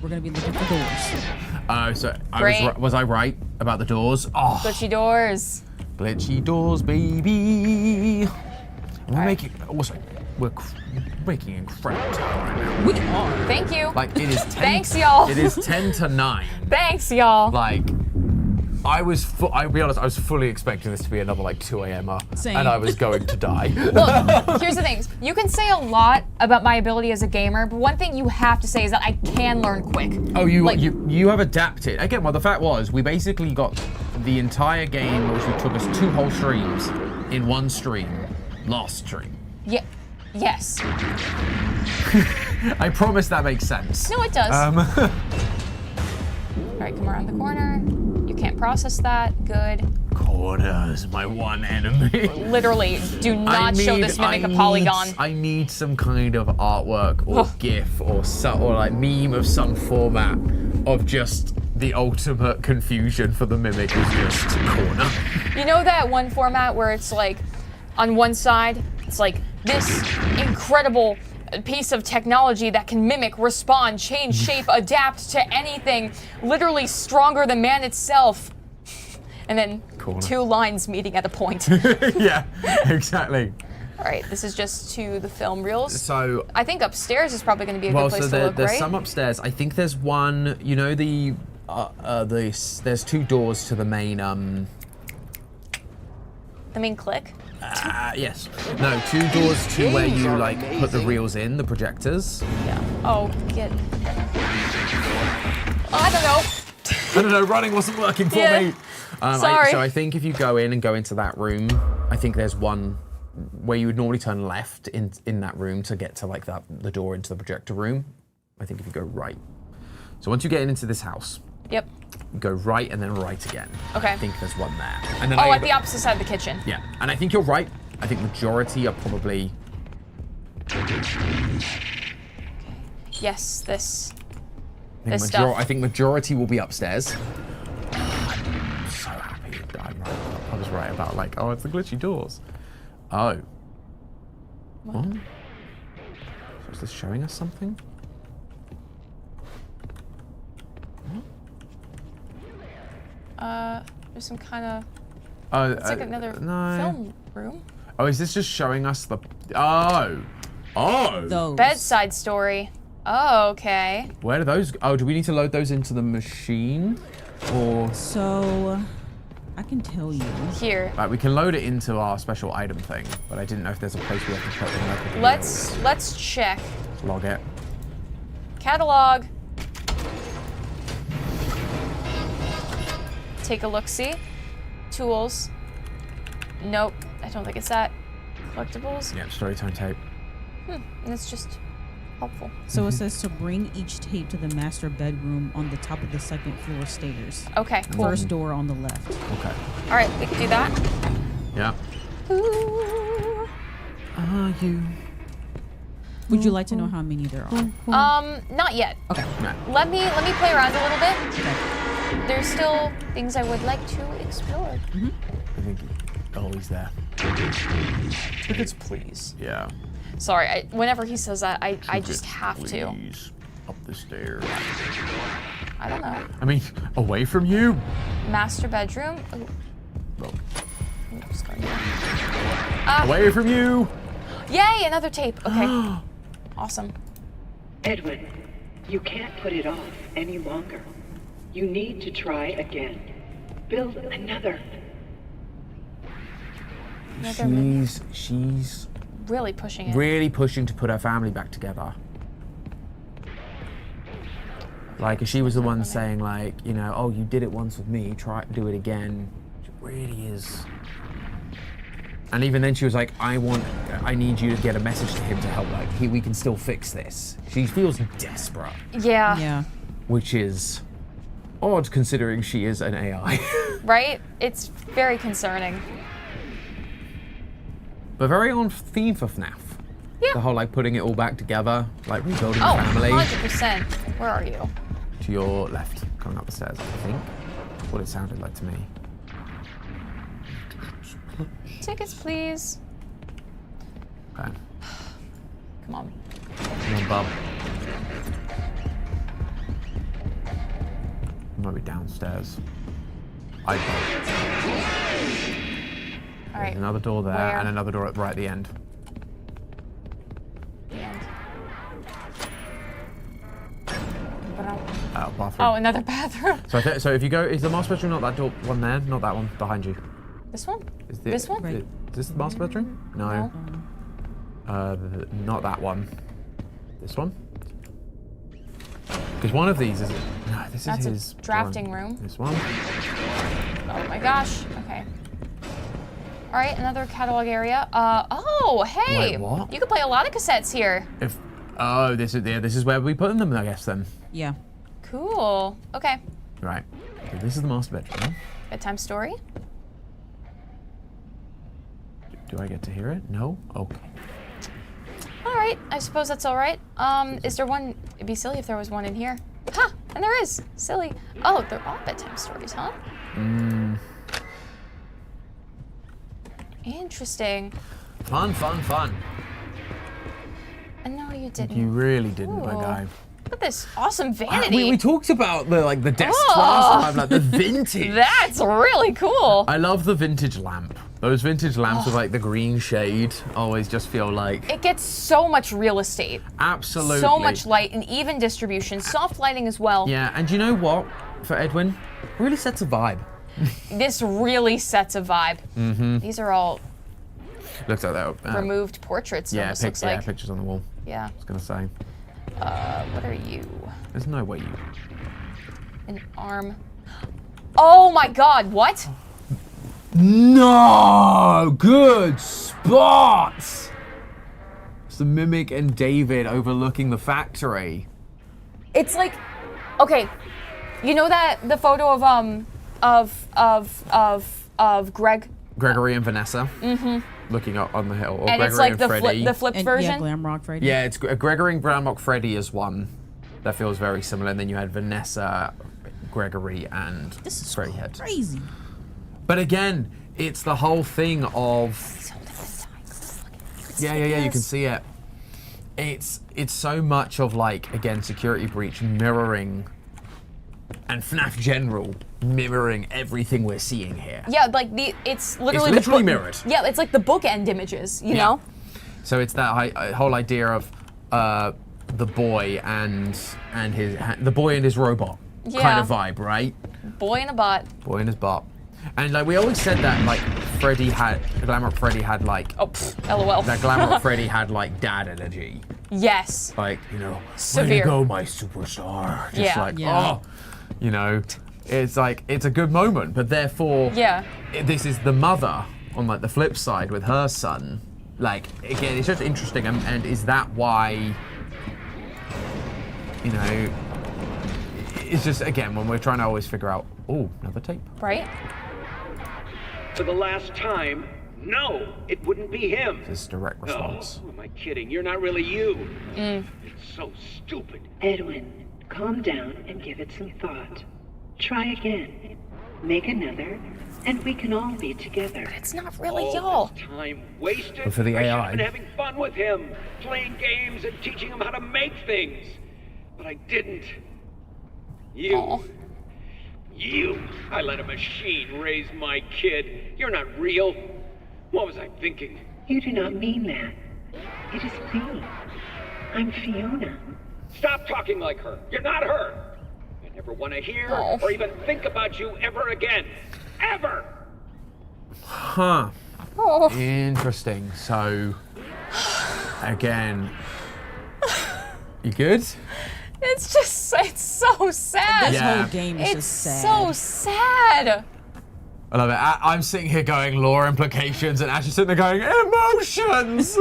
Speaker 3: We're gonna be looking for doors.
Speaker 2: Oh, so
Speaker 1: Great.
Speaker 2: was I right about the doors? Oh,
Speaker 1: Glitchy doors.
Speaker 2: glitchy doors, baby. We're making making incredible time right now.
Speaker 3: We are.
Speaker 1: Thank you.
Speaker 2: Like it is 10.
Speaker 1: Thanks, y'all.
Speaker 2: It is 10 to 9.
Speaker 1: Thanks, y'all.
Speaker 2: Like I'll be honest, I was fully expecting this to be another like 2 a.m.
Speaker 3: Same.
Speaker 2: and I was going to die.
Speaker 1: Look, here's the thing. You can say a lot about my ability as a gamer, but one thing you have to say is that I can learn quick.
Speaker 2: Oh, you have adapted. Again, well, the fact was, we basically got the entire game, which took us 2 whole streams, in one stream, last stream.
Speaker 1: Yeah. Yes.
Speaker 2: I promise that makes sense.
Speaker 1: No, it does. All right, come around the corner. You can't process that. Good.
Speaker 2: Corners, my one enemy.
Speaker 1: Literally, do not show this mimic a polygon.
Speaker 2: I need some kind of artwork or GIF or like meme of some format of just the ultimate confusion for the mimic is just corner.
Speaker 1: You know that one format where it's like, on one side, it's like this incredible piece of technology that can mimic, respond, change shape, adapt to anything, literally stronger than man itself. And then
Speaker 2: Corner.
Speaker 1: 2 lines meeting at a point.
Speaker 2: Yeah, exactly.
Speaker 1: All right, this is just to the film reels.
Speaker 2: So
Speaker 1: I think upstairs is probably going to be a good place to look,
Speaker 2: there's
Speaker 1: right?
Speaker 2: some upstairs. I think there's one. You know there's 2 doors to the main.
Speaker 1: The main click?
Speaker 2: Yes. No, 2 doors to where you like put the reels in, the projectors.
Speaker 1: Yeah. Oh, I don't know.
Speaker 2: I don't know, running wasn't working for me.
Speaker 1: Sorry.
Speaker 2: So I think if you go in and go into that room, I think there's one where you would normally turn left in that room to get to like the door into the projector room. I think if you go right. So once you get into this house,
Speaker 1: Yep.
Speaker 2: you go right and then right again.
Speaker 1: Okay.
Speaker 2: I think there's one there. And then
Speaker 1: at the opposite side of the kitchen.
Speaker 2: Yeah, and I think you're right. I think majority are probably.
Speaker 1: Yes, this
Speaker 2: I
Speaker 1: stuff.
Speaker 2: think majority will be upstairs. I'm so happy I was right about like, oh, it's the glitchy doors. Oh. What? So is this showing us something?
Speaker 1: There's some kind of.
Speaker 2: Oh,
Speaker 1: It's like another film room.
Speaker 2: Oh, is this just showing us the? Oh.
Speaker 3: Those.
Speaker 1: Bedside story. Oh, okay.
Speaker 2: Where do those? Oh, do we need to load those into the machine, or?
Speaker 3: So, I can tell you.
Speaker 1: Here.
Speaker 2: Right, we can load it into our special item thing, but I didn't know if there's a place we have to put them.
Speaker 1: Let's check.
Speaker 2: Log it.
Speaker 1: Catalog. Take a look-see. Tools. Nope, I don't think it's that. Collectibles.
Speaker 2: Yep, storytime tape.
Speaker 1: And it's just helpful.
Speaker 3: So it says to bring each tape to the master bedroom on the top of the 2nd floor stairs.
Speaker 1: Okay, cool.
Speaker 3: First door on the left.
Speaker 2: Okay.
Speaker 1: All right, we can do that.
Speaker 2: Yeah.
Speaker 1: Ooh.
Speaker 2: Are you?
Speaker 3: Would you like to know how many there are?
Speaker 1: Not yet.
Speaker 3: Okay.
Speaker 2: No.
Speaker 1: Let me play around a little bit. There's still things I would like to explore.
Speaker 2: I think. Oh, he's there.
Speaker 1: Tickets, please.
Speaker 2: Yeah.
Speaker 1: Sorry, whenever he says that, I just have to.
Speaker 2: Please. Up the stairs.
Speaker 1: I don't know.
Speaker 2: I mean, away from you.
Speaker 1: Master bedroom. Ooh.
Speaker 2: Well,
Speaker 1: Oops, going down.
Speaker 2: away from you.
Speaker 1: Yay, another tape. Okay. Awesome.
Speaker 7: Edwin, you can't put it off any longer. You need to try again. Build another.
Speaker 2: She's
Speaker 1: really pushing it.
Speaker 2: Really pushing to put her family back together. Like, she was the one saying, like, you know, oh, you did it once with me, try to do it again. It really is. And even then she was like, I need you to get a message to him to help, like, we can still fix this. She feels desperate.
Speaker 1: Yeah.
Speaker 3: Yeah.
Speaker 2: Which is odd considering she is an AI.
Speaker 1: Right? It's very concerning.
Speaker 2: But very on theme for FNAF.
Speaker 1: Yeah.
Speaker 2: The whole, like, putting it all back together, like, rebuilding the
Speaker 1: Oh,
Speaker 2: family.
Speaker 1: 100%. Where are you?
Speaker 2: To your left, coming up the stairs, I think. That's what it sounded like to me.
Speaker 1: Tickets, please.
Speaker 2: Okay.
Speaker 1: Come on.
Speaker 2: Come on, bub. It might be downstairs.
Speaker 1: All right.
Speaker 2: There's another door there,
Speaker 1: Where?
Speaker 2: and another door right at the end.
Speaker 1: The end.
Speaker 2: Bathroom.
Speaker 1: Oh, another bathroom.
Speaker 2: So if you go, is the master bedroom not that door one there? Not that one behind you.
Speaker 1: This one?
Speaker 2: Is
Speaker 1: This one?
Speaker 2: Is this the master bedroom? No. Not that one. This one? Because one of these is. No, this
Speaker 1: That's
Speaker 2: is his
Speaker 1: a drafting
Speaker 2: one.
Speaker 1: room.
Speaker 2: This one.
Speaker 1: Oh my gosh. Okay. All right, another catalog area. Oh, hey.
Speaker 2: Wait, what?
Speaker 1: You can play a lot of cassettes here.
Speaker 2: This is where we put them, I guess then.
Speaker 3: Yeah.
Speaker 1: Cool. Okay.
Speaker 2: Right. So this is the master bedroom.
Speaker 1: Bedtime story.
Speaker 2: Do I get to hear it? No? Okay.
Speaker 1: All right. I suppose that's all right. Is there one? It'd be silly if there was one in here. Ha! And there is. Silly. Oh, they're all bedtime stories, huh? Interesting.
Speaker 2: Fun.
Speaker 1: No, you didn't.
Speaker 2: You really didn't, my
Speaker 1: Ooh.
Speaker 2: guy.
Speaker 1: Look at this awesome vanity.
Speaker 2: We talked about the desk
Speaker 1: Oh.
Speaker 2: last time, like the vintage.
Speaker 1: That's really cool.
Speaker 2: I love the vintage lamp. Those vintage lamps with like the green shade always just feel like
Speaker 1: It gets so much real estate.
Speaker 2: absolutely
Speaker 1: So much light and even distribution. Soft lighting as well.
Speaker 2: Yeah, and you know what? For Edwin, really sets a vibe.
Speaker 1: This really sets a vibe.
Speaker 2: Mm-hmm.
Speaker 1: These are all
Speaker 2: Looks like that.
Speaker 1: removed portraits. It
Speaker 2: Yeah,
Speaker 1: almost looks like.
Speaker 2: pictures on the wall.
Speaker 1: Yeah.
Speaker 2: I was gonna say.
Speaker 1: What are you?
Speaker 2: There's no way you.
Speaker 1: An arm. Oh my God! What?
Speaker 2: No! Good spots! It's the Mimic and David overlooking the factory.
Speaker 1: It's like, okay, you know that the photo of
Speaker 2: Gregory and Vanessa.
Speaker 1: Mm-hmm.
Speaker 2: Looking up on the hill. Or
Speaker 1: And
Speaker 2: Gregory
Speaker 1: it's like
Speaker 2: and
Speaker 1: the
Speaker 2: Freddy.
Speaker 1: flipped
Speaker 3: And,
Speaker 1: version.
Speaker 3: Yeah, Glam Rock Freddy.
Speaker 2: Yeah, it's Gregory and Glamrock Freddy is one that feels very similar, and then you had Vanessa, Gregory, and
Speaker 3: This is
Speaker 2: Freddy Head.
Speaker 3: crazy.
Speaker 2: But again, it's the whole thing of yeah, you can see it. It's so much of like again security breach mirroring, and FNAF general mirroring everything we're seeing here.
Speaker 1: Yeah, like it's literally
Speaker 2: literally mirrored.
Speaker 1: Yeah, it's like the bookend images, you know?
Speaker 2: So it's that whole idea of the boy and his robot kind of vibe, right?
Speaker 1: Boy in a bot.
Speaker 2: Boy and his bot. And like we always said that like Glamrock Freddy had like
Speaker 1: LOL.
Speaker 2: that Glamrock Freddy had like dad energy.
Speaker 1: Yes.
Speaker 2: Like, you know,
Speaker 1: Severe.
Speaker 2: way to go, my superstar. Just
Speaker 1: Yeah.
Speaker 2: like,
Speaker 3: Yeah.
Speaker 2: oh, you know, it's like, it's a good moment, but therefore,
Speaker 1: Yeah.
Speaker 2: this is the mother on like the flip side with her son. Like, again, it's just interesting. And is that why, you know, it's just, again, when we're trying to always figure out, oh, another tape.
Speaker 1: Right?
Speaker 12: For the last time, no, it wouldn't be him.
Speaker 2: This is direct response.
Speaker 12: Oh, am I kidding? You're not really you.
Speaker 1: Mm.
Speaker 12: It's so stupid.
Speaker 7: Edwin, calm down and give it some thought. Try again. Make another, and we can all be together.
Speaker 1: It's not really
Speaker 12: All
Speaker 1: y'all.
Speaker 12: this time wasted.
Speaker 2: But for the
Speaker 12: I should
Speaker 2: AI.
Speaker 12: have been having fun with him, playing games and teaching him how to make things. But I didn't. You.
Speaker 1: Aw.
Speaker 12: You. I let a machine raise my kid. You're not real. What was I thinking?
Speaker 7: You do not mean that. It is me. I'm Fiona.
Speaker 12: Stop talking like her. You're not her. I never want to hear
Speaker 1: Oh.
Speaker 12: or even think about you ever again. Ever!
Speaker 2: Huh.
Speaker 1: Oh.
Speaker 2: Interesting. So, Again. You good?
Speaker 1: It's just, it's so sad.
Speaker 3: This whole game is
Speaker 1: It's
Speaker 3: just sad.
Speaker 1: so sad.
Speaker 2: I love it. I'm sitting here going lore implications and Ash is sitting there going emotions,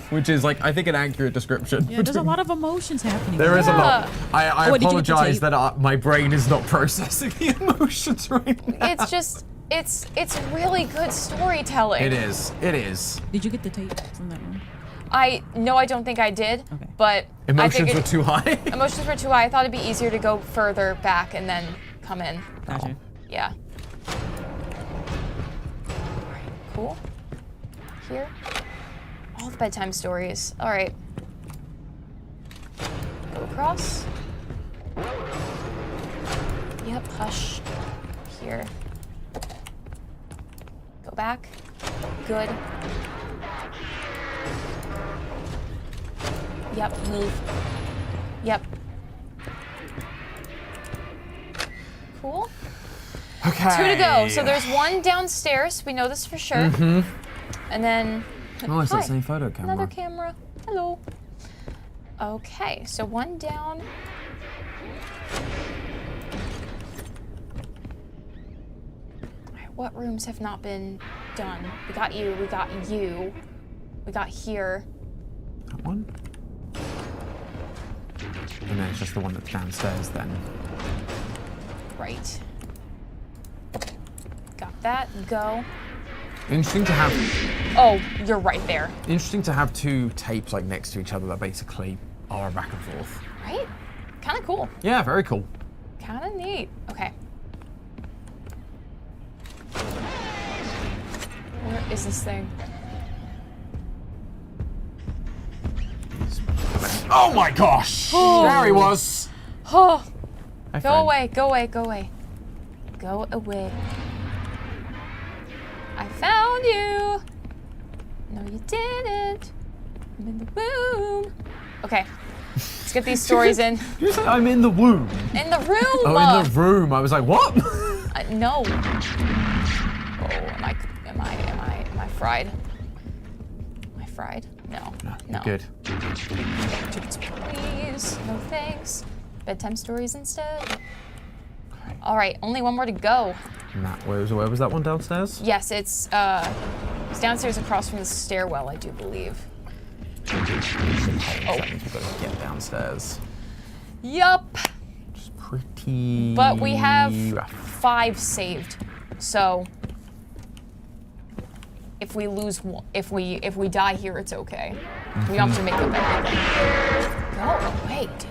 Speaker 2: which is like I think an accurate description.
Speaker 3: Yeah, there's a lot of emotions happening.
Speaker 2: There is a lot. I
Speaker 3: Wait, did you get the
Speaker 2: apologize
Speaker 3: tape?
Speaker 2: that my brain is not processing the emotions right now.
Speaker 1: It's just, it's really good storytelling.
Speaker 2: It is. It is.
Speaker 3: Did you get the tape from that one?
Speaker 1: No, I don't think I did.
Speaker 3: Okay.
Speaker 1: But
Speaker 2: Emotions
Speaker 1: I
Speaker 2: were too high.
Speaker 1: Emotions were too high. I thought it'd be easier to go further back and then come in.
Speaker 3: Gotcha.
Speaker 1: Yeah. Alright, cool. Here. All the bedtime stories. Alright. Go across. Yep, hush. Here. Go back. Good. Yep, move. Yep. Cool.
Speaker 2: Okay.
Speaker 1: 2 to go. So there's one downstairs. We know this for sure. And then.
Speaker 2: Oh, it's
Speaker 1: Hi.
Speaker 2: that same photo camera.
Speaker 1: Another camera. Hello. Okay, so one down. Alright, what rooms have not been done? We got you. We got you. We got here.
Speaker 2: That one. And then it's just the one that's downstairs then.
Speaker 1: Right. Got that. Go.
Speaker 2: Interesting to have.
Speaker 1: Oh, you're right there.
Speaker 2: Interesting to have two tapes like next to each other that basically are back and forth.
Speaker 1: Right? Kind of cool.
Speaker 2: Yeah, very cool.
Speaker 1: Kind of neat. Okay. Where is this thing?
Speaker 2: Oh my gosh! There he was.
Speaker 1: Oh,
Speaker 2: Hi,
Speaker 1: go
Speaker 2: friend.
Speaker 1: away, go away, go away. Go away. I found you. No, you didn't. I'm in the womb. Okay, let's get these stories in.
Speaker 2: You say I'm in the womb.
Speaker 1: In the room.
Speaker 2: Oh, in the room. I was like, what?
Speaker 1: No. Oh, am I fried? Am I fried? No. No.
Speaker 2: Good.
Speaker 1: Tickets, please. No thanks. Bedtime stories instead. All right, only one more to go.
Speaker 2: And that, where was that one downstairs?
Speaker 1: Yes, it's downstairs across from the stairwell, I do believe.
Speaker 2: Oh. That means we've got to get downstairs.
Speaker 1: Yup.
Speaker 2: It's pretty.
Speaker 1: But we have
Speaker 2: rough.
Speaker 1: 5 saved, so if we lose, if we die here, it's okay. We don't have to make up everything. Go away, dude.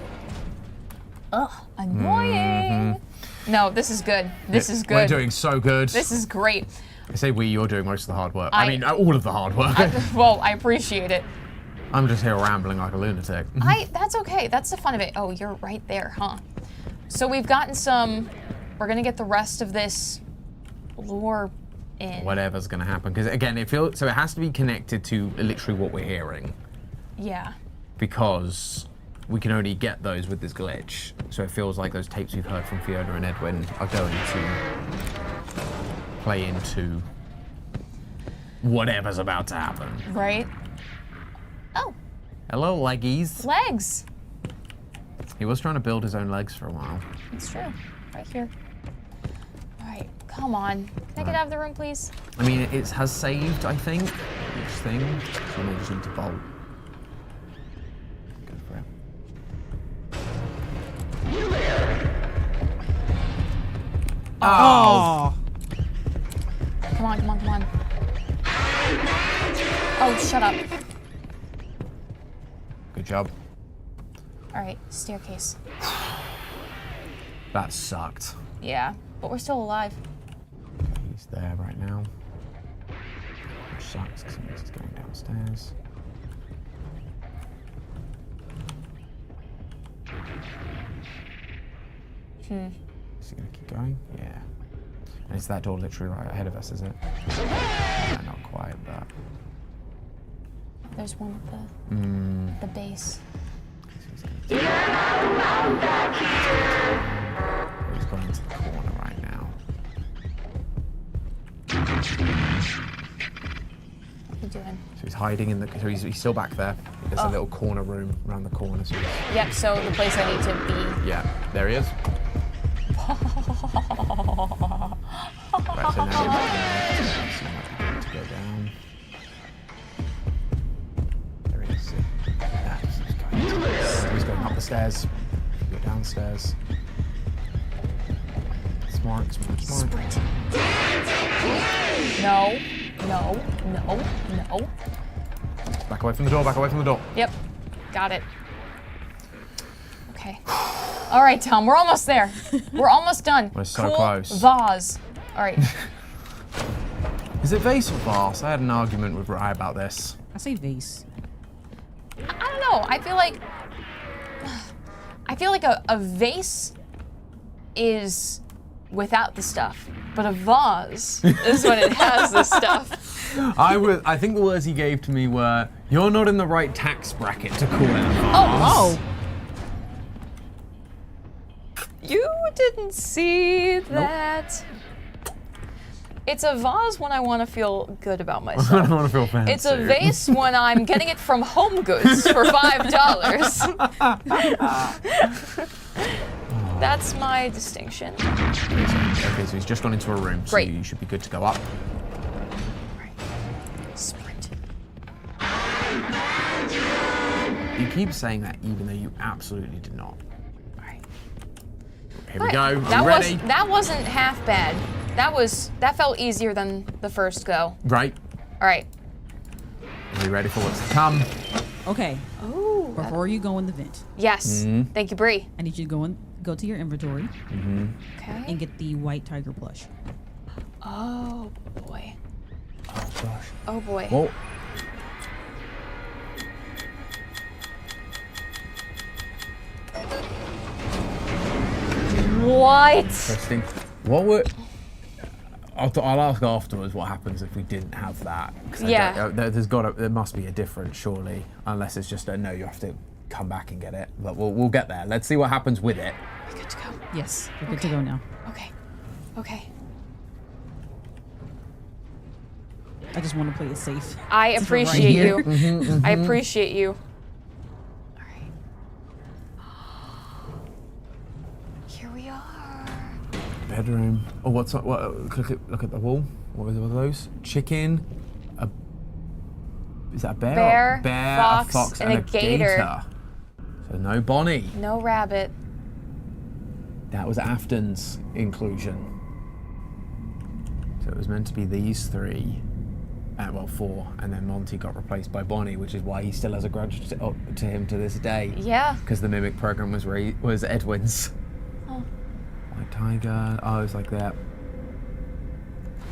Speaker 1: Ugh, annoying. No, this is good. This is good.
Speaker 2: We're doing so good.
Speaker 1: This is great.
Speaker 2: I say you're doing most of the hard work. I mean, all of the hard work.
Speaker 1: Well, I appreciate it.
Speaker 2: I'm just here rambling like a lunatic.
Speaker 1: That's okay. That's the fun of it. Oh, you're right there, huh? So we've gotten some. We're gonna get the rest of this lore in.
Speaker 2: Whatever's gonna happen, because again, it has to be connected to literally what we're hearing.
Speaker 1: Yeah.
Speaker 2: Because we can only get those with this glitch. So it feels like those tapes we've heard from Fiona and Edwin are going to play into whatever's about to happen.
Speaker 1: Right. Oh.
Speaker 2: Hello, leggies.
Speaker 1: Legs.
Speaker 2: He was trying to build his own legs for a while.
Speaker 1: It's true. Right here. All right. Come on. Can I get out of the room, please?
Speaker 2: I mean, it has saved, I think, each thing. So we just need to bolt. Go for it.
Speaker 3: Oh.
Speaker 1: Come on, come on, come on. Oh, shut up.
Speaker 2: Good job.
Speaker 1: All right, staircase.
Speaker 2: That sucked.
Speaker 1: Yeah, but we're still alive.
Speaker 2: Okay, he's there right now. Which sucks because it means he's going downstairs. Is he going to keep going? Yeah. And it's that door literally right ahead of us, is it? No, not quite, but...
Speaker 1: There's one at the base.
Speaker 2: He's going into the corner right now.
Speaker 1: What are you doing?
Speaker 2: So he's hiding in the... So he's still back there. There's a little corner room around the corner. So
Speaker 1: Yep, so the place I need to be.
Speaker 2: yeah, there he is. Right, so now to go down. There he is. Yeah, he's going up the stairs. Go downstairs. Smart.
Speaker 1: No.
Speaker 2: Back away from the door.
Speaker 1: Yep, got it. Okay. All right, Tom, we're almost there. We're almost done.
Speaker 2: We're so
Speaker 1: cool
Speaker 2: close.
Speaker 1: Vase. All right.
Speaker 2: Is it vase or vase? I had an argument with Rye about this.
Speaker 3: I say vase.
Speaker 1: I don't know. I feel like a vase is without the stuff, but a vase is when it has the stuff.
Speaker 2: I think the words he gave to me were, "You're not in the right tax bracket to call it a vase."
Speaker 1: Oh. You didn't see that. It's a vase when I want to feel good about myself.
Speaker 2: I don't want to feel fancy.
Speaker 1: It's a vase when I'm getting it from Home Goods for $5. That's my distinction.
Speaker 2: Okay, so he's just gone into a room, so
Speaker 1: Great.
Speaker 2: you should be good to go up.
Speaker 1: Right. Sprint.
Speaker 2: You keep saying that even though you absolutely did not.
Speaker 1: Right.
Speaker 2: Here we go.
Speaker 1: That
Speaker 2: Ready?
Speaker 1: that wasn't half bad. That felt easier than the first go.
Speaker 2: Right.
Speaker 1: All right.
Speaker 2: Are you ready for what's to come?
Speaker 3: Okay.
Speaker 1: Oh.
Speaker 3: Before you go in the vent,
Speaker 1: Yes. Thank you, Bree.
Speaker 3: I need you to go to your inventory
Speaker 1: Okay.
Speaker 3: and get the white tiger plush.
Speaker 1: Oh boy.
Speaker 2: Oh gosh.
Speaker 1: Oh boy.
Speaker 2: Whoa.
Speaker 1: What?
Speaker 2: Interesting. What would? I'll ask afterwards what happens if we didn't have that. 'Cause
Speaker 1: Yeah.
Speaker 2: there must be a difference, surely, unless it's just a no. You have to come back and get it. But we'll get there. Let's see what happens with it.
Speaker 1: We're good to go.
Speaker 3: Yes, we're good to go now.
Speaker 1: Okay. Okay.
Speaker 3: I just want to play it safe.
Speaker 1: I
Speaker 3: Since we're right
Speaker 1: appreciate
Speaker 3: here.
Speaker 1: you. I appreciate you. All right. Here we are.
Speaker 2: Bedroom. Oh, what's what? Look at the wall. What are those? Chicken. Is that a bear?
Speaker 1: Bear,
Speaker 2: a
Speaker 1: fox,
Speaker 2: fox,
Speaker 1: and a gator.
Speaker 2: So no Bonnie.
Speaker 1: No rabbit.
Speaker 2: That was Afton's inclusion. So it was meant to be these three. Well, four, and then Monty got replaced by Bonnie, which is why he still has a grudge to him to this day.
Speaker 1: Yeah.
Speaker 2: Because the Mimic program was Edwin's.
Speaker 1: Oh.
Speaker 2: White Tiger. Oh, it's like that.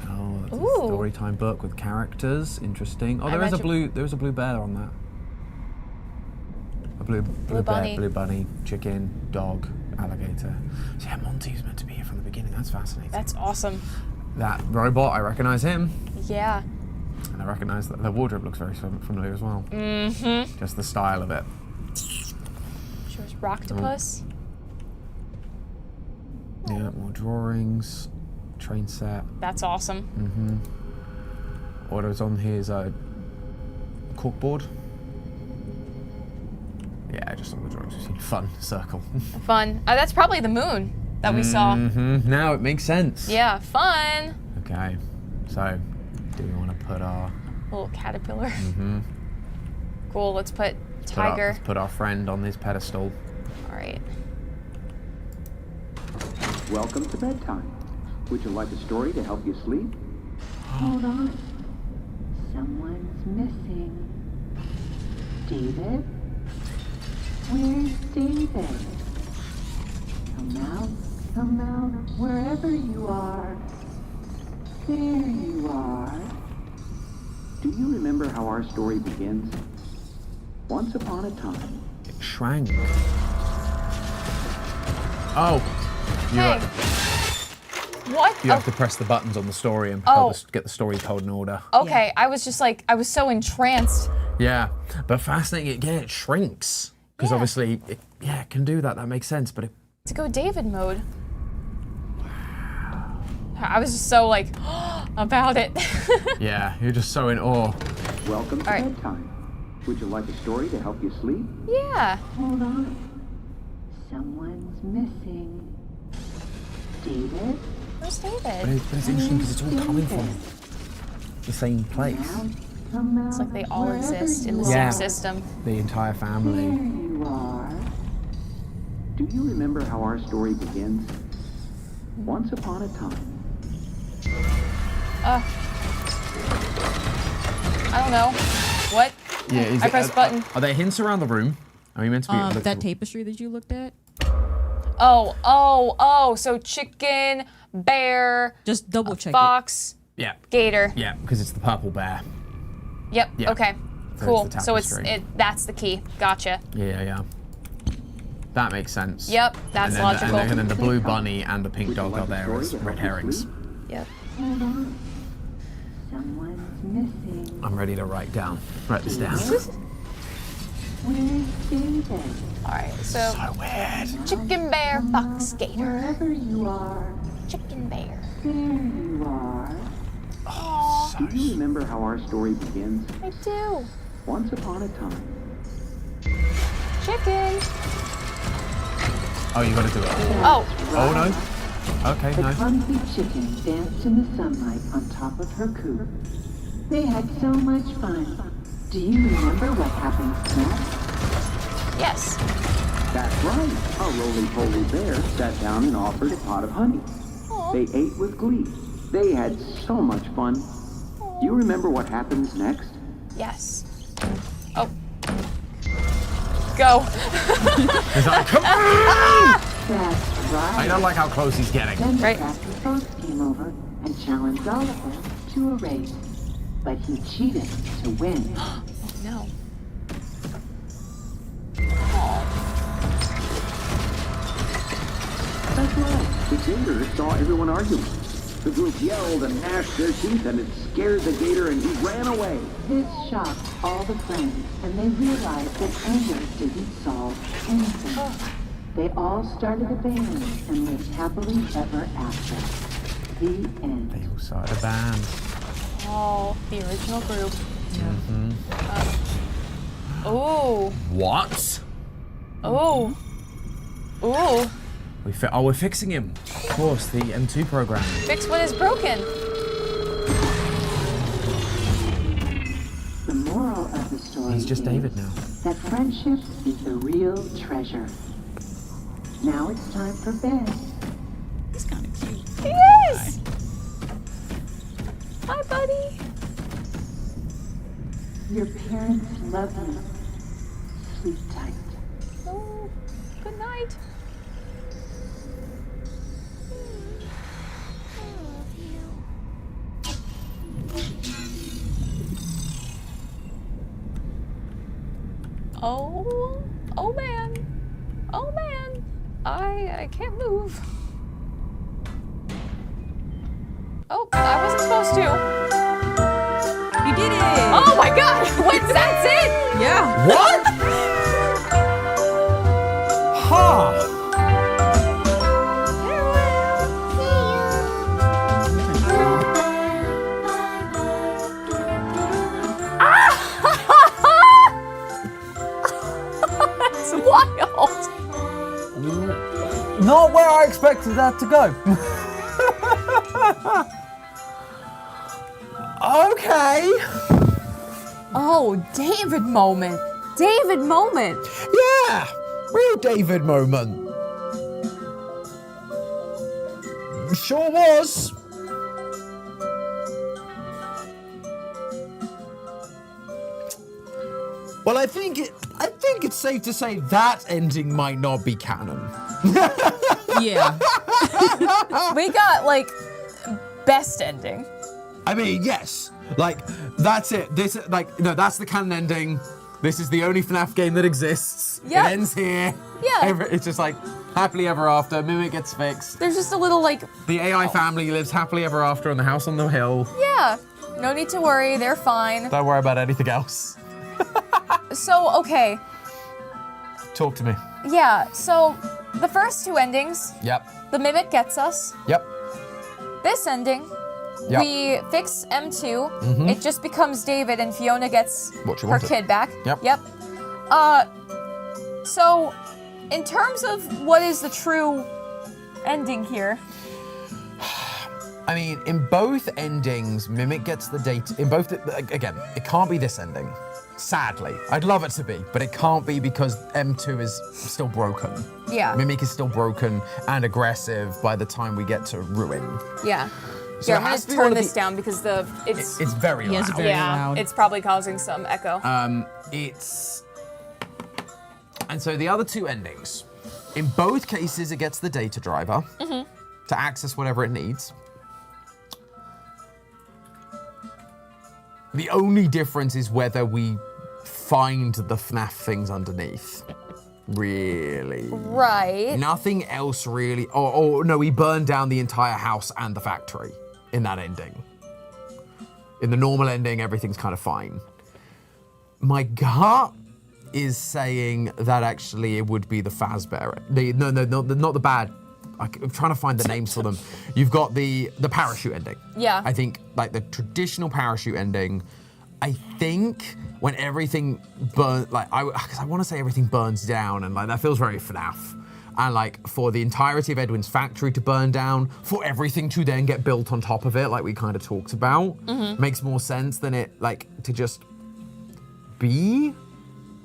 Speaker 2: Oh, that's a
Speaker 1: Ooh.
Speaker 2: story time book with characters. Interesting. Oh,
Speaker 1: I
Speaker 2: there is a
Speaker 1: imagine-
Speaker 2: blue bear on that. A blue bear,
Speaker 1: bunny.
Speaker 2: blue bunny, chicken, dog, alligator. So yeah, Monty's meant to be here from the beginning. That's fascinating.
Speaker 1: That's awesome.
Speaker 2: That robot, I recognize him.
Speaker 1: Yeah.
Speaker 2: And I recognise that the wardrobe looks very familiar as well.
Speaker 1: Mm-hmm.
Speaker 2: Just the style of it.
Speaker 1: Shows Rocktopus.
Speaker 2: Yeah, more drawings, train set.
Speaker 1: That's awesome.
Speaker 2: What was on here is a corkboard. Yeah, just on the drawings we've seen. Fun, circle.
Speaker 1: Fun. That's probably the moon that we saw.
Speaker 2: Now it makes sense.
Speaker 1: Yeah, fun.
Speaker 2: Okay, so do we want to put our...
Speaker 1: Little caterpillar. Cool, let's put tiger.
Speaker 2: Let's put our friend on his pedestal.
Speaker 1: All right.
Speaker 13: Welcome to bedtime. Would you like a story to help you sleep?
Speaker 5: Hold on. Someone's missing. David? Where's David? Come out, wherever you are. There you are.
Speaker 13: Do you remember how our story begins? Once upon a time.
Speaker 2: It shrank. Oh.
Speaker 1: Hey. What?
Speaker 2: You have to press the buttons on the story and get the story told in order.
Speaker 1: Okay, I was just like, I was so entranced.
Speaker 2: Yeah, but fascinating. Yeah, it shrinks because obviously, it can do that. That makes sense. But
Speaker 1: To go David mode. Wow. I was just so like about it.
Speaker 2: yeah, you're just so in awe.
Speaker 13: Welcome to bedtime. Would you like a story to help you sleep?
Speaker 1: Yeah.
Speaker 5: Hold on. Someone's missing. David?
Speaker 1: Where's
Speaker 2: But
Speaker 1: David?
Speaker 2: it's interesting because it's all coming from the same place.
Speaker 1: It's like they all exist in the
Speaker 2: Yeah.
Speaker 1: same system.
Speaker 2: The entire
Speaker 5: There
Speaker 2: family.
Speaker 5: you are.
Speaker 13: Do you remember how our story begins? Once upon a time.
Speaker 1: I don't know. What?
Speaker 2: Yeah,
Speaker 1: I pressed button.
Speaker 2: Are there hints around the room? Are we meant to be
Speaker 3: That tapestry that you looked at?
Speaker 1: Oh, so chicken, bear,
Speaker 3: Just double check
Speaker 1: fox,
Speaker 2: Yeah.
Speaker 1: gator.
Speaker 2: Yeah, because it's the purple bear.
Speaker 1: Yep,
Speaker 2: Yeah.
Speaker 1: okay.
Speaker 2: So
Speaker 1: Cool.
Speaker 2: it's the
Speaker 1: So it's
Speaker 2: tapestry.
Speaker 1: that's the key. Gotcha.
Speaker 2: Yeah. That makes sense.
Speaker 1: Yep, that's
Speaker 2: and then,
Speaker 1: logical.
Speaker 2: And then the blue bunny and the pink
Speaker 13: Would you
Speaker 2: dog
Speaker 13: like
Speaker 2: are
Speaker 13: a
Speaker 2: there
Speaker 13: story
Speaker 2: as
Speaker 13: to help
Speaker 2: red
Speaker 13: you
Speaker 2: herrings.
Speaker 13: sleep?
Speaker 1: Yep.
Speaker 5: Hold on. Someone's missing.
Speaker 2: I'm ready to write this down.
Speaker 5: Where's David?
Speaker 1: Alright, so
Speaker 2: weird.
Speaker 1: chicken, bear, fox, gator.
Speaker 5: Wherever you are.
Speaker 1: Chicken, bear.
Speaker 5: There you are.
Speaker 13: Do you remember how our story begins?
Speaker 1: I do.
Speaker 13: Once upon a time.
Speaker 1: Chicken.
Speaker 2: Oh, you gotta do it.
Speaker 1: Oh.
Speaker 2: Oh no. Okay,
Speaker 5: The
Speaker 2: no.
Speaker 5: clumsy chicken danced in the sunlight on top of her coop. They had so much fun. Do you remember what happened next?
Speaker 1: Yes.
Speaker 13: That's right. A roly-poly bear sat down and offered a pot of honey. They ate with glee. They had so much fun. Do you remember what happens next?
Speaker 1: Yes. Oh. Go.
Speaker 2: He's like, come on!
Speaker 5: That's right.
Speaker 2: I don't like how close he's getting.
Speaker 5: Then the
Speaker 1: Right.
Speaker 5: crafty fox came over and challenged all of them to a race. But he cheated to win.
Speaker 1: No.
Speaker 13: That's right. The gator saw everyone arguing. The group yelled and gnashed their teeth, and it scared the gator, and he ran away.
Speaker 5: This shocked all the friends, and they realized that anger didn't solve anything. They all started a band and lived happily ever after. The end.
Speaker 2: They all started a band.
Speaker 1: Oh, the original group. Oh.
Speaker 2: What?
Speaker 1: Oh. Ooh.
Speaker 2: We're fixing him. Of course, the M2 program.
Speaker 1: Fix what is broken.
Speaker 5: The moral of the story
Speaker 2: He's just
Speaker 5: is
Speaker 2: David now.
Speaker 5: that friendship is the real treasure. Now it's time for bed.
Speaker 3: He's kind of cute.
Speaker 1: He is. Hi, buddy.
Speaker 5: Your parents love you. Sleep tight.
Speaker 1: Oh, good night. Oh man. Oh man. I can't move. Oh, I wasn't supposed to.
Speaker 3: You did it!
Speaker 1: Oh my god! Wait, that's it?
Speaker 3: Yeah.
Speaker 2: What? Huh.
Speaker 1: That's wild.
Speaker 2: Not where I expected that to go. Okay.
Speaker 1: Oh, David moment. David moment.
Speaker 2: Yeah, real David moment. Sure was. Well, I think it's safe to say that ending might not be canon.
Speaker 3: Yeah.
Speaker 1: We got like best ending.
Speaker 2: I mean, yes. Like, that's it. That's the canon ending. This is the only FNAF game that exists.
Speaker 1: Yeah.
Speaker 2: It ends here.
Speaker 1: Yeah.
Speaker 2: It's just like happily ever after. Mimic gets fixed.
Speaker 1: There's just a little like,
Speaker 2: The AI family lives happily ever after in the house on the hill.
Speaker 1: yeah, no need to worry, they're fine.
Speaker 2: Don't worry about anything else.
Speaker 1: So, okay,
Speaker 2: Talk to me.
Speaker 1: yeah, so the first two endings,
Speaker 2: Yep.
Speaker 1: the Mimic gets us.
Speaker 2: Yep.
Speaker 1: This ending,
Speaker 2: Yep.
Speaker 1: We fix M2. It just becomes David, and Fiona gets
Speaker 2: What she
Speaker 1: her
Speaker 2: wanted.
Speaker 1: kid back.
Speaker 2: Yep.
Speaker 1: So, in terms of what is the true ending here?
Speaker 2: I mean, in both endings, Mimic gets the data. In both, again, it can't be this ending. Sadly, I'd love it to be, but it can't be because M2 is still broken.
Speaker 1: Yeah.
Speaker 2: Mimic is still broken and aggressive by the time we get to Ruin.
Speaker 1: Yeah.
Speaker 2: So
Speaker 1: Here,
Speaker 2: it
Speaker 1: I'm gonna
Speaker 2: has to be
Speaker 1: turn
Speaker 2: one of
Speaker 1: this
Speaker 2: the-
Speaker 1: down because
Speaker 2: It's very
Speaker 3: Yes,
Speaker 2: loud.
Speaker 3: very
Speaker 1: yeah,
Speaker 3: loud.
Speaker 1: it's probably causing some echo.
Speaker 2: And so the other two endings, in both cases, it gets the data driver to access whatever it needs. The only difference is whether we find the FNAF things underneath. Really.
Speaker 1: Right.
Speaker 2: Nothing else really. Oh, no, we burn down the entire house and the factory in that ending. In the normal ending, everything's kind of fine. My gut is saying that actually it would be the Fazbear. No, not the bad. I'm trying to find the names for them. You've got the parachute ending.
Speaker 1: Yeah.
Speaker 2: I think like the traditional parachute ending. I think when everything burns, like because I want to say everything burns down, and like that feels very FNAF. And like for the entirety of Edwin's factory to burn down, for everything to then get built on top of it, like we kind of talked about, makes more sense than it like to just be.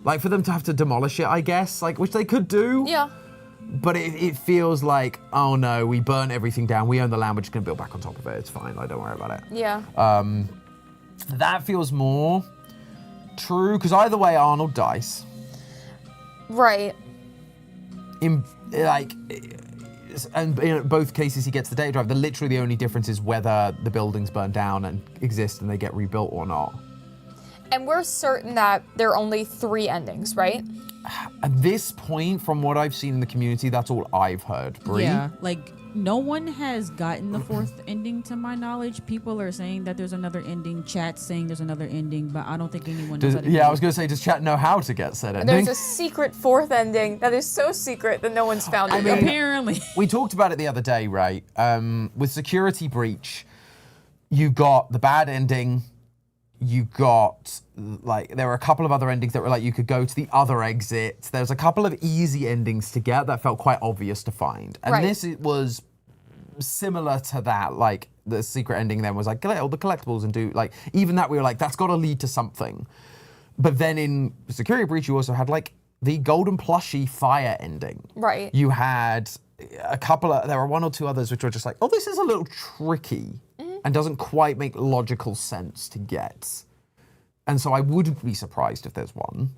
Speaker 2: Like for them to have to demolish it, I guess, like which they could do.
Speaker 1: Yeah.
Speaker 2: But it feels like, oh no, we burn everything down. We own the land. We're just gonna build back on top of it. It's fine. Like, don't worry about it.
Speaker 1: Yeah.
Speaker 2: That feels more true because either way, Arnold dies.
Speaker 1: Right.
Speaker 2: In both cases, he gets the data drive. Literally, the only difference is whether the buildings burn down and exist and they get rebuilt or not.
Speaker 1: And we're certain that there are only 3 endings, right?
Speaker 2: At this point, from what I've seen in the community, that's all I've heard. Bree?
Speaker 3: Yeah, like no one has gotten the 4th ending to my knowledge. People are saying that there's another ending. Chat's saying there's another ending, but I don't think anyone knows.
Speaker 2: I was gonna say, does chat know how to get said ending?
Speaker 1: There's a secret 4th ending that is so secret that no one's found it.
Speaker 3: Apparently.
Speaker 2: We talked about it the other day, right? With Security Breach, you got the bad ending. You got, like, there were a couple of other endings that were like, you could go to the other exit. There's a couple of easy endings to get that felt quite obvious to find. And this was similar to that, like, the secret ending then was like, get all the collectibles and do, like, even that we were like, that's got to lead to something. But then in Security Breach, you also had, like, the golden plushie fire ending.
Speaker 1: Right.
Speaker 2: You had a couple of, there were 1 or 2 others which were just like, oh, this is a little tricky and doesn't quite make logical sense to get. And so I wouldn't be surprised if there's one.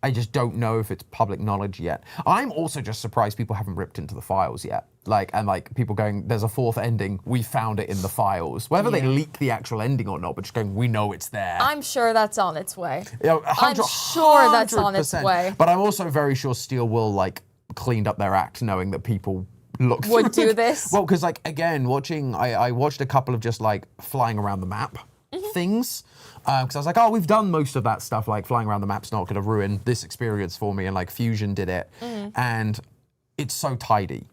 Speaker 2: I just don't know if it's public knowledge yet. I'm also just surprised people haven't ripped into the files yet. Like, and like people going, there's a 4th ending, we found it in the files. Whether they leak the actual ending or not, but just going, we know it's there.
Speaker 1: I'm sure that's on its way.
Speaker 2: You know,
Speaker 1: I'm sure that's on its
Speaker 2: 100%.
Speaker 1: way.
Speaker 2: But I'm also very sure Steel will like cleaned up their act knowing that people
Speaker 1: would do this.
Speaker 2: Well, because like again, I watched a couple of just like flying around the map things. Because I was like, oh, we've done most of that stuff. Like flying around the map's not going to ruin this experience for me. And like Fusion did it, and it's so tidy.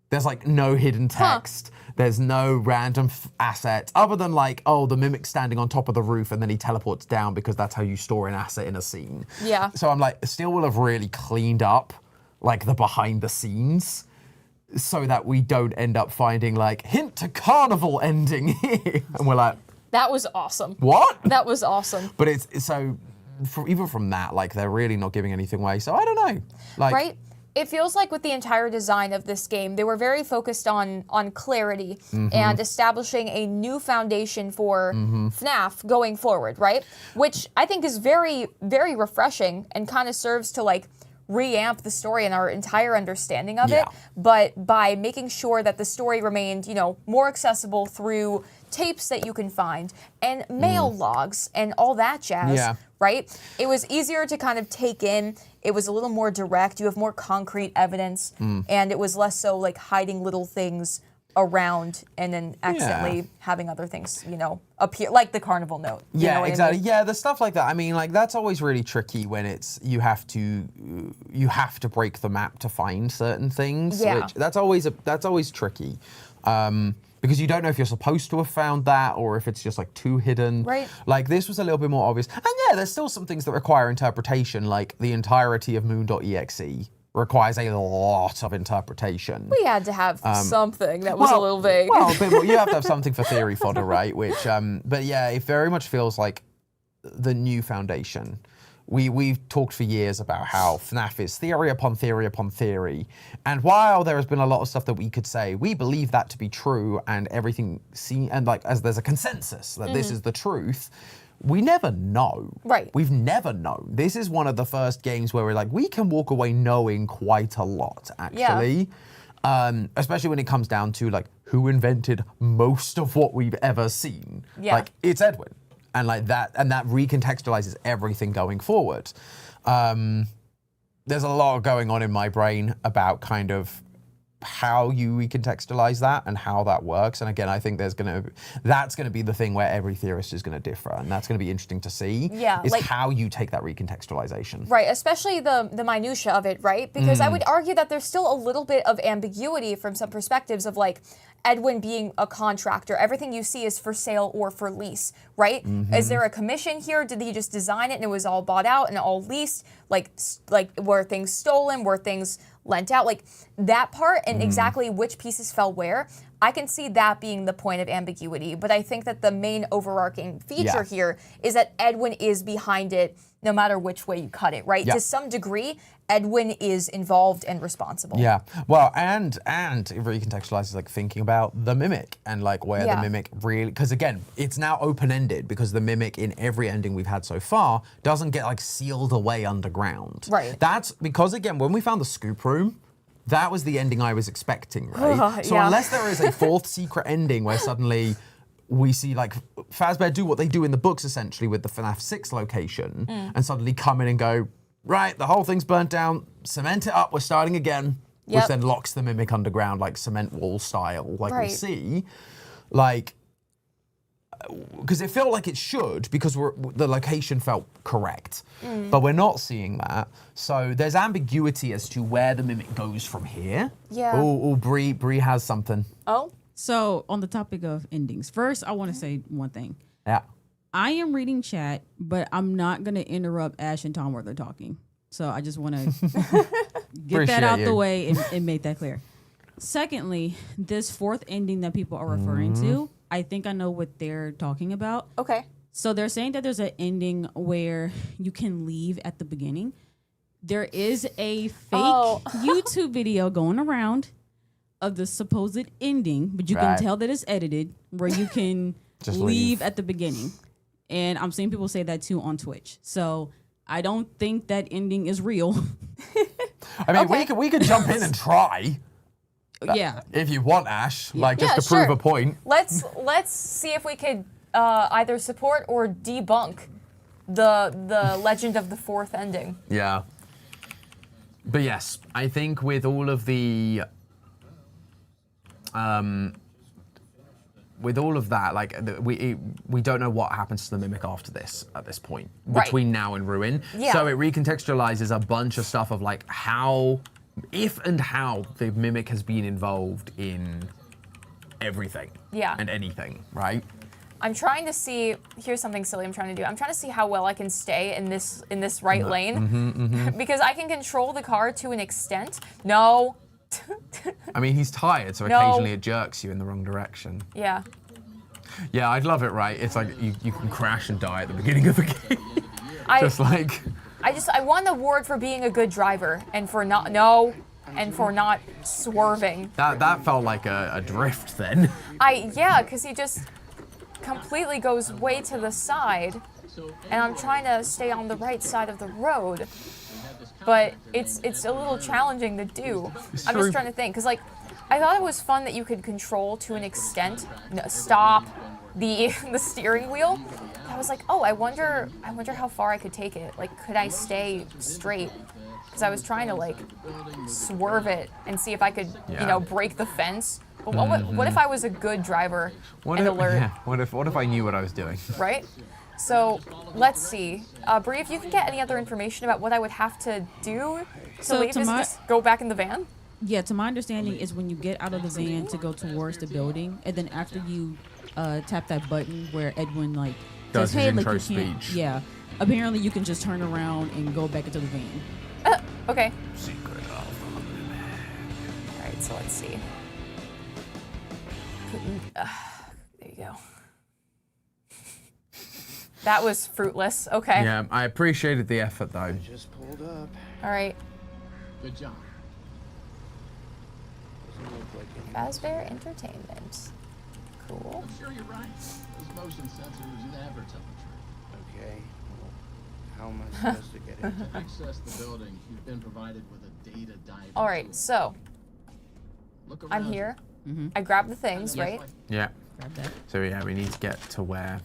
Speaker 2: There's like no hidden text. There's no random assets other than like, oh, the Mimic standing on top of the roof and then he teleports down because that's how you store an asset in a scene.
Speaker 1: Yeah.
Speaker 2: So I'm like, Steel will have really cleaned up like the behind the scenes so that we don't end up finding like hint to carnival ending here. And we're like,
Speaker 1: that was awesome.
Speaker 2: What?
Speaker 1: That was awesome.
Speaker 2: But it's so, even from that, like they're really not giving anything away. So I don't know. Like,
Speaker 1: right? It feels like with the entire design of this game, they were very focused on clarity and establishing a new foundation for FNAF going forward, right? Which I think is very, very refreshing and kind of serves to like reamp the story and our entire understanding of it, but by making sure that the story remained, you know, more accessible through tapes that you can find and mail logs and all that jazz, right? It was easier to kind of take in. It was a little more direct. You have more concrete evidence, and it was less so like hiding little things around and then accidentally having other things, you know, appear, like the carnival note. You know what
Speaker 2: exactly.
Speaker 1: I mean?
Speaker 2: Yeah, the stuff like that. I mean, like that's always really tricky when it's you have to break the map to find certain things.
Speaker 1: Yeah.
Speaker 2: Which, that's always tricky. Because you don't know if you're supposed to have found that or if it's just like too hidden.
Speaker 1: Right.
Speaker 2: Like this was a little bit more obvious. And yeah, there's still some things that require interpretation, like the entirety of moon.exe requires a lot of interpretation.
Speaker 1: We had to have something that was a little vague.
Speaker 2: Well, a bit more, you have to have something for theory fodder, right? Which, but yeah, it very much feels like the new foundation. We've talked for years about how FNAF is theory upon theory upon theory. And while there has been a lot of stuff that we could say, we believe that to be true and everything, and like as there's a consensus that this is the truth, we never know.
Speaker 1: Right.
Speaker 2: We've never known. This is one of the first games where we're like, we can walk away knowing quite a lot, actually. Yeah. Especially when it comes down to like who invented most of what we've ever seen.
Speaker 1: Yeah.
Speaker 2: Like, it's Edwin. And like that, and that recontextualizes everything going forward. There's a lot going on in my brain about kind of how you recontextualize that and how that works. And again, I think that's gonna be the thing where every theorist is gonna differ, and that's gonna be interesting to see.
Speaker 1: Yeah,
Speaker 2: is
Speaker 1: like,
Speaker 2: how you take that recontextualization.
Speaker 1: Right, especially the minutia of it, right? Because I would argue that there's still a little bit of ambiguity from some perspectives of like Edwin being a contractor. Everything you see is for sale or for lease, right? Is there a commission here? Did he just design it and it was all bought out and all leased? Like were things stolen? Were things lent out? Like that part and exactly which pieces fell where, I can see that being the point of ambiguity. But I think that the main overarching feature here is that Edwin is behind it no matter which way you cut it, right? To some degree, Edwin is involved and responsible.
Speaker 2: Yeah, well, and it recontextualizes like thinking about the Mimic and like where the Mimic really, because again, it's now open-ended because the Mimic in every ending we've had so far doesn't get like sealed away underground.
Speaker 1: Right.
Speaker 2: That's because again, when we found the scoop room, that was the ending I was expecting, right? So unless there is a fourth secret ending where suddenly we see like Fazbear do what they do in the books essentially with the FNAF 6 location and suddenly come in and go, right, the whole thing's burnt down, cement it up, we're starting again, which then locks the Mimic underground like cement wall style, like we see. Like, because it felt like it should, because the location felt correct, but we're not seeing that. So there's ambiguity as to where the Mimic goes from here.
Speaker 1: Yeah.
Speaker 2: Oh, Bree has something.
Speaker 1: Oh?
Speaker 3: So on the topic of endings, first I want to say one thing.
Speaker 2: Yeah.
Speaker 3: I am reading chat, but I'm not going to interrupt Ash and Tom while they're talking. So I just want to get that out the way and make that clear. Secondly, this fourth ending that people are referring to, I think I know what they're talking about.
Speaker 1: Okay.
Speaker 3: So they're saying that there's an ending where you can leave at the beginning. There is a fake YouTube video going around of the supposed ending, but you can tell that it's edited, where you can
Speaker 2: just
Speaker 3: leave at the beginning. And I'm seeing people say that too on Twitch. So I don't think that ending is real.
Speaker 2: I mean, we could jump in and try.
Speaker 3: Yeah.
Speaker 2: If you want, Ash, like just to prove a point.
Speaker 1: Let's see if we could either support or debunk the legend of the fourth ending.
Speaker 2: Yeah. But yes, I think with all of the with all of that, like we don't know what happens to the Mimic after this at this point, between now and Ruin.
Speaker 1: Yeah.
Speaker 2: So it recontextualizes a bunch of stuff of like how, if and how the Mimic has been involved in everything and anything, right?
Speaker 1: I'm trying to see, here's something silly I'm trying to do. I'm trying to see how well I can stay in this right lane. Because I can control the car to an extent. No.
Speaker 2: I mean, he's tired, so occasionally it jerks you in the wrong direction.
Speaker 1: Yeah.
Speaker 2: Yeah, I'd love it, right? It's like you can crash and die at the beginning of the game.
Speaker 1: I won the award for being a good driver and for not swerving.
Speaker 2: That felt like a drift then.
Speaker 1: Because he just completely goes way to the side, and I'm trying to stay on the right side of the road. But it's a little challenging to do. I'm just trying to think, because like, I thought it was fun that you could control to an extent, stop the steering wheel. I was like, oh, I wonder how far I could take it. Like, could I stay straight? Because I was trying to like swerve it and see if I could, break the fence. But what if I was a good driver and alert?
Speaker 2: Yeah. What if I knew what I was doing?
Speaker 1: Right. So let's see. Bree, if you can get any other information about what I would have to do to leave this, just go back in the van?
Speaker 3: Yeah, to my understanding is when you get out of the van to go towards the building, and then after you tap that button where Edwin like
Speaker 2: Does
Speaker 3: says,
Speaker 2: his
Speaker 3: "Hey, like
Speaker 2: intro
Speaker 3: you can't."
Speaker 2: speech.
Speaker 3: Yeah, apparently you can just turn around and go back into the van.
Speaker 1: Okay.
Speaker 2: Secret of
Speaker 1: All right, so let's see. There you go. That was fruitless. Okay.
Speaker 2: Yeah, I appreciated the effort though.
Speaker 11: Just pulled up.
Speaker 1: All right.
Speaker 10: Good job.
Speaker 11: Doesn't look like it.
Speaker 1: Fazbear Entertainment. Cool.
Speaker 10: I'm sure you're right. Those motion sensors never tell the truth.
Speaker 11: Okay. Well, how am I supposed to get in?
Speaker 10: To access the building, you've been provided with a data dive.
Speaker 1: All right, so
Speaker 10: Look
Speaker 1: I'm
Speaker 10: around.
Speaker 1: here. I grab the things, right?
Speaker 2: Yeah.
Speaker 3: Grab that.
Speaker 2: So yeah, we need to get to where.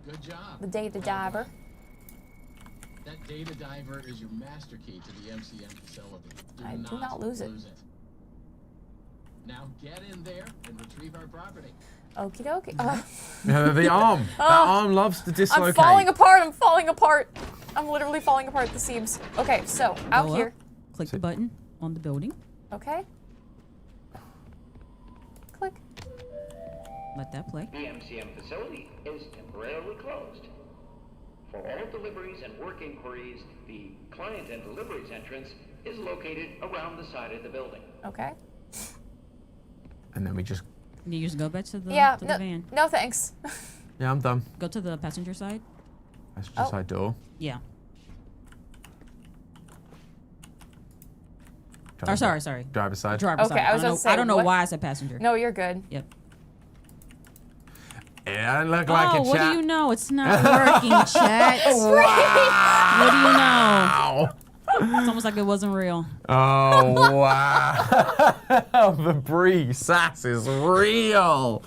Speaker 10: Good job.
Speaker 1: The data diver.
Speaker 10: That data diver is your master key to the MCM facility.
Speaker 1: I do not lose it.
Speaker 10: Now get in there and retrieve our property.
Speaker 1: Okie dokie.
Speaker 2: The arm. That arm loves to dislocate.
Speaker 1: I'm falling apart. I'm falling apart. I'm literally falling apart at the seams. Okay, so out
Speaker 3: Go
Speaker 1: here.
Speaker 3: up, click the button on the building.
Speaker 1: Okay. Click.
Speaker 3: Let that play.
Speaker 14: The MCM facility is temporarily closed. For all deliveries and work inquiries, the client and deliveries entrance is located around the side of the building.
Speaker 1: Okay.
Speaker 2: And then we just.
Speaker 3: You just go back to the,
Speaker 1: Yeah,
Speaker 3: to
Speaker 1: no,
Speaker 3: the van.
Speaker 1: no thanks.
Speaker 2: Yeah, I'm done.
Speaker 3: Go to the passenger side.
Speaker 2: Passenger side door.
Speaker 3: Yeah.
Speaker 2: Driver-
Speaker 3: Sorry.
Speaker 2: Driver's side.
Speaker 3: Driver's
Speaker 1: Okay,
Speaker 3: side.
Speaker 1: I was
Speaker 3: don't
Speaker 1: gonna
Speaker 3: know,
Speaker 1: say,
Speaker 3: I don't know
Speaker 1: what?
Speaker 3: why I said passenger.
Speaker 1: No, you're good.
Speaker 3: Yep.
Speaker 2: It don't look like
Speaker 3: Oh,
Speaker 2: a
Speaker 3: what
Speaker 2: chat.
Speaker 3: do you know? It's not working, chat.
Speaker 2: Wow.
Speaker 3: What do you know?
Speaker 2: Ow.
Speaker 3: It's almost like it wasn't real.
Speaker 2: Oh, wow. The Bree sass is real.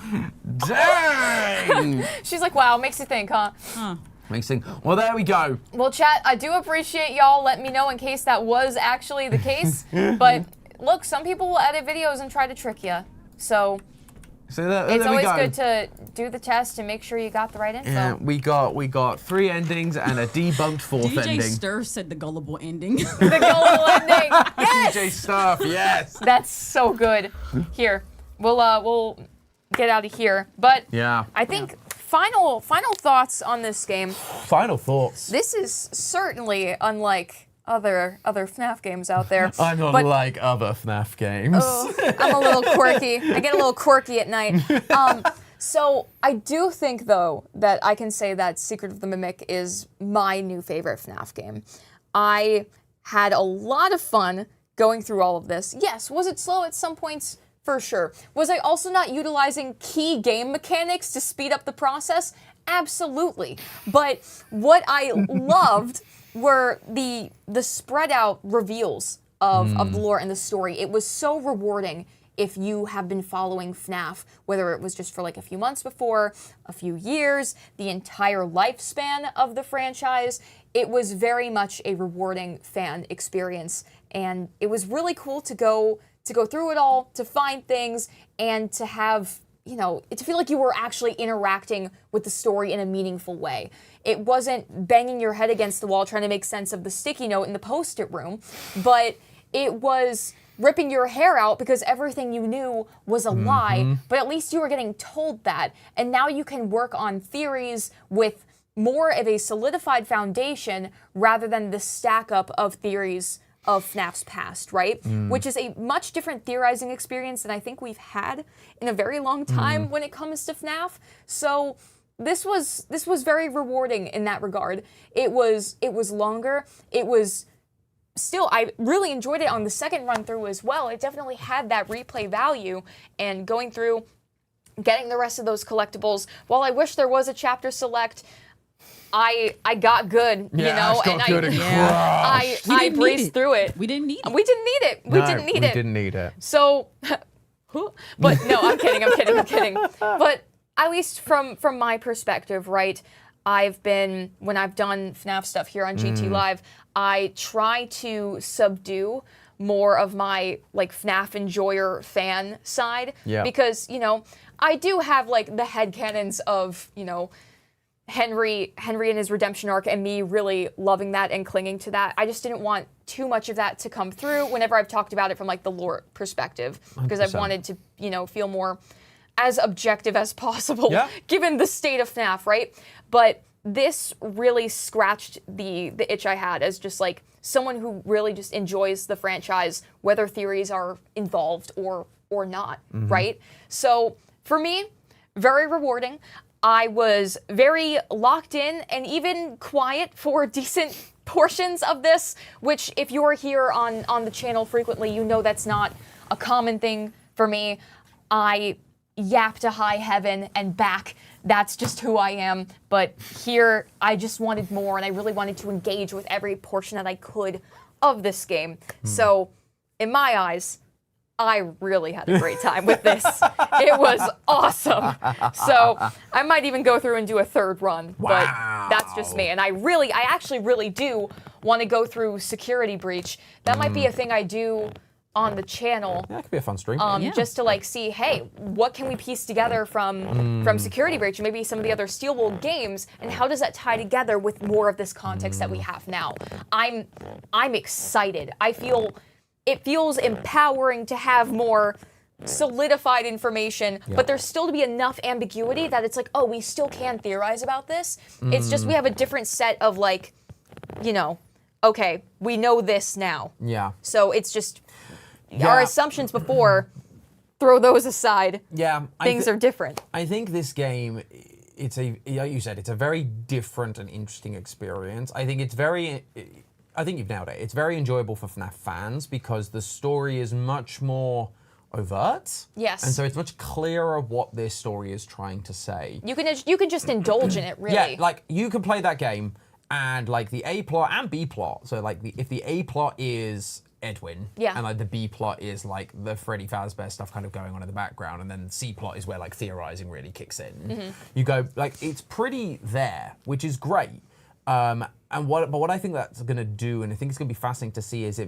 Speaker 2: Dang.
Speaker 1: She's like, wow, makes you think, huh?
Speaker 3: Huh.
Speaker 2: Mixing. Well, there we go.
Speaker 1: Well, chat, I do appreciate y'all letting me know in case that was actually the case. But look, some people will edit videos and try to trick you. So
Speaker 2: So there
Speaker 1: it's
Speaker 2: we
Speaker 1: always
Speaker 2: go.
Speaker 1: good to do the test and make sure you got the right info.
Speaker 2: Yeah, we got 3 endings and a debunked 4th
Speaker 3: DJ
Speaker 2: ending.
Speaker 3: Stir said the gullible ending.
Speaker 1: The gullible ending. Yes.
Speaker 2: DJ Stuff, yes.
Speaker 1: That's so good. Here, we'll get out of here. But
Speaker 2: Yeah.
Speaker 1: I think final thoughts on this game.
Speaker 2: Final thoughts.
Speaker 1: This is certainly unlike other FNAF games out there.
Speaker 2: I'm not
Speaker 1: but,
Speaker 2: like other FNAF games.
Speaker 1: Oh, I'm a little quirky. I get a little quirky at night. So I do think, though, that I can say that Secret of the Mimic is my new favorite FNAF game. I had a lot of fun going through all of this. Yes, was it slow at some points? For sure. Was I also not utilizing key game mechanics to speed up the process? Absolutely. But what I loved were the spread out reveals of the lore and the story. It was so rewarding if you have been following FNAF, whether it was just for like a few months before, a few years, the entire lifespan of the franchise. It was very much a rewarding fan experience, and it was really cool to go through it all, to find things, and to have, you know, to feel like you were actually interacting with the story in a meaningful way. It wasn't banging your head against the wall trying to make sense of the sticky note in the post-it room, but it was ripping your hair out because everything you knew was a lie, but at least you were getting told that. And now you can work on theories with more of a solidified foundation rather than the stack up of theories of FNAF's past, right? Which is a much different theorizing experience than I think we've had in a very long time when it comes to FNAF. So this was very rewarding in that regard. It was longer. It was still, I really enjoyed it on the second run through as well. It definitely had that replay value, and going through, getting the rest of those collectibles. While I wish there was a chapter select, I got good, you know, and I breezed through it.
Speaker 3: We didn't need it.
Speaker 1: We didn't need it. We didn't need it. So, but no, I'm kidding. But at least from my perspective, right, when I've done FNAF stuff here on GTLive, I try to subdue more of my like FNAF enjoyer fan side.
Speaker 2: Yeah.
Speaker 1: Because, you know, I do have like the headcanons of, you know, Henry and his redemption arc and me really loving that and clinging to that. I just didn't want too much of that to come through whenever I've talked about it from like the lore perspective, because I've wanted to, feel more as objective as possible given the state of FNAF, right? But this really scratched the itch I had as just like someone who really just enjoys the franchise, whether theories are involved or not, right? So for me, very rewarding. I was very locked in and even quiet for decent portions of this, which if you're here on the channel frequently, you know that's not a common thing for me. I yap to high heaven and back. That's just who I am. But here, I just wanted more, and I really wanted to engage with every portion that I could of this game. So, in my eyes, I really had a great time with this. It was awesome. So I might even go through and do a third run, but that's just me. And I actually really do want to go through Security Breach. That might be a thing I do on the channel.
Speaker 2: Yeah, that could be a fun stream.
Speaker 1: Just to like see, hey, what can we piece together from Security Breach and maybe some of the other Steelwool games, and how does that tie together with more of this context that we have now? I'm excited. It feels empowering to have more solidified information, but there's still to be enough ambiguity that it's like, oh, we still can theorize about this. It's just we have a different set of like, okay, we know this now. Yeah. So it's just our assumptions before, throw those aside. Yeah. Things are different.
Speaker 2: I think this game, like you said, it's a very different and interesting experience. I think you've nailed it. It's very enjoyable for FNAF fans because the story is much more overt. Yes. And so it's much clearer what this story is trying to say.
Speaker 1: You can just indulge in it, really.
Speaker 2: Yeah, like you can play that game and like the A plot and B plot. So like if the A plot is Edwin, and like the B plot is like the Freddy Fazbear stuff kind of going on in the background, and then C plot is where like theorizing really kicks in. You go like it's pretty there, which is great. But what I think that's going to do, and I think it's going to be fascinating to see, is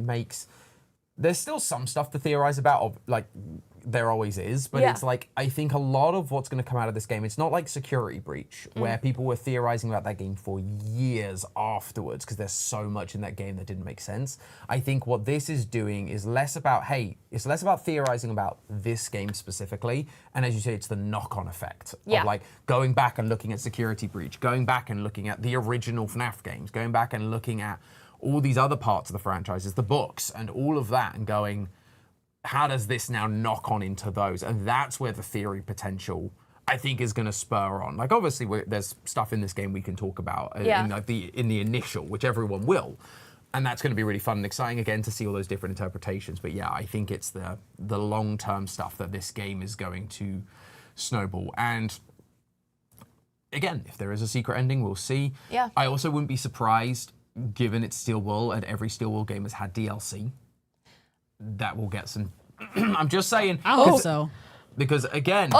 Speaker 2: there's still some stuff to theorize about, like there always is, but it's like, I think a lot of what's going to come out of this game, it's not like Security Breach, where people were theorizing about that game for years afterwards, because there's so much in that game that didn't make sense. I think what this is doing is less about theorizing about this game specifically, and as you say, it's the knock-on effect of like going back and looking at Security Breach, going back and looking at the original FNAF games, going back and looking at all these other parts of the franchises, the books, and all of that, and going, how does this now knock on into those? And that's where the theory potential, I think, is going to spur on. Like, obviously, there's stuff in this game we can talk about in the initial, which everyone will. And that's going to be really fun and exciting, again, to see all those different interpretations. But yeah, I think it's the long-term stuff that this game is going to snowball. And again, if there is a secret ending, we'll see. Yeah. I also wouldn't be surprised, given it's Steelwool, and every Steelwool game has had DLC, that will get some. I'm just saying.
Speaker 3: I hope so.
Speaker 2: Because again,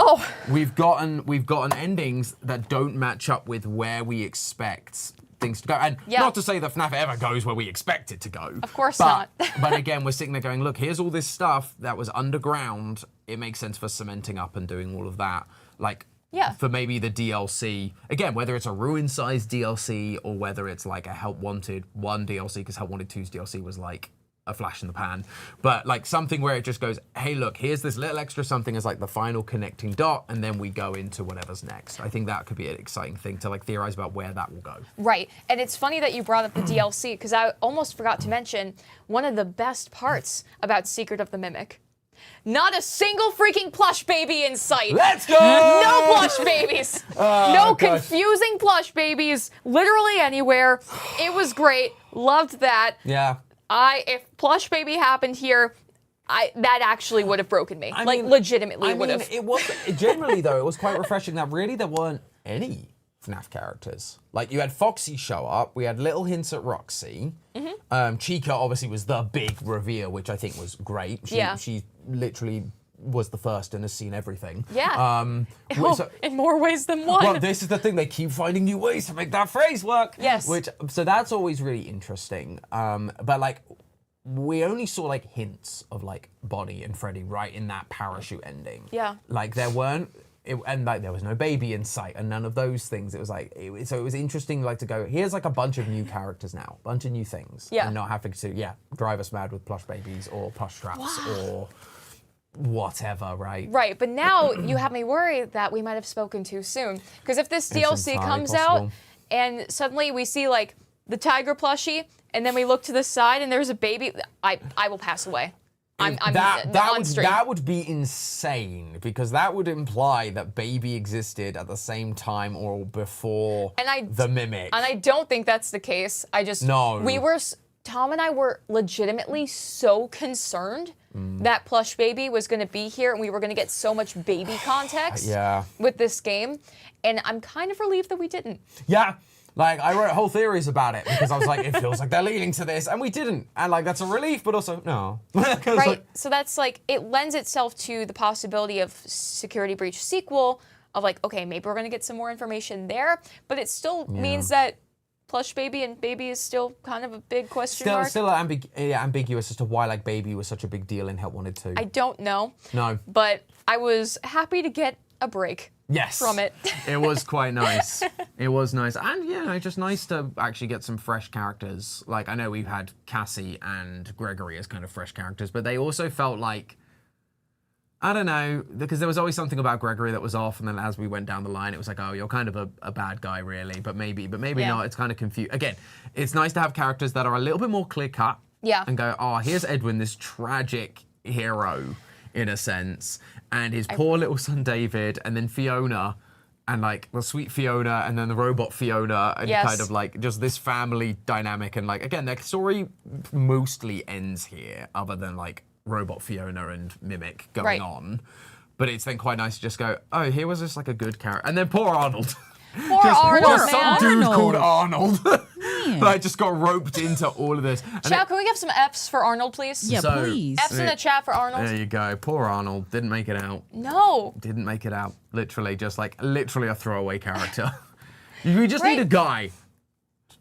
Speaker 2: we've gotten endings that don't match up with where we expect things to go. And not to say that FNAF ever goes where we expect it to go.
Speaker 1: Of course not.
Speaker 2: But again, we're sitting there going, look, here's all this stuff that was underground. It makes sense for cementing up and doing all of that. Like, for maybe the DLC, again, whether it's a ruin-sized DLC or whether it's like a Help Wanted 1 DLC, because Help Wanted 2's DLC was like a flash in the pan, but like something where it just goes, hey, look, here's this little extra something as like the final connecting dot, and then we go into whatever's next. I think that could be an exciting thing to like theorize about where that will go.
Speaker 1: Right, and it's funny that you brought up the DLC, because I almost forgot to mention one of the best parts about Secret of the Mimic. Not a single freaking plush baby in sight.
Speaker 2: Let's go!
Speaker 1: No plush babies. No confusing plush babies. Literally anywhere. It was great. Loved that.
Speaker 2: Yeah.
Speaker 1: If plush baby happened here, that actually would have broken me. Legitimately would have.
Speaker 2: It was generally though. It was quite refreshing that really there weren't any FNAF characters. Like you had Foxy show up. We had little hints at Roxy. Chica obviously was the big reveal, which I think was great. She literally was the first and has seen everything.
Speaker 1: Yeah. In more ways than one.
Speaker 2: Well, this is the thing. They keep finding new ways to make that phrase work.
Speaker 1: Yes.
Speaker 2: So that's always really interesting. But like, we only saw like hints of like Bonnie and Freddy right in that parachute ending.
Speaker 1: Yeah.
Speaker 2: Like there weren't and like there was no baby in sight and none of those things. It was like, so it was interesting like to go, here's like a bunch of new characters now, a bunch of new things.
Speaker 1: Yeah.
Speaker 2: And not having to, drive us mad with plush babies or plush traps or whatever, right?
Speaker 1: Right, but now you have me worried that we might have spoken too soon. Because if this DLC comes out and suddenly we see like the tiger plushie and then we look to the side and there's a baby, I will pass away.
Speaker 2: That would be insane because that would imply that baby existed at the same time or before the mimic.
Speaker 1: And I don't think that's the case. Tom and I were legitimately so concerned that plush baby was going to be here and we were going to get so much baby context with this game. And I'm kind of relieved that we didn't.
Speaker 2: Yeah. Like, I wrote whole theories about it because I was like, it feels like they're leading to this, and we didn't. And, like, that's a relief, but also, no.
Speaker 1: Right, so that's, like, it lends itself to the possibility of Security Breach sequel, of, like, okay, maybe we're going to get some more information there, but it still means that plush baby and baby is still kind of a big question mark.
Speaker 2: Still ambiguous as to why, like, baby was such a big deal in Help Wanted 2.
Speaker 1: I don't know.
Speaker 2: No.
Speaker 1: But I was happy to get a break.
Speaker 2: Yes.
Speaker 1: From it.
Speaker 2: It was quite nice. It was nice. And, just nice to actually get some fresh characters. Like, I know we've had Cassie and Gregory as kind of fresh characters, but they also felt like, I don't know, because there was always something about Gregory that was off, and then as we went down the line, it was like, oh, you're kind of a bad guy, really, but maybe not. It's kind of confused. Again, it's nice to have characters that are a little bit more clear-cut.
Speaker 1: Yeah.
Speaker 2: And go, oh, here's Edwin, this tragic hero, in a sense, and his poor little son David, and then Fiona, and like the sweet Fiona, and then the robot Fiona, and kind of like just this family dynamic, and like again, their story mostly ends here, other than like robot Fiona and Mimic going on. But it's then quite nice to just go, oh, here was just like a good character, and then poor Arnold.
Speaker 1: Arnold,
Speaker 2: some dude called Arnold. Like just got roped into all of this.
Speaker 1: Chat, can we have some Fs for Arnold, please?
Speaker 3: Yeah, please.
Speaker 1: Fs in the chat for Arnold.
Speaker 2: There you go. Poor Arnold. Didn't make it out.
Speaker 1: No.
Speaker 2: Didn't make it out. Literally a throwaway character. We just need a guy.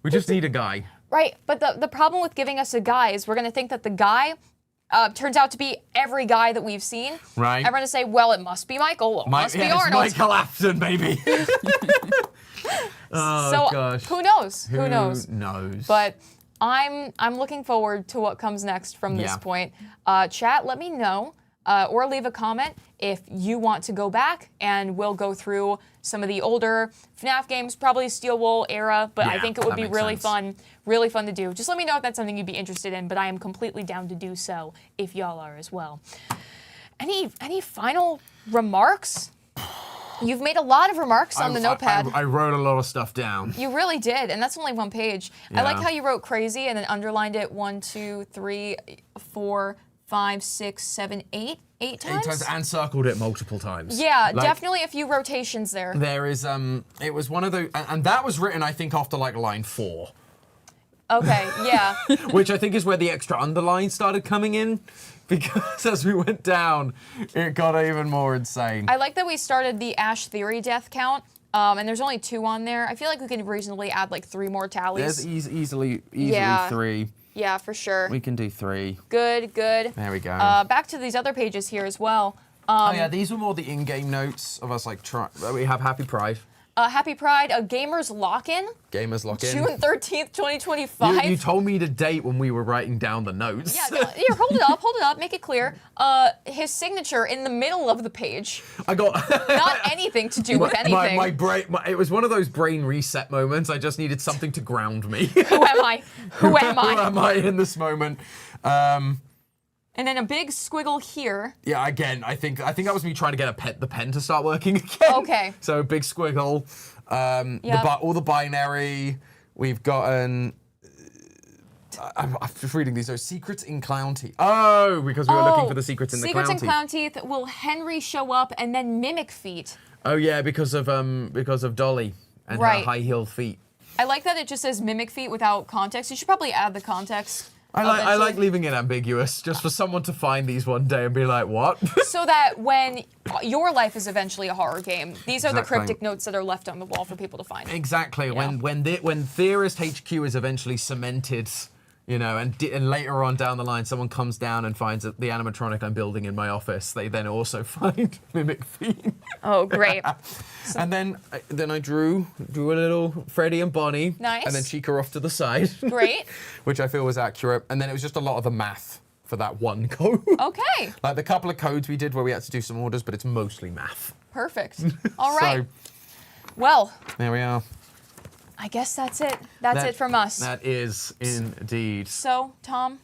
Speaker 2: We just need a guy.
Speaker 1: Right, but the problem with giving us a guy is we're going to think that the guy turns out to be every guy that we've seen.
Speaker 2: Right.
Speaker 1: Everyone to say, well, it must be Michael. It must be Arnold.
Speaker 2: It's Michael Afton, baby. Gosh.
Speaker 1: Who knows?
Speaker 2: Who knows?
Speaker 1: But I'm looking forward to what comes next from this point. Chat, let me know or leave a comment if you want to go back, and we'll go through some of the older FNAF games, probably Steel Wool era, but I think it would be really fun to do. Just let me know if that's something you'd be interested in, but I am completely down to do so if y'all are as well. Any final remarks? You've made a lot of remarks on the notepad.
Speaker 2: I wrote a lot of stuff down.
Speaker 1: You really did, and that's only one page. I like how you wrote crazy and then underlined it 1, 2, 3, 4, 5, 6, 7, 8 times?
Speaker 2: 8 times, and circled it multiple times.
Speaker 1: Yeah, definitely a few rotations there.
Speaker 2: There is, it was one of those, and that was written, I think, after like line 4.
Speaker 1: Okay, yeah.
Speaker 2: Which I think is where the extra underline started coming in, because as we went down, it got even more insane.
Speaker 1: I like that we started the Ash Theory death count, and there's only 2 on there. I feel like we can reasonably add like 3 more tallies.
Speaker 2: There's easily 3.
Speaker 1: Yeah, for sure.
Speaker 2: We can do 3.
Speaker 1: Good.
Speaker 2: There we go.
Speaker 1: Back to these other pages here as well.
Speaker 2: These were more the in-game notes of us like we have Happy Pride.
Speaker 1: Happy Pride, a Gamers Lock-In.
Speaker 2: Gamers Lock-In.
Speaker 1: June 13th, 2025.
Speaker 2: You told me the date when we were writing down the notes.
Speaker 1: Yeah, here, hold it up, make it clear. His signature in the middle of the page.
Speaker 2: I got...
Speaker 1: Not anything to do with anything.
Speaker 2: My brain, it was one of those brain reset moments. I just needed something to ground me.
Speaker 1: Who am I? Who am I?
Speaker 2: Who am I in this moment?
Speaker 1: And then a big squiggle here.
Speaker 2: Yeah, again, I think that was me trying to get the pen to start working again.
Speaker 1: Okay.
Speaker 2: So big squiggle. All the binary. We've gotten. I'm just reading these. So secrets in Clown Teeth. Oh, because we were looking for the secrets in the Clown Teeth.
Speaker 1: Secrets in Clown Teeth. Will Henry show up and then mimic feet?
Speaker 2: Oh yeah, because of Dolly and her high-heeled feet.
Speaker 1: I like that it just says mimic feet without context. You should probably add the context.
Speaker 2: I like leaving it ambiguous, just for someone to find these one day and be like, what?
Speaker 1: So that when your life is eventually a horror game, these are the cryptic notes that are left on the wall for people to find.
Speaker 2: Exactly. Yeah. When Theorist HQ is eventually cemented You know, and later on down the line, someone comes down and finds the animatronic I'm building in my office. They then also find Mimic Fiend.
Speaker 1: Oh, great.
Speaker 2: And then I drew a little Freddie and Bonnie.
Speaker 1: Nice.
Speaker 2: And then Chica off to the side.
Speaker 1: Great.
Speaker 2: Which I feel was accurate. And then it was just a lot of the math for that one code.
Speaker 1: Okay.
Speaker 2: Like the couple of codes we did where we had to do some orders, but it's mostly math.
Speaker 1: Perfect. All right.
Speaker 2: So,
Speaker 1: well,
Speaker 2: there we are.
Speaker 1: I guess that's it. That's it from us.
Speaker 2: That is indeed.
Speaker 1: So, Tom,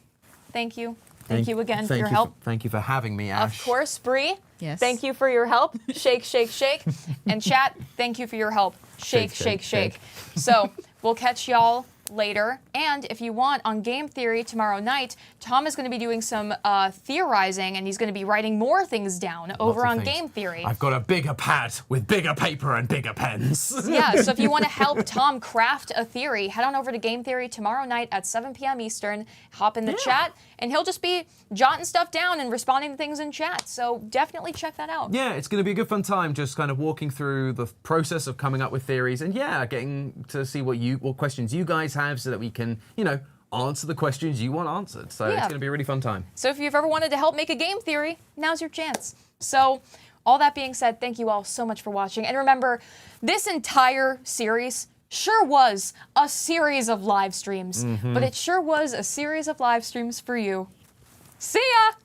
Speaker 1: thank you. Thank you again for your help.
Speaker 2: Thank you for having me, Ash.
Speaker 1: Of course, Bree.
Speaker 3: Yes.
Speaker 1: Thank you for your help. Shake, shake, shake. And chat, thank you for your help. Shake, shake, shake. So, we'll catch y'all later. And if you want, on Game Theory tomorrow night, Tom is going to be doing some theorizing, and he's going to be writing more things down over on Game Theory.
Speaker 2: I've got a bigger pad with bigger paper and bigger pens.
Speaker 1: Yeah, so if you want to help Tom craft a theory, head on over to Game Theory tomorrow night at 7 p.m. Eastern, hop in the chat, and he'll just be jotting stuff down and responding to things in chat. So definitely check that out.
Speaker 2: Yeah, it's going to be a good fun time just kind of walking through the process of coming up with theories and getting to see what questions you guys have so that we can, answer the questions you want answered. So it's going to be a really fun time.
Speaker 1: So if you've ever wanted to help make a game theory, now's your chance. So all that being said, thank you all so much for watching. And remember, this entire series sure was a series of live streams, but it sure was a series of live streams for you. See ya!